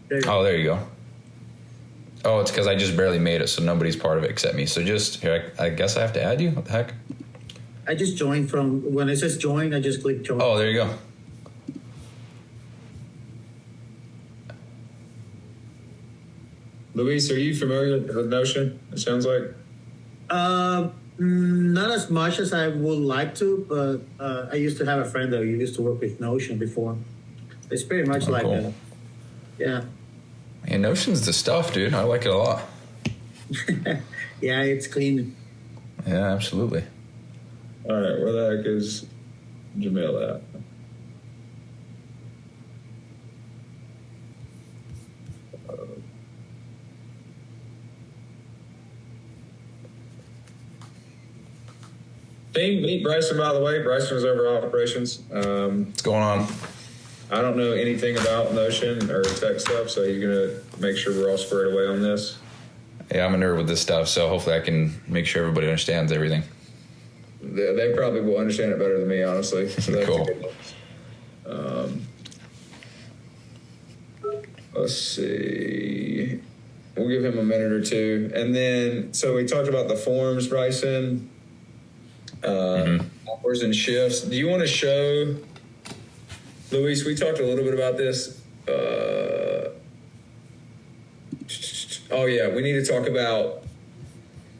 There you go. Oh, there you go. Oh, it's because I just barely made it, so nobody's part of it except me. So just here, I guess I have to add you. What the heck? I just joined from when it says join. I just click join. Oh, there you go. Luis, are you familiar with Notion? It sounds like. Not as much as I would like to, but I used to have a friend that used to work with Notion before. It's pretty much like cool. that. Yeah. And Notion's the stuff, dude. I like it a lot. Yeah, it's clean. Yeah, absolutely. All right, where the heck is Jamil at? Meet Bryson, by the way. Bryson was over operations. What's going on? I don't know anything about Notion or tech stuff, so he's going to make sure we're all squared away on this. Yeah, I'm a nerd with this stuff, so hopefully I can make sure everybody understands everything. They probably will understand it better than me, honestly. So that's Cool. Let's see. We'll give him a minute or two. And then, so we talked about the forms, Bryson. Hours and shifts. Do you want to show, Luis? We talked a little bit about this. Oh yeah, we need to talk about.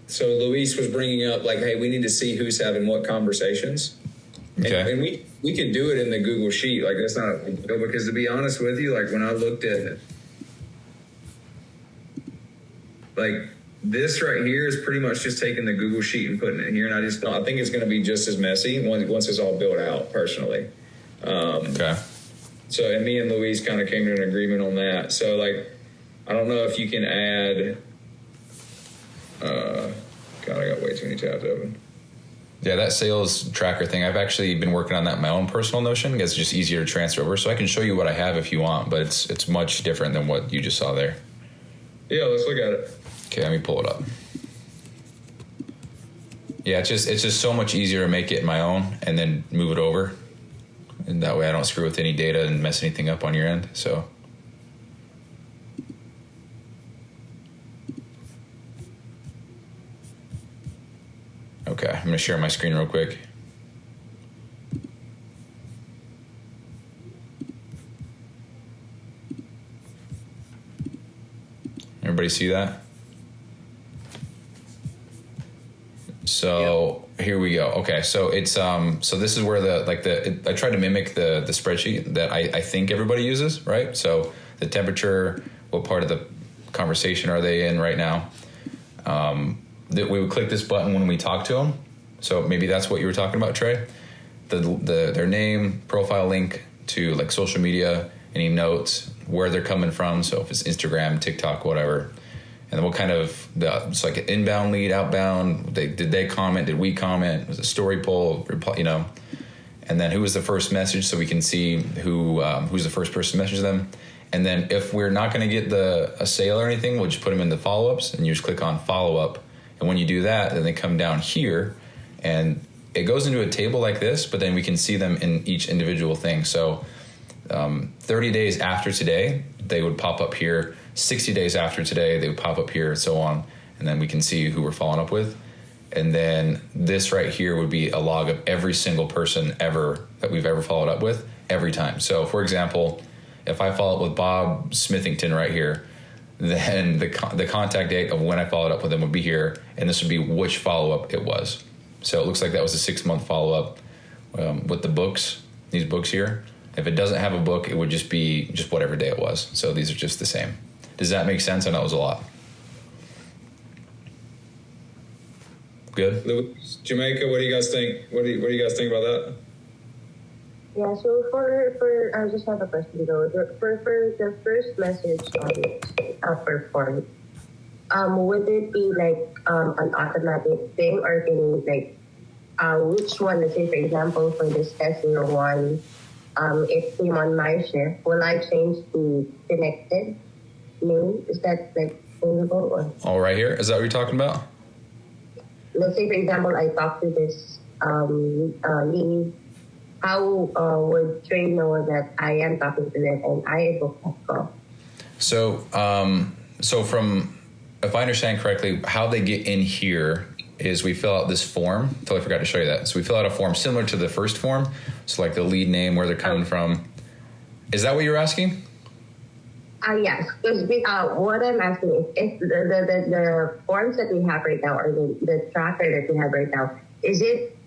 So Luis was bringing up like, hey, we need to see who's having what conversations. Okay. And we can do it in the Google Sheet. Like that's not because to be honest with you, like when I looked at it, like. This right here is pretty much just taking the Google Sheet and putting it here, and I think it's going to be just as messy once it's all built out. Personally, Okay. so and me and Louise kind of came to an agreement on that. So like, I don't know if you can add. God, I got way too many tabs open. Yeah, that sales tracker thing, I've actually been working on that in my own personal Notion. It's just easier to transfer over, so I can show you what I have if you want, but it's much different than what you just saw there. Yeah, let's look at it. Okay, let me pull it up. Yeah, it's just so much easier to make it my own and then move it over. And that way I don't screw with any data and mess anything up on your end. So okay, I'm gonna share my screen real quick. Everybody see that? So here we go. Okay, so it's so this is where I tried to mimic the spreadsheet that I think everybody uses, right? So the temperature, what part of the conversation are they in right now? That we would click this button when we talk to them. So maybe that's what you were talking about, Trey. Their name, profile link to like social media, any notes, where they're coming from. So if it's Instagram, TikTok, whatever. And then what kind of, it's like an inbound lead, outbound. Did they comment? Did we comment? Was it a story poll? And and then who was the first message, so we can see who's the first person to message them. And then if we're not going to get a sale or anything, we'll just put them in the follow-ups, and you just click on follow-up. And when you do that, then they come down here, and it goes into a table like this, but then we can see them in each individual thing. So 30 days after today, they would pop up here. 60 days after today, they would pop up here, and so on. And then we can see who we're following up with. And then this right here would be a log of every single person ever that we've ever followed up with every time. So, for example, if I follow up with Bob Smithington right here, then the contact date of when I followed up with him would be here, and this would be which follow-up it was. So it looks like that was a 6-month follow-up with the books, these books here. If it doesn't have a book, it would just be just whatever day it was. So these are just the same. Does that make sense? I know it was a lot. Good? Jamaica, what do you guys think? What do you guys think about that? Yeah, so for I just have a question though. For the first message per form, would it be like an automatic thing, or can you like which one? Let's say for example for this S01, it came on my shift. Will I change the connected name? Is that like changeable or? All right here. Is that what you're talking about? Let's say for example I talked to this Lee. How would Trey know that I am talking to them and I booked that call? So, from, if I understand correctly, how they get in here is we fill out this form. Totally forgot to show you that. So we fill out a form similar to the first form. So like the lead name, where they're coming from. Is that what you're asking? Yes. What I'm asking is if the forms that we have right now, or the tracker that we have right now, is it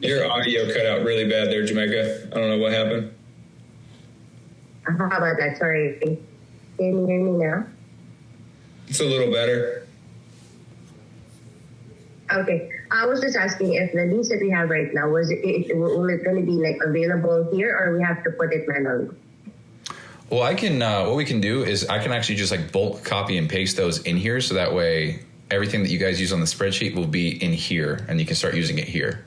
Your audio cut out really bad there, Jamaica. I don't know what happened. How about that? Sorry. Can you hear me now? It's a little better. Okay. I was just asking if the lease that we have right now, will it going to be like available here, or we have to put it manually? Well, I can. What we can do is I can actually just like bulk copy and paste those in here, so that way everything that you guys use on the spreadsheet will be in here, and you can start using it here.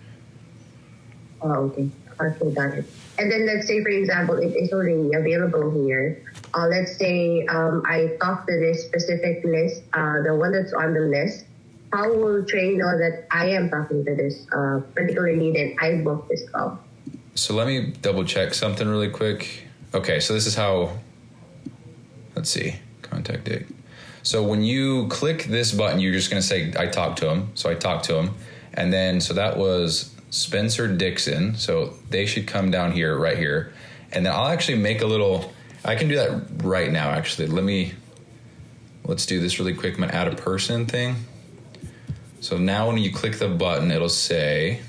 Oh, okay. Okay, got it. And then let's say, for example, it is already available here. Let's say I talk to this specific list, the one that's on the list. How will Trey know that I am talking to this particular lead and I booked this call? So let me double check something really quick. Okay, so this is how, let's see, contact date. So when you click this button, you're just going to say, I talked to him. So I talked to him. And then, so that was Spencer Dixon. So they should come down here, right here. And then I'll actually make a little, I can do that right now, actually. Let's do this really quick. I'm going to add a person thing. So now when you click the button, it'll say,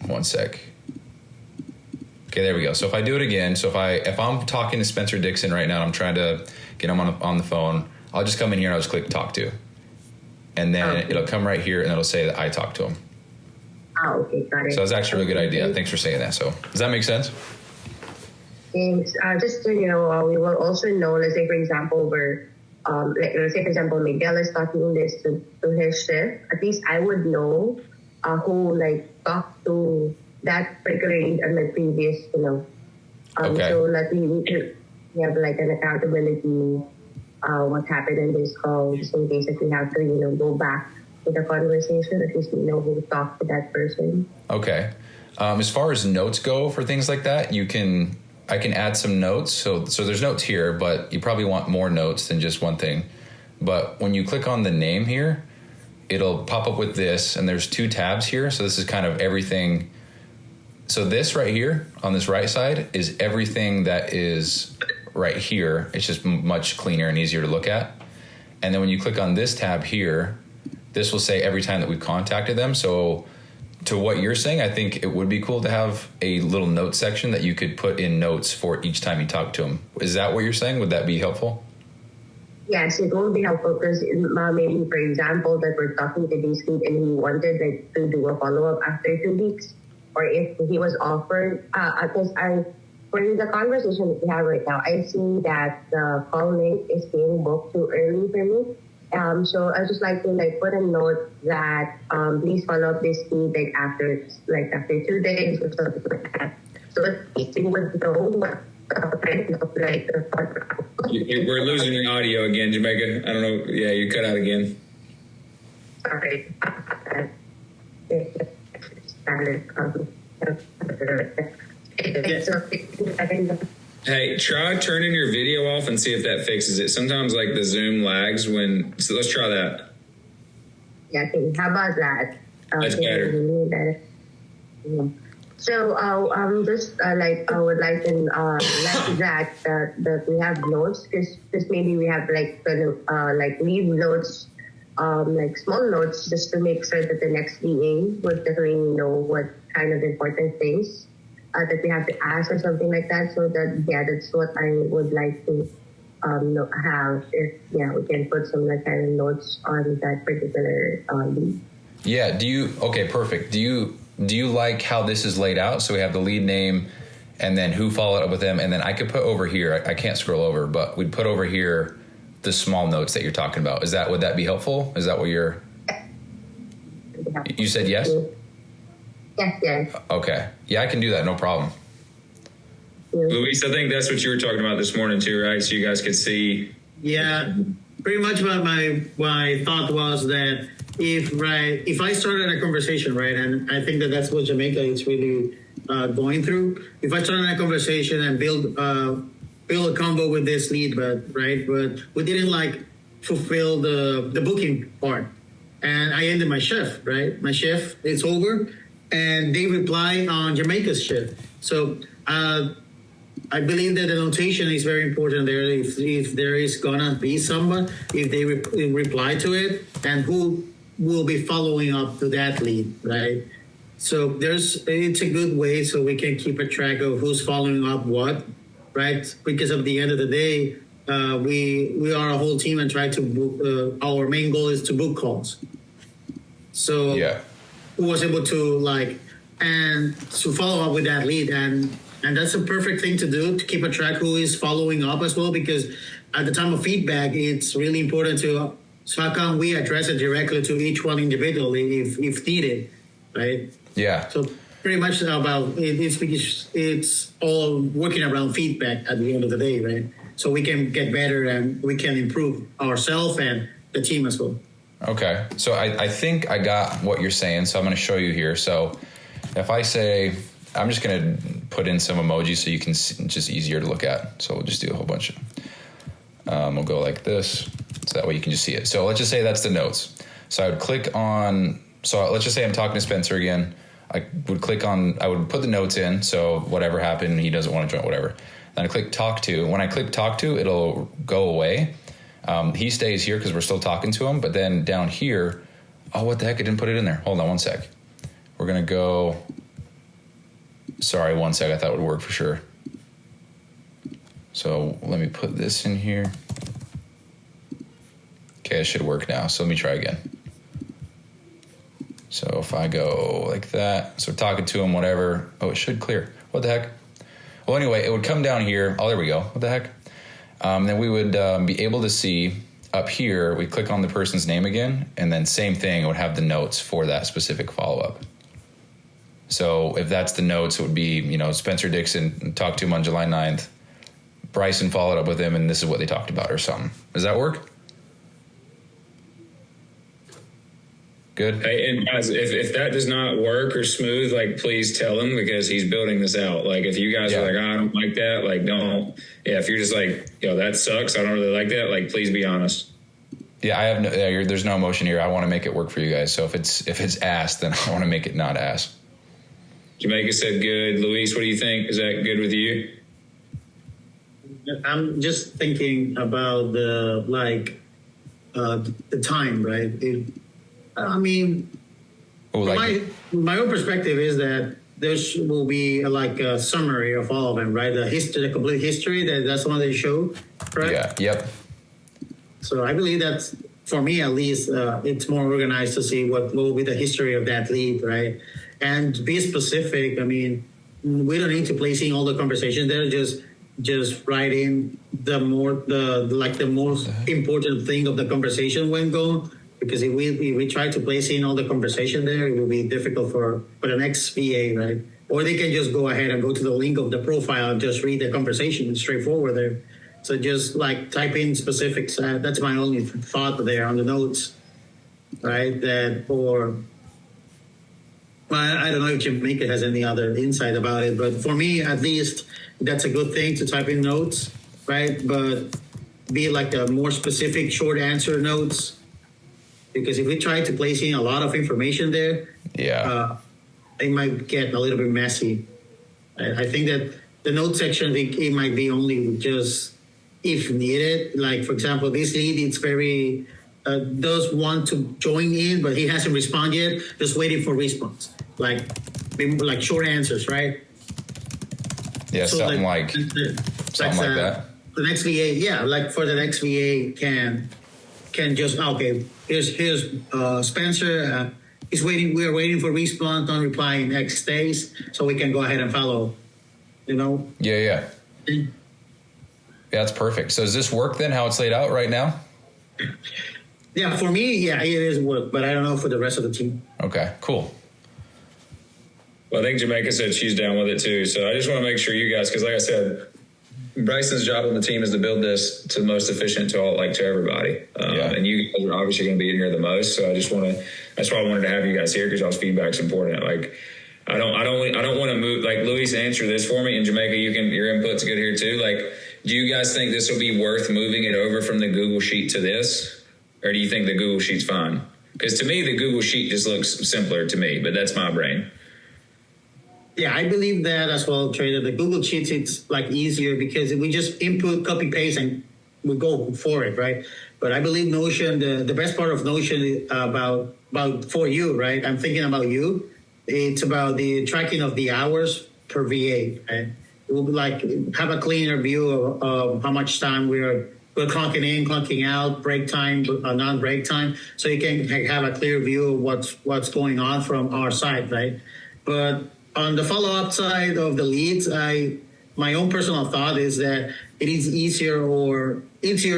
one sec. Okay, there we go. So if I do it again, so if I'm talking to Spencer Dixon right now, I'm trying to get him on the phone, I'll just come in here and I'll just click talk to. And then it'll come right here and it'll say that I talked to him. Oh, okay, got it. So that's actually a really good idea. Thanks for saying that. So does that make sense? Thanks. Just so you know, we will also know, let's say, for example, where, let's say, for example, Miguel is talking this to his shift. At least I would know who, like, talked to that particular lead on my previous, Okay. So that we have, like, an accountability, what happened in this call, just in case if we have to, go back to the conversation, at least we know who talked to that person. Okay. As far as notes go for things like that, I can add some notes. So there's notes here, but you probably want more notes than just one thing. But when you click on the name here, it'll pop up with this, and there's 2 tabs here. So this is kind of everything. So this right here on this right side is everything that is right here. It's just much cleaner and easier to look at. And then when you click on this tab here, this will say every time that we've contacted them. So to what you're saying, I think it would be cool to have a little note section that you could put in notes for each time you talk to them. Is that what you're saying? Would that be helpful? Yes, it will be helpful because maybe, for example, that we're talking to this lead and he wanted to do a follow-up after 2 weeks, or if he was offered, because for the conversation that we have right now, I see that the call link is being booked too early for me, So I just like to like put a note that please follow up this lead after 2 days or something like that. So if you would know what kind of We're losing your audio again, Jamaica. I don't know. Yeah, you cut out again. Sorry. Hey, try turning your video off and see if that fixes it. Sometimes like the Zoom lags when. So let's try that. Yeah, okay. How about that? That's better. Yeah. So just I would like to that we have notes because maybe we have leave notes, small notes just to make sure that the next VA would definitely know what kind of important things that we have to ask or something like that. So that's what I would like to have. If we can put some kind of notes on that particular lead. Yeah. Okay, perfect. Do you like how this is laid out? So we have the lead name and then who followed up with them. And then I could put over here, I can't scroll over, but we'd put over here the small notes that you're talking about. Would that be helpful? Is that what you said yes? Yes. Okay. Yeah, I can do that. No problem. Luis, I think that's what you were talking about this morning too, right? So you guys could see. Yeah, pretty much what my thought was that if I started a conversation, right, and I think that's what Jamaica is really going through. If I started a conversation and build a combo with this lead, but we didn't fulfill the booking part, and I ended my shift, right? My shift is over, and they reply on Jamaica's shift. So I believe that the notation is very important there. If there is gonna be someone, if they reply to it, and who will be following up to that lead, right? So it's a good way so we can keep a track of who's following up what, right? Because at the end of the day, we are a whole team and try to book. Our main goal is to book calls. So who was able to and to follow up with that lead, and that's a perfect thing to do, to keep a track who is following up as well, because at the time of feedback, it's really important to. So how can we address it directly to each one individually if needed, right? Yeah. So pretty much about it's all working around feedback at the end of the day, right? So we can get better and we can improve ourselves and the team as well. Okay. So I think I got what you're saying. So I'm going to show you here. So if I say, I'm just going to put in some emojis so you can see, it's just easier to look at. So we'll just do a whole bunch of, we'll go like this. So that way you can just see it. So let's just say that's the notes. So I would click on, so let's just say I'm talking to Spencer again. I would put the notes in. So whatever happened, he doesn't want to join, whatever. Then I click talk to. When I click talk to, it'll go away. He stays here because we're still talking to him. But then down here, oh, what the heck? I didn't put it in there. Hold on one sec. We're going to go, sorry, one sec. I thought it would work for sure. So let me put this in here. Okay, it should work now. So let me try again. So if I go like that, so talking to him, whatever. Oh, it should clear. What the heck? Well, anyway, it would come down here. Oh, there we go. What the heck? Then we would be able to see up here, we click on the person's name again, and then same thing, it would have the notes for that specific follow-up. So if that's the notes, it would be, Spencer Dixon talked to him on July 9th. Bryson followed up with him, and this is what they talked about or something. Does that work? Good. Hey, and guys, if that does not work or smooth, please tell him, because he's building this out. If you guys are I don't like that, don't. Yeah, if you're just that sucks, I don't really like that, please be honest. Yeah, I have there's no emotion here. I want to make it work for you guys. So if it's ass, then I want to make it not ass. Jamaica said good. Luis, what do you think? Is that good with you? I'm just thinking about the time, right? My own perspective is that there will be a summary of all of them, right? The complete history. That's the one they show, right? Yeah. Yep. So I believe that's, for me at least, it's more organized to see what will be the history of that lead, right? And to be specific, we don't need to place in all the conversations. They're just just write in the most important thing of the conversation when going. Because if we try to place in all the conversation there, it will be difficult for the next VA, right? Or they can just go ahead and go to the link of the profile and just read the conversation. It's straightforward there. So just like type in specifics. That's my only thought there on the notes, right? I don't know if Jamaica has any other insight about it, but for me, at least, that's a good thing to type in notes, right? But be like a more specific short answer notes. Because if we try to place in a lot of information there, it might get a little bit messy. I think that the note section, it might be only just if needed. Like, for example, this lead, it's very, does want to join in, but he hasn't responded yet, just waiting for response. Like short answers, right? Yeah, so something like that. The next VA, like for the next VA can just, okay, here's Spencer. He's waiting. We are waiting for response. Don't reply in X days, so we can go ahead and follow. Yeah, that's perfect. So does this work then? How it's laid out right now? Yeah, for me, it is work, but I don't know for the rest of the team. Okay, cool. Well, I think Jamaica said she's down with it too. So I just want to make sure you guys, because like I said, Bryson's job on the team is to build this to the most efficient to everybody. And you guys are obviously going to be in here the most. So that's why I wanted to have you guys here, because y'all's feedback's important. Like, I don't want to move, like, Luis, answer this for me, and Jamaica, your input's good here too. Like, do you guys think this will be worth moving it over from the Google Sheet to this? Or do you think the Google Sheet's fine? Because to me, the Google Sheet just looks simpler to me, but that's my brain. Yeah, I believe that as well, Trey. The Google Sheets, it's like easier because we just input, copy, paste, and we go for it, right? But I believe Notion, the best part of Notion about for you, right? I'm thinking about you. It's about the tracking of the hours per VA, right? It will be like have a cleaner view of how much time we're clocking in, clocking out, break time, non-break time, so you can have a clear view of what's going on from our side, right? But on the follow-up side of the leads, my own personal thought is that it is easier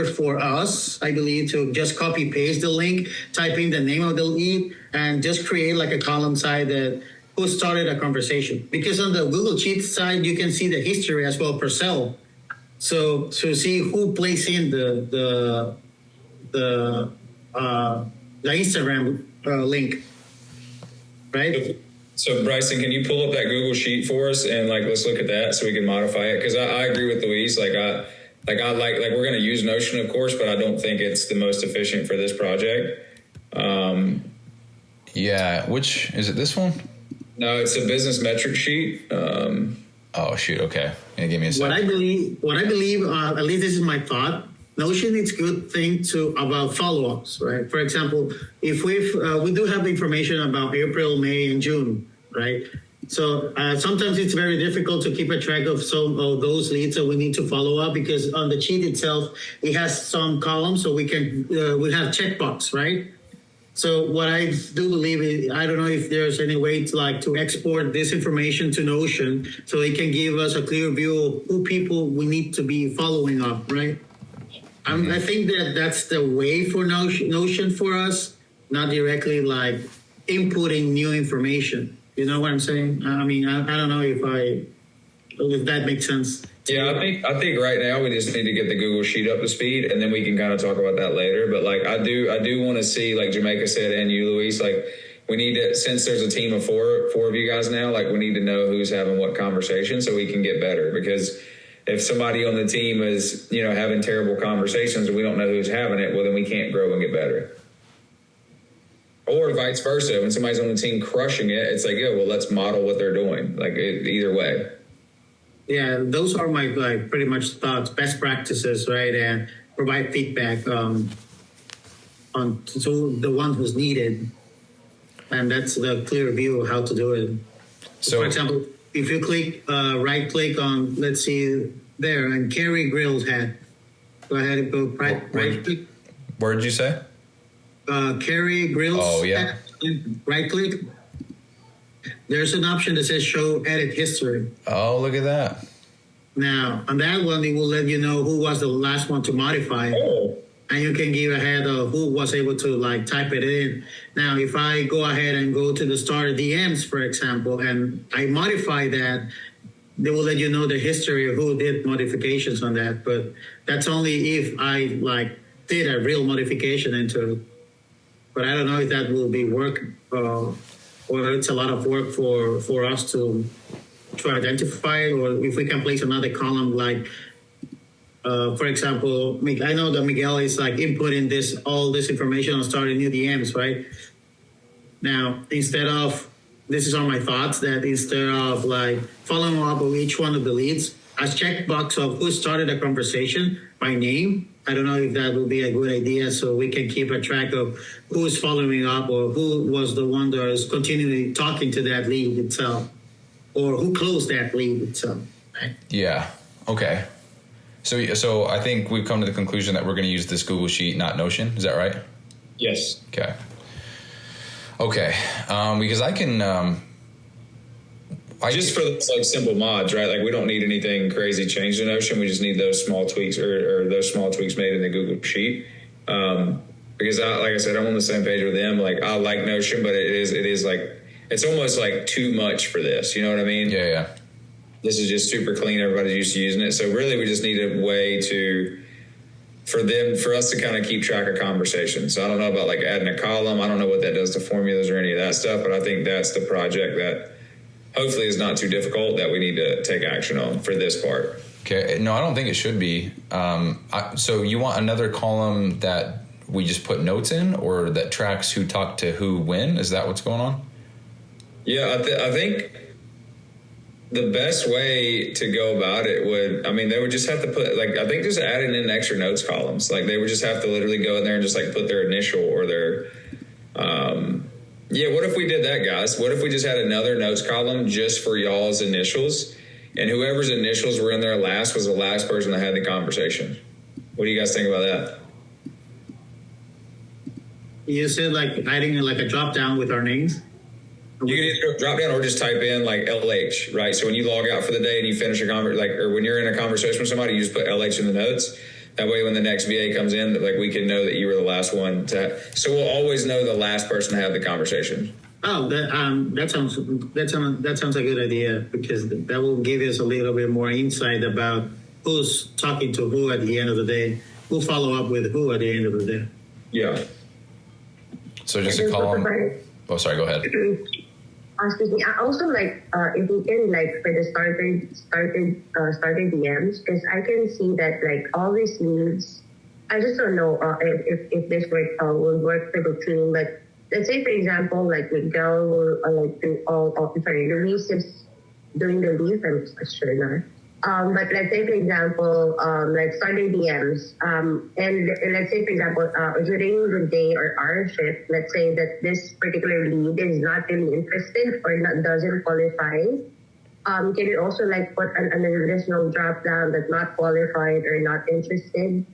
for us, I believe, to just copy paste the link, type in the name of the lead, and just create like a column side that who started a conversation. Because on the Google Sheets side, you can see the history as well per cell. So to see who placed in the Instagram link, right? So Bryson, can you pull up that Google Sheet for us and let's look at that so we can modify it? Because I agree with Luis. We're going to use Notion, of course, but I don't think it's the most efficient for this project. Which is it? This one? No, it's a business metric sheet. Oh shoot! Okay, give me a second. What I believe, at least this is my thought. Notion, it's a good thing about follow-ups, right? For example, if we do have information about April, May, and June, right? So sometimes it's very difficult to keep a track of some of those leads that we need to follow up, because on the sheet itself, it has some columns, so we have checkbox, right? So what I do believe is, I don't know if there's any way to export this information to Notion so it can give us a clear view of who people we need to be following up, right? I think that's the way for Notion for us, not directly inputting new information. You know what I'm saying? I mean, I don't know if that makes sense. Yeah, I think right now we just need to get the Google Sheet up to speed, and then we can kind of talk about that later. But I do want to see, like Jamaica said, and you, Luis, we need to, since there's a team of four of you guys now, we need to know who's having what conversation so we can get better. Because if somebody on the team is, having terrible conversations and we don't know who's having it, well, then we can't grow and get better. Or vice versa. When somebody's on the team crushing it, it's let's model what they're doing. Either way. Yeah, those are my pretty much thoughts, best practices, right? And provide feedback on to the one who's needed. And that's the clear view of how to do it. So, for example, if you right click on, let's see there, and Carrie Grill's hat. Go ahead and go right click. Where did you say? Carrie Grill's hat. Right click. There's an option that says show edit history. Oh, look at that. Now, on that one, it will let you know who was the last one to modify it. Oh. And you can give ahead of who was able to like type it in. Now, if I go ahead and go to the starter DMs, for example, and I modify that, they will let you know the history of who did modifications on that. But that's only if I like did a real modification into it. But I don't know if that will be work or it's a lot of work for us to identify it, or if we can place another column like. For example, I know that Miguel is like inputting all this information on starting new DMs, right? Now, instead of, this is all my thoughts, that instead of like following up with each one of the leads, a checkbox of who started a conversation by name. I don't know if that would be a good idea, so we can keep a track of who's following up or who was the one that is continually talking to that lead itself, or who closed that lead itself. Right? Yeah. Okay. So I think we've come to the conclusion that we're going to use this Google Sheet, not Notion. Is that right? Yes. Okay. Because I can. Just for those like simple mods, right? Like we don't need anything crazy changed in Notion. We just need those small tweaks or those small tweaks made in the Google Sheet. Because like I said, I'm on the same page with them. Like I like Notion, but it is like it's almost like too much for this. You know what I mean? Yeah. This is just super clean. Everybody's used to using it. So really we just need a way for us to kind of keep track of conversations. So I don't know about like adding a column. I don't know what that does to formulas or any of that stuff, but I think that's the project that hopefully is not too difficult that we need to take action on for this part. Okay. No, I don't think it should be. So you want another column that we just put notes in, or that tracks who talked to who when? Is that what's going on? Yeah, I think the best way to go about it they would just have to put, like, I think just adding in extra notes columns. Like, they would just have to literally go in there and just, like, put their initial or their, what if we did that, guys? What if we just had another notes column just for y'all's initials, and whoever's initials were in there last was the last person that had the conversation? What do you guys think about that? You said, like, adding, like, a drop-down with our names? You can either drop down or just type in like LH, right? So when you log out for the day and you finish a or when you're in a conversation with somebody, you just put LH in the notes. That way, when the next VA comes in, like we can know that you were the last one so we'll always know the last person to have the conversation. Oh, that sounds a good idea, because that will give us a little bit more insight about who's talking to who at the end of the day, who'll follow up with who at the end of the day. Yeah. So just a column. Oh, sorry. Go ahead. Excuse me. I also like if we can, like, for the starter DMs, because I can see that like all these leads. I just don't know if this will work for the team. But let's say, for example, like Miguel will like do Luis is doing the leads. I'm sure not. But let's say, for example, like starter DMs, and let's say, for example, during the day or our shift, let's say that this particular lead is not really interested or doesn't qualify. Can you also like put an additional drop down that's not qualified or not interested?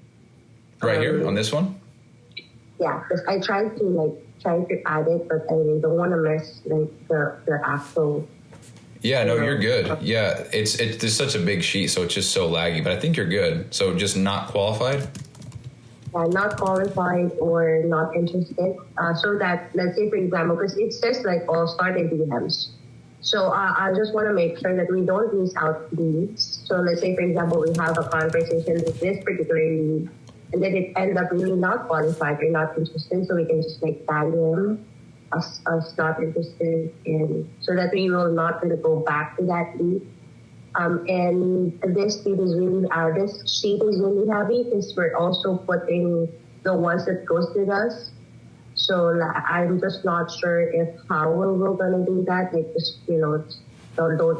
Right here on this one? Yeah, because I tried to add it, but I really don't want to mess like the actual. Yeah, no, you're good. Yeah, it's such a big sheet, so it's just so laggy. But I think you're good. So just not qualified? Yeah, not qualified or not interested. So that, let's say, for example, because it says like all started DMs. So I just want to make sure that we don't miss out leads. So let's say, for example, we have a conversation with this particular lead, and then it ends up really not qualified or not interested. So we can just like tag him. Us not interested in, so that we will not going to go back to that lead. And this sheet is really heavy because we're also putting the ones that ghosted us. So I'm just not sure if how we're going to do that. Like, just don't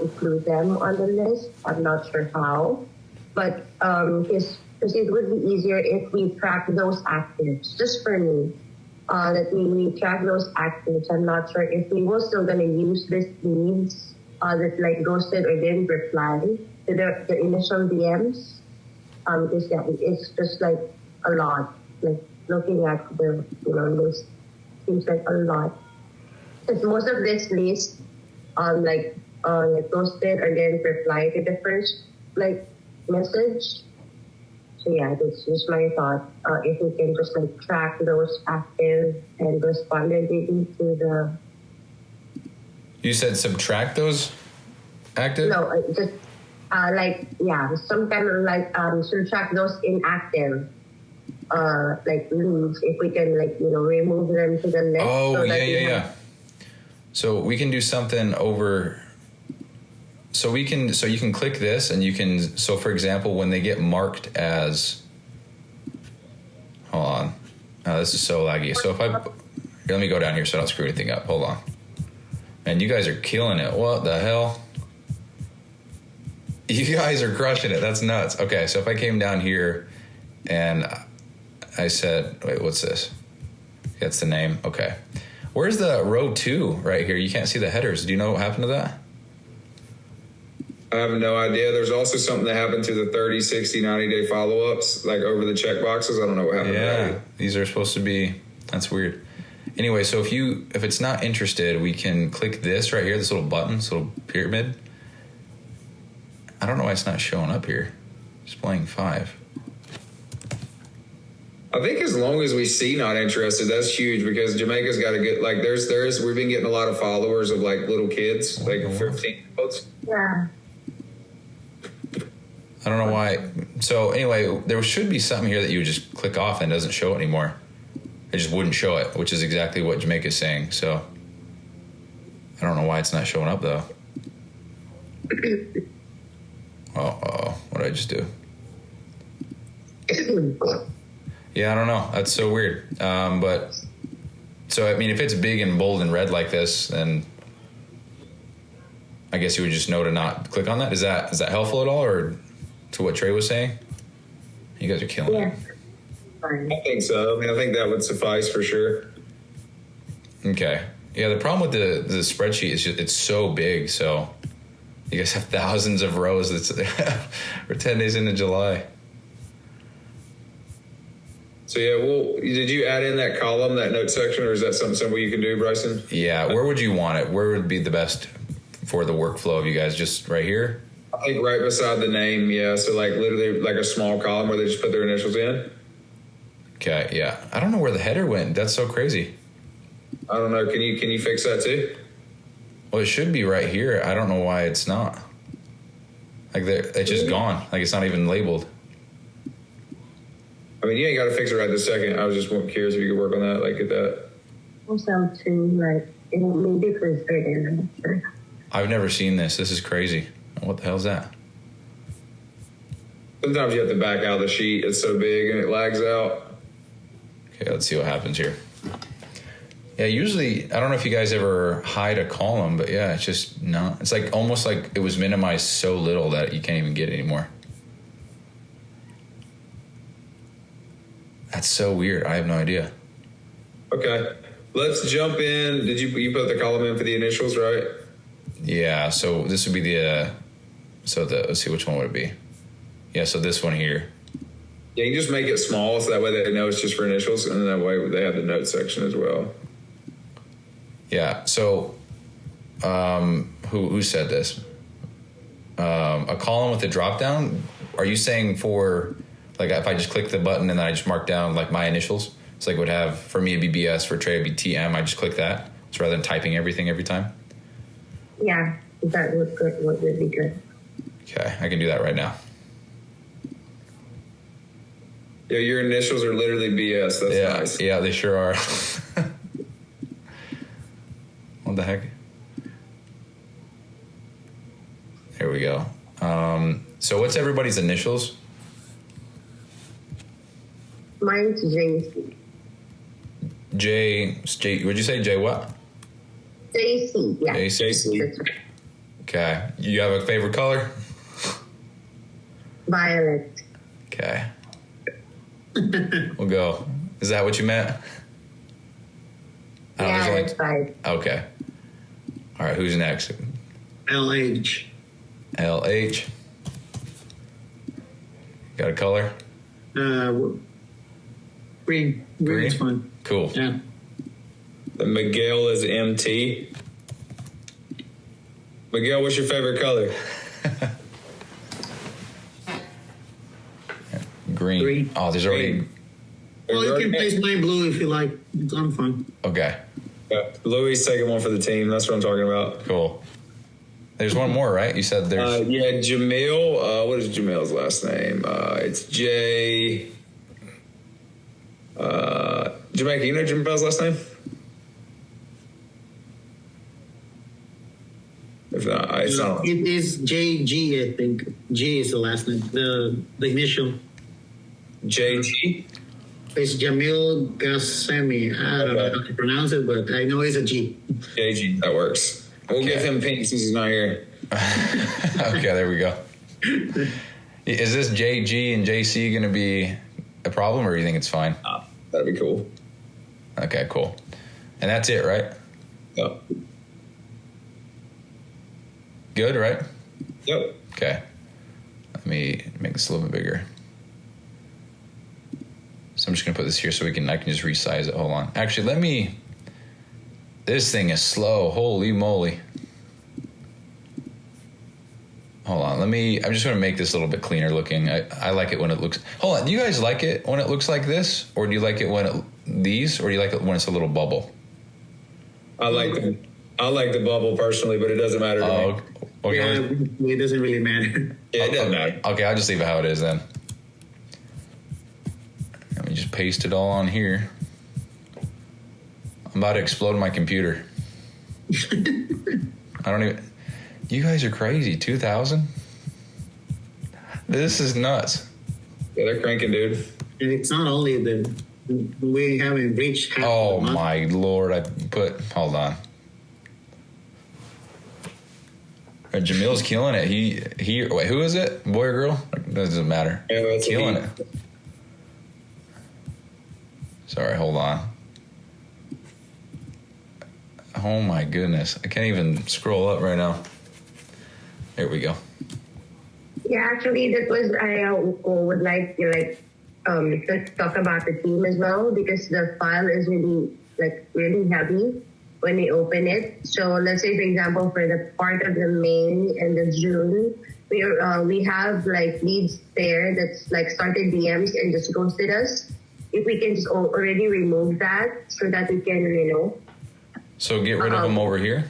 include them on the list. I'm not sure how, but because it would be easier if we track those actives. Just for me. That we track those actives. I'm not sure if we were still going to use these leads that like ghosted or didn't reply to the initial DMs. Because it's just like a lot. Like looking at the list seems like a lot. Because most of this list like ghosted or didn't reply to the first like message. So yeah, that's just my thought. If we can just like track those active and responded maybe to the. You said subtract those active? No, just like yeah, some kind of like subtract those inactive. Like leads, if we can like remove them to the list. Oh so yeah. So we can do something over. So you can click this and you can. So for example, when they get marked as. Hold on. Oh, this is so laggy. So if I here, let me go down here so I don't screw anything up. Hold on. And you guys are killing it. What the hell? You guys are crushing it. That's nuts. Okay, so if I came down here and I said, wait, what's this? That's the name. Okay. Where's the row 2 right here? You can't see the headers. Do you know what happened to that? I have no idea. There's also something that happened to the 30, 60, 90-day follow-ups, like over the check boxes. I don't know what happened to that. These are supposed to be, that's weird. Anyway, so if it's not interested, we can click this right here, this little button, this little pyramid. I don't know why it's not showing up here. Displaying 5. I think as long as we see not interested, that's huge because Jamaica's got a good, like we've been getting a lot of followers of like little kids, like 15-year-olds. Yeah. I don't know why. So anyway, there should be something here that you would just click off and it doesn't show it anymore. It just wouldn't show it, which is exactly what Jamaica's saying. So I don't know why it's not showing up though. Oh, what did I just do? Yeah, I don't know. That's so weird. But so I mean, if it's big and bold and red like this, then I guess you would just know to not click on that. Is that helpful at all, or to what Trey was saying? You guys are killing it. I think so. I mean, I think that would suffice for sure. Okay. Yeah, the problem with the spreadsheet is just, it's so big. So you guys have thousands of rows. We're 10 days into July. So yeah, well, did you add in that column, that note section, or is that something simple you can do, Bryson? Yeah, where would you want it? Where would be the best for the workflow of you guys? Just right here? I think right beside the name, yeah. So like literally like a small column where they just put their initials in. Okay, yeah. I don't know where the header went. That's so crazy. I don't know. Can you fix that too? Well, it should be right here. I don't know why it's not. Like it's just gone. Like it's not even labeled. I mean, you ain't got to fix it right this second. I was just curious if you could work on that, like get that. Also, too, like maybe for certain. I've never seen this. This is crazy. What the hell is that? Sometimes you have to back out the sheet. It's so big and it lags out. Okay, let's see what happens here. Yeah, usually, I don't know if you guys ever hide a column, but yeah, it's just not. It's like almost like it was minimized so little that you can't even get it anymore. That's so weird. I have no idea. Okay, let's jump in. Did you put the column in for the initials, right? Yeah, so this would be let's see, which one would it be? Yeah, so this one here. Yeah, you just make it small so that way they know it's just for initials, and then that way they have the note section as well. Yeah, so who said this? A column with a drop down? Are you saying for, like, if I just click the button and then I just mark down, like, my initials? It's like would have, for me, it'd be BS, for Trey, it'd be TM. I just click that. So rather than typing everything every time? Yeah, that would be good. Okay, I can do that right now. Yeah, your initials are literally BS. That's nice. Yeah, they sure are. What the heck? There we go. So what's everybody's initials? Mine's JC. J. Would you say J what? JC. Yeah. JC. Okay. You have a favorite color? Violet. Okay. We'll go. Is that what you meant? Yeah, that's fine. Okay. All right. Who's next? LH. LH. Got a color? Green. Green is fine. Cool. Yeah. The Miguel is MT. Miguel, what's your favorite color? Green. Green. Oh, there's already. Well, you can place mine blue if you like. I'm fine. Okay. Yeah, Louis taking one for the team. That's what I'm talking about. Cool. There's one more, right? You said there's. Yeah, Jamil. What is Jamil's last name? It's J. Jamaica. You know Jamil's last name? If not, it's not. It is JG, I think. G is the last name. The initial. JT. It's Jamil Gassemi. I don't know how to pronounce it, but I know it's a G. JG. That works. We'll give him pink since he's not here. Okay, there we go. Is this JG and JC going to be a problem, or do you think it's fine? That'd be cool. Okay, cool. And that's it, right? Yep. Good, right? Yep. Okay. Let me make this a little bit bigger. So I'm just going to put this here so I can just resize it. Hold on. Actually, this thing is slow. Holy moly. Hold on. I'm just going to make this a little bit cleaner looking. I like it when it looks. Hold on. Do you guys like it when it looks like this? Or do you like it when or do you like it when it's a little bubble? I like the bubble personally, but it doesn't matter to me. Okay. Yeah, it doesn't really matter. Yeah, it doesn't matter. Okay, I'll just leave it how it is then. Let me just paste it all on here. I'm about to explode my computer. You guys are crazy. 2,000? This is nuts. Yeah, they're cranking, dude. And it's not only we haven't reached half Oh of the month. my Lord. Hold on. Jamil's killing it. Wait, who is it? Boy or girl? Doesn't matter. Yeah, that's killing it. Sorry, hold on. Oh my goodness. I can't even scroll up right now. There we go. Yeah, actually, that was I would like to talk about the team as well, because the file is really heavy when we open it. So let's say, for example, for the part of the May and the June, we have leads there that's started DMs and just ghosted us. If we can just already remove that so that we can, So get rid of them over here?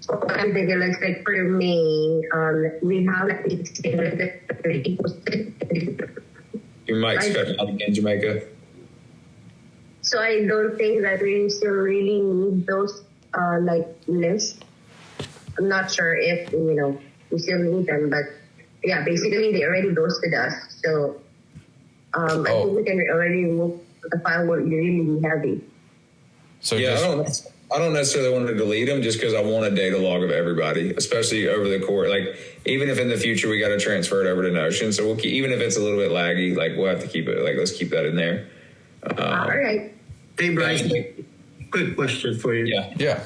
So I'm thinking, for May, we have Your mic's cutting out again, Jamaica. So I don't think that we still really need those lists. I'm not sure if we still need them, but yeah, basically they already ghosted us. So I think we can already remove the file will really be heavy. So yeah, I don't necessarily want to delete them just because I want a data log of everybody, especially over the course. Even if in the future we got to transfer it over to Notion, so we'll even if it's a little bit laggy, we'll have to keep it. Let's keep that in there. All right. Hey, Bryce, quick question for you. Yeah.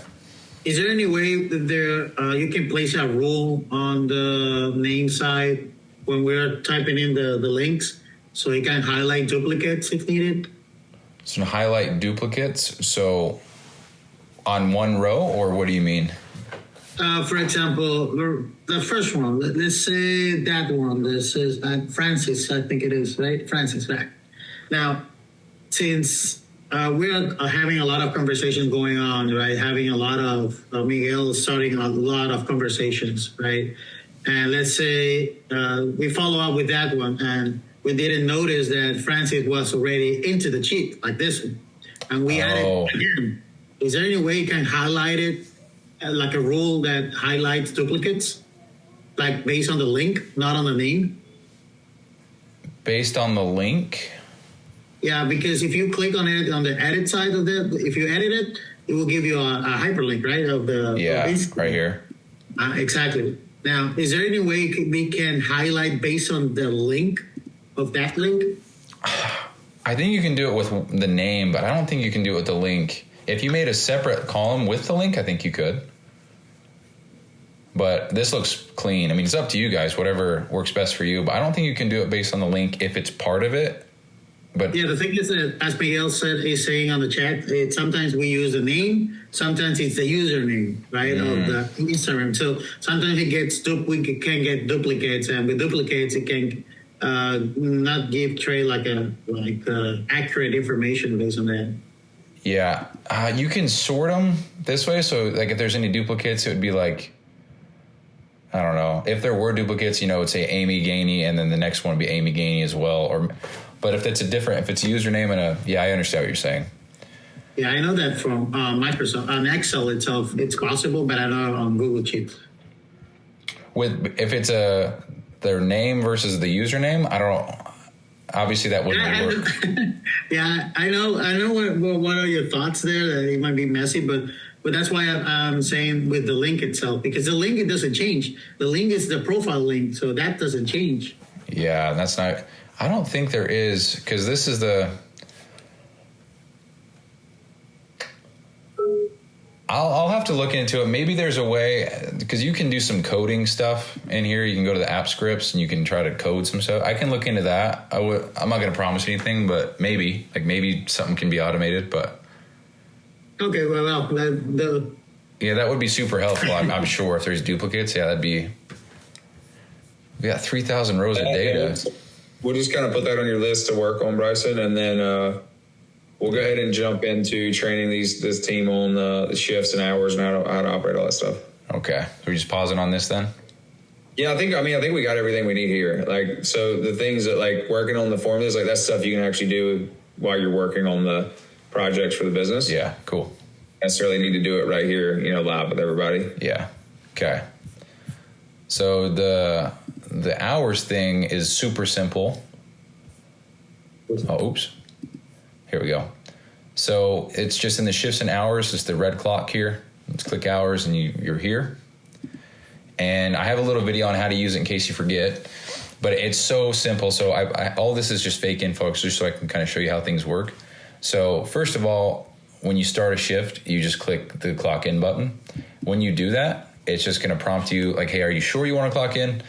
Is there any way that you can place a rule on the name side when we're typing in the links so you can highlight duplicates if needed? So highlight duplicates. So on one row, or what do you mean? For example, the first one, let's say that one. This is Francis, I think it is, right? Francis, right? Now, since we're having a lot of conversation going on, right? Having a lot of Miguel starting a lot of conversations, right? And let's say we follow up with that one, and we didn't notice that Francis was already into the cheat like this one, and we added it again. Is there any way you can highlight it, like a rule that highlights duplicates, based on the link, not on the name? Based on the link? Yeah, because if you click on it on the edit side of that, if you edit it, it will give you a hyperlink, right? Right here. Exactly. Now, is there any way we can highlight based on the link of that link? I think you can do it with the name, but I don't think you can do it with the link. If you made a separate column with the link, I think you could. But this looks clean. I mean, it's up to you guys, whatever works best for you. But I don't think you can do it based on the link if it's part of it. But Yeah, the thing is that, as Miguel said, is saying on the chat, sometimes we use the name, sometimes it's the username, right, of the Instagram. So sometimes we can get duplicates, and with duplicates, it can not give Trey like accurate information based on that. yeah, you can sort them this way. So like if there's any duplicates, it would be like, I don't know. If there were duplicates, it would say Amy Gainey, and then the next one would be Amy Gainey as well. But if it's a username and I understand what you're saying. Yeah, I know that from Microsoft. On Excel itself, it's possible, but I know on Google Sheets. If it's their name versus the username, I don't. Obviously, that wouldn't work. Yeah, I know. What are your thoughts there? That it might be messy, but that's why I'm saying with the link itself, because the link, it doesn't change. The link is the profile link, so that doesn't change. Yeah, that's not. I don't think there is, because this is the. I'll have to look into it. Maybe there's a way, because you can do some coding stuff in here. You can go to the app scripts and you can try to code some stuff. I can look into that. I'm not going to promise anything, but maybe something can be automated. But okay, well, yeah, that would be super helpful. I'm sure if there's duplicates, that'd be. We got 3,000 rows of data. We'll just kind of put that on your list to work on, Bryson, and then we'll go ahead and jump into training this team on the shifts and hours and how to operate all that stuff. Okay, so we're just pausing on this then. Yeah, I think we got everything we need here. Like, so the things that like working on the formulas, like that's stuff you can actually do while you're working on the projects for the business. Yeah, cool. Necessarily need to do it right here, live with everybody. Yeah. Okay. So the hours thing is super simple. Oh, oops. Here we go. So it's just in the shifts and hours. It's the red clock here. Let's click hours and you're here. And I have a little video on how to use it in case you forget. But it's so simple. So all this is just fake in, folks, just so I can kind of show you how things work. So first of all, when you start a shift, you just click the clock in button. When you do that, it's just going to prompt you like, hey, are you sure you want to clock in?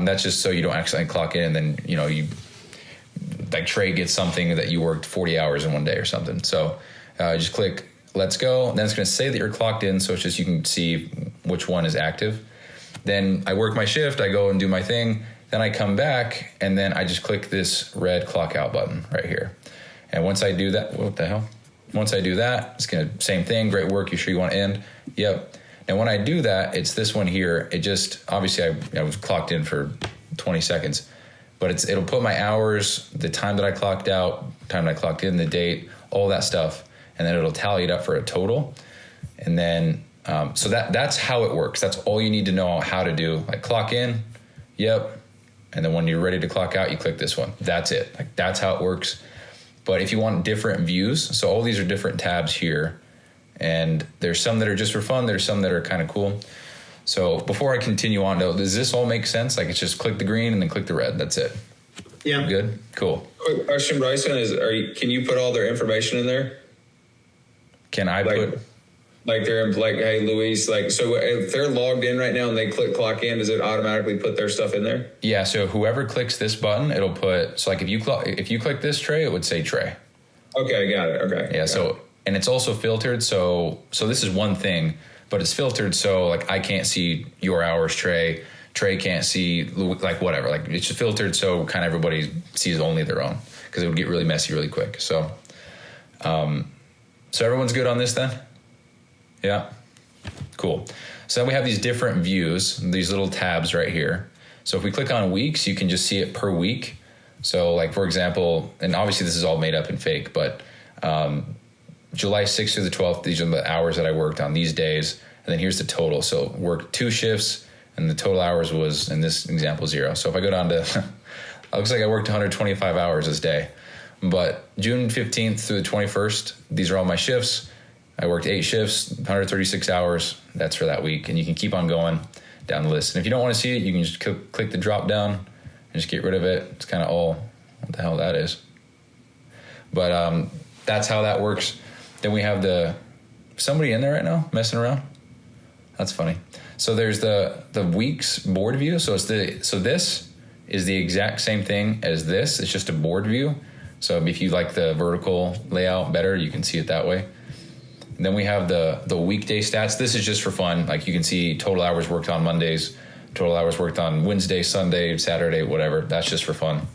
That's just so you don't accidentally clock in and then, you like Trey gets something that you worked 40 hours in one day or something. So just click let's go. And then it's going to say that you're clocked in. So it's just you can see which one is active. Then I work my shift. I go and do my thing. Then I come back and then I just click this red clock out button right here. And once I do that, what the hell? Once I do that, it's going to, same thing. Great work. You sure you want to end? Yep. And when I do that, it's this one here. It just, obviously I was clocked in for 20 seconds, but it'll put my hours, the time that I clocked out, time that I clocked in, the date, all that stuff. And then it'll tally it up for a total. And then, so that's how it works. That's all you need to know how to do. Like clock in. Yep. And then when you're ready to clock out, you click this one. That's it. Like that's how it works. But if you want different views, so all these are different tabs here. And there's some that are just for fun. There's some that are kind of cool. So before I continue on, though, does this all make sense? Like it's just click the green and then click the red. That's it. Yeah. Good. Cool. Quick question, Bryson, can you put all their information in there? Can I put like they're like, hey, Luis, like, so if they're logged in right now and they click clock in, does it automatically put their stuff in there? Yeah. So whoever clicks this button, it'll put. So like if you click this Trey, it would say Trey. Okay, got it. Okay. Yeah. So and it's also filtered. So this is one thing, but it's filtered. So like I can't see your hours, Trey. Trey can't see like whatever. Like it's just filtered so kind of everybody sees only their own because it would get really messy really quick. So, so everyone's good on this then? Yeah. Cool. So then we have these different views, these little tabs right here. So if we click on weeks, you can just see it per week. So like, for example, and obviously this is all made up and fake, but July 6th through the 12th, these are the hours that I worked on these days. And then here's the total. So worked 2 shifts and the total hours was, in this example, 0. So if I go down to, it looks like I worked 125 hours this day. But June 15th through the 21st, these are all my shifts. I worked 8 shifts, 136 hours. That's for that week. And you can keep on going down the list. And if you don't want to see it, you can just click the drop down and just get rid of it. It's kind of all, what the hell that is. But that's how that works. Then we have somebody in there right now messing around. That's funny. So there's the weeks board view. So this is the exact same thing as this. It's just a board view. So if you like the vertical layout better, you can see it that way. And then we have the weekday stats. This is just for fun. Like you can see total hours worked on Mondays, total hours worked on Wednesday, Sunday, Saturday, whatever. That's just for fun.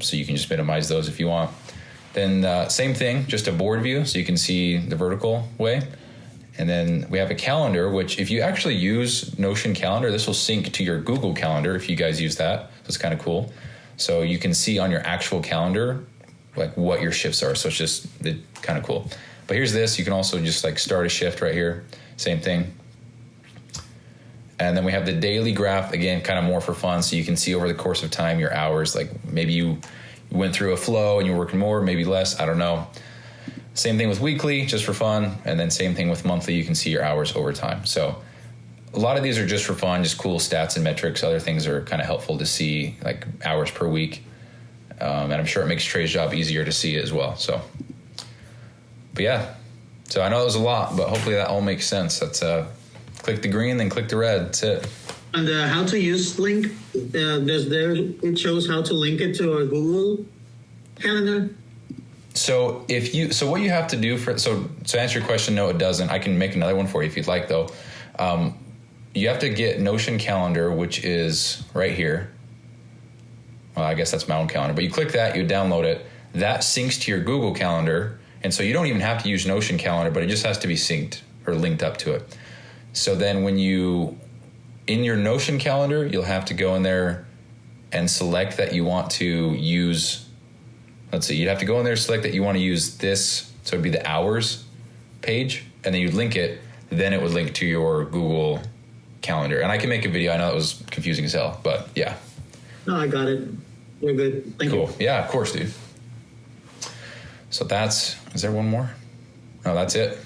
So you can just minimize those if you want. Then same thing, just a board view, so you can see the vertical way. And then we have a calendar, which if you actually use Notion Calendar, this will sync to your Google Calendar if you guys use that. So it's kind of cool. So you can see on your actual calendar like what your shifts are. So it's just kind of cool. But here's this. You can also just like start a shift right here. Same thing. And then we have the daily graph, again, kind of more for fun. So you can see over the course of time your hours. Like maybe you went through a flow and you're working more, maybe less. I don't know. Same thing with weekly, just for fun. And then same thing with monthly. You can see your hours over time. So a lot of these are just for fun, just cool stats and metrics. Other things are kind of helpful to see, like hours per week. And I'm sure it makes Trey's job easier to see as well. So, but yeah. So I know that was a lot, but hopefully that all makes sense. That's click the green, then click the red. That's it. And the how to use link, it shows how to link it to our Google Calendar. So what you have to do to answer your question, no, it doesn't. I can make another one for you if you'd like, though. You have to get Notion Calendar, which is right here. Well, I guess that's my own calendar, but you click that, you download it. That syncs to your Google Calendar, and so you don't even have to use Notion Calendar, but it just has to be synced or linked up to it. So then when in your Notion Calendar, you'll have to go in there and select that you want to use. Let's see, you'd have to go in there, select that you want to use this. So it'd be the hours page, and then you'd link it. Then it would link to your Google Calendar. And I can make a video. I know it was confusing as hell, but yeah. No, I got it. You're good. Thank you. Cool. Yeah, of course, dude. So is there one more? No, that's it.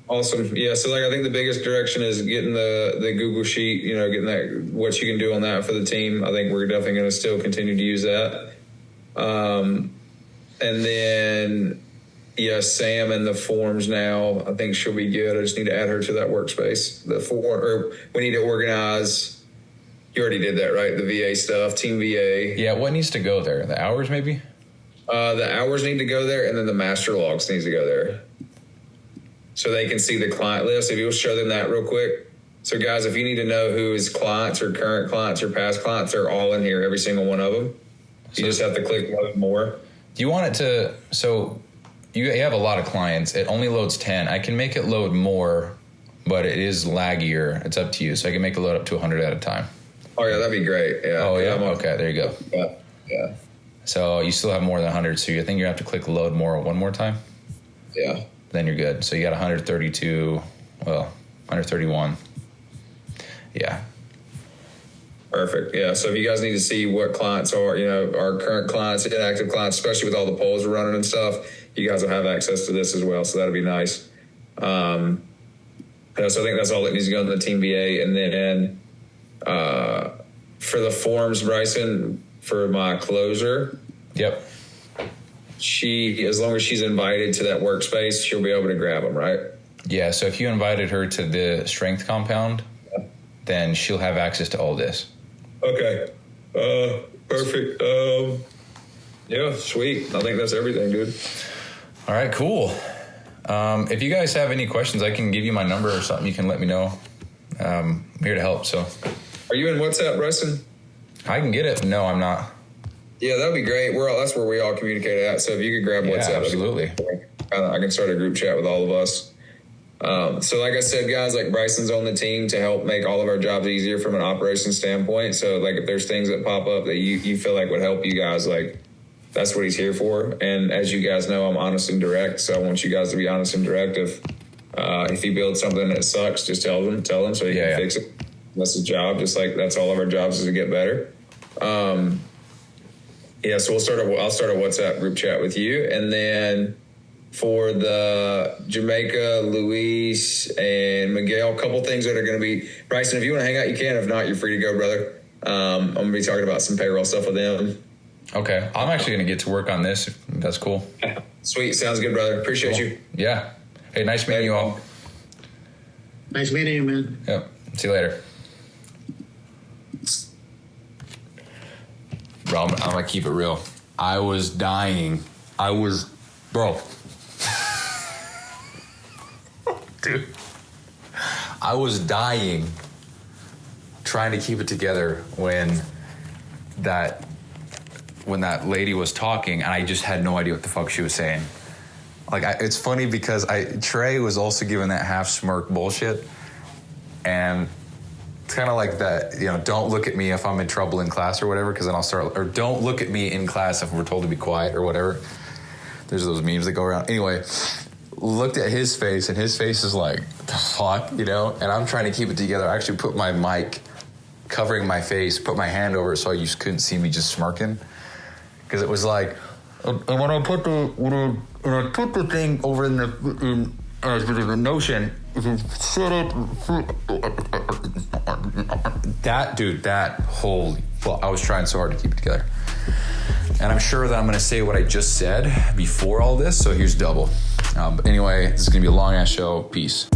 Awesome. Yeah. So I think the biggest direction is getting the Google Sheet, getting that, what you can do on that for the team. I think we're definitely going to still continue to use that. And then, Sam and the forms now, I think she'll be good. I just need to add her to that workspace. We need to organize. You already did that, right? The VA stuff, Team VA. Yeah. What needs to go there? The hours, maybe? The hours need to go there, and then the master logs needs to go there. So they can see the client list. If you'll show them that real quick. So guys, if you need to know who is clients or current clients or past clients, they're all in here, every single one of them. You just have to click load more. Do you want it to, so you have a lot of clients. It only loads 10. I can make it load more, but it is laggier. It's up to you. So I can make it load up to 100 at a time. Oh, yeah, that'd be great. Yeah. Oh, yeah? Okay, there you go. Yeah. So you still have more than 100. So you think you have to click load more one more time? Yeah. Then you're good. So you got 131. Yeah. Perfect. Yeah. So if you guys need to see what clients are, our current clients, inactive clients, especially with all the polls we're running and stuff, you guys will have access to this as well. So that'll be nice. So I think that's all that needs to go in the Team VA. And then for the forms, Bryson, for my closer. Yep. As long as she's invited to that workspace, she'll be able to grab them, right? Yeah. So if you invited her to the strength compound, then she'll have access to all this. Okay. Perfect. Yeah, sweet. I think that's everything, dude. All right, cool. If you guys have any questions, I can give you my number or something. You can let me know. I'm here to help. So, are you in WhatsApp, Bryson? I can get it. But no, I'm not. Yeah, that'd be great. That's where we all communicate at. So if you could grab WhatsApp, absolutely. I can start a group chat with all of us. So like I said, guys, Bryson's on the team to help make all of our jobs easier from an operations standpoint. So if there's things that pop up that you feel like would help you guys, that's what he's here for. And as you guys know, I'm honest and direct. So I want you guys to be honest and direct. If you build something that sucks, just tell him so he can fix it. That's his job. Just like that's all of our jobs is to get better. So I'll start a WhatsApp group chat with you. And then for the Jamaica, Luis, and Miguel, a couple things that are going to be, Bryson, if you want to hang out, you can. If not, you're free to go, brother. I'm going to be talking about some payroll stuff with them. Okay. I'm actually going to get to work on this. If that's cool. Sweet. Sounds good, brother. Appreciate you. Yeah. Hey, nice meeting you all. Nice meeting you, man. Yep. See you later. Bro, I'm going to keep it real. I was dying. Bro. Dude. I was dying trying to keep it together when that lady was talking, and I just had no idea what the fuck she was saying. Like, it's funny because Trey was also giving that half smirk bullshit, and it's kind of like that, you know, don't look at me if I'm in trouble in class or whatever, because then I'll start, or don't look at me in class if we're told to be quiet or whatever. There's those memes that go around. Anyway, looked at his face, and his face is like, the fuck, you know? And I'm trying to keep it together. I actually put my mic covering my face, put my hand over it so you couldn't see me just smirking. Because it was like, and when I put the thing over in the Notion, that holy fuck, I was trying so hard to keep it together. And I'm sure that I'm going to say what I just said before all this, so here's double. But anyway, this is going to be a long ass show. Peace.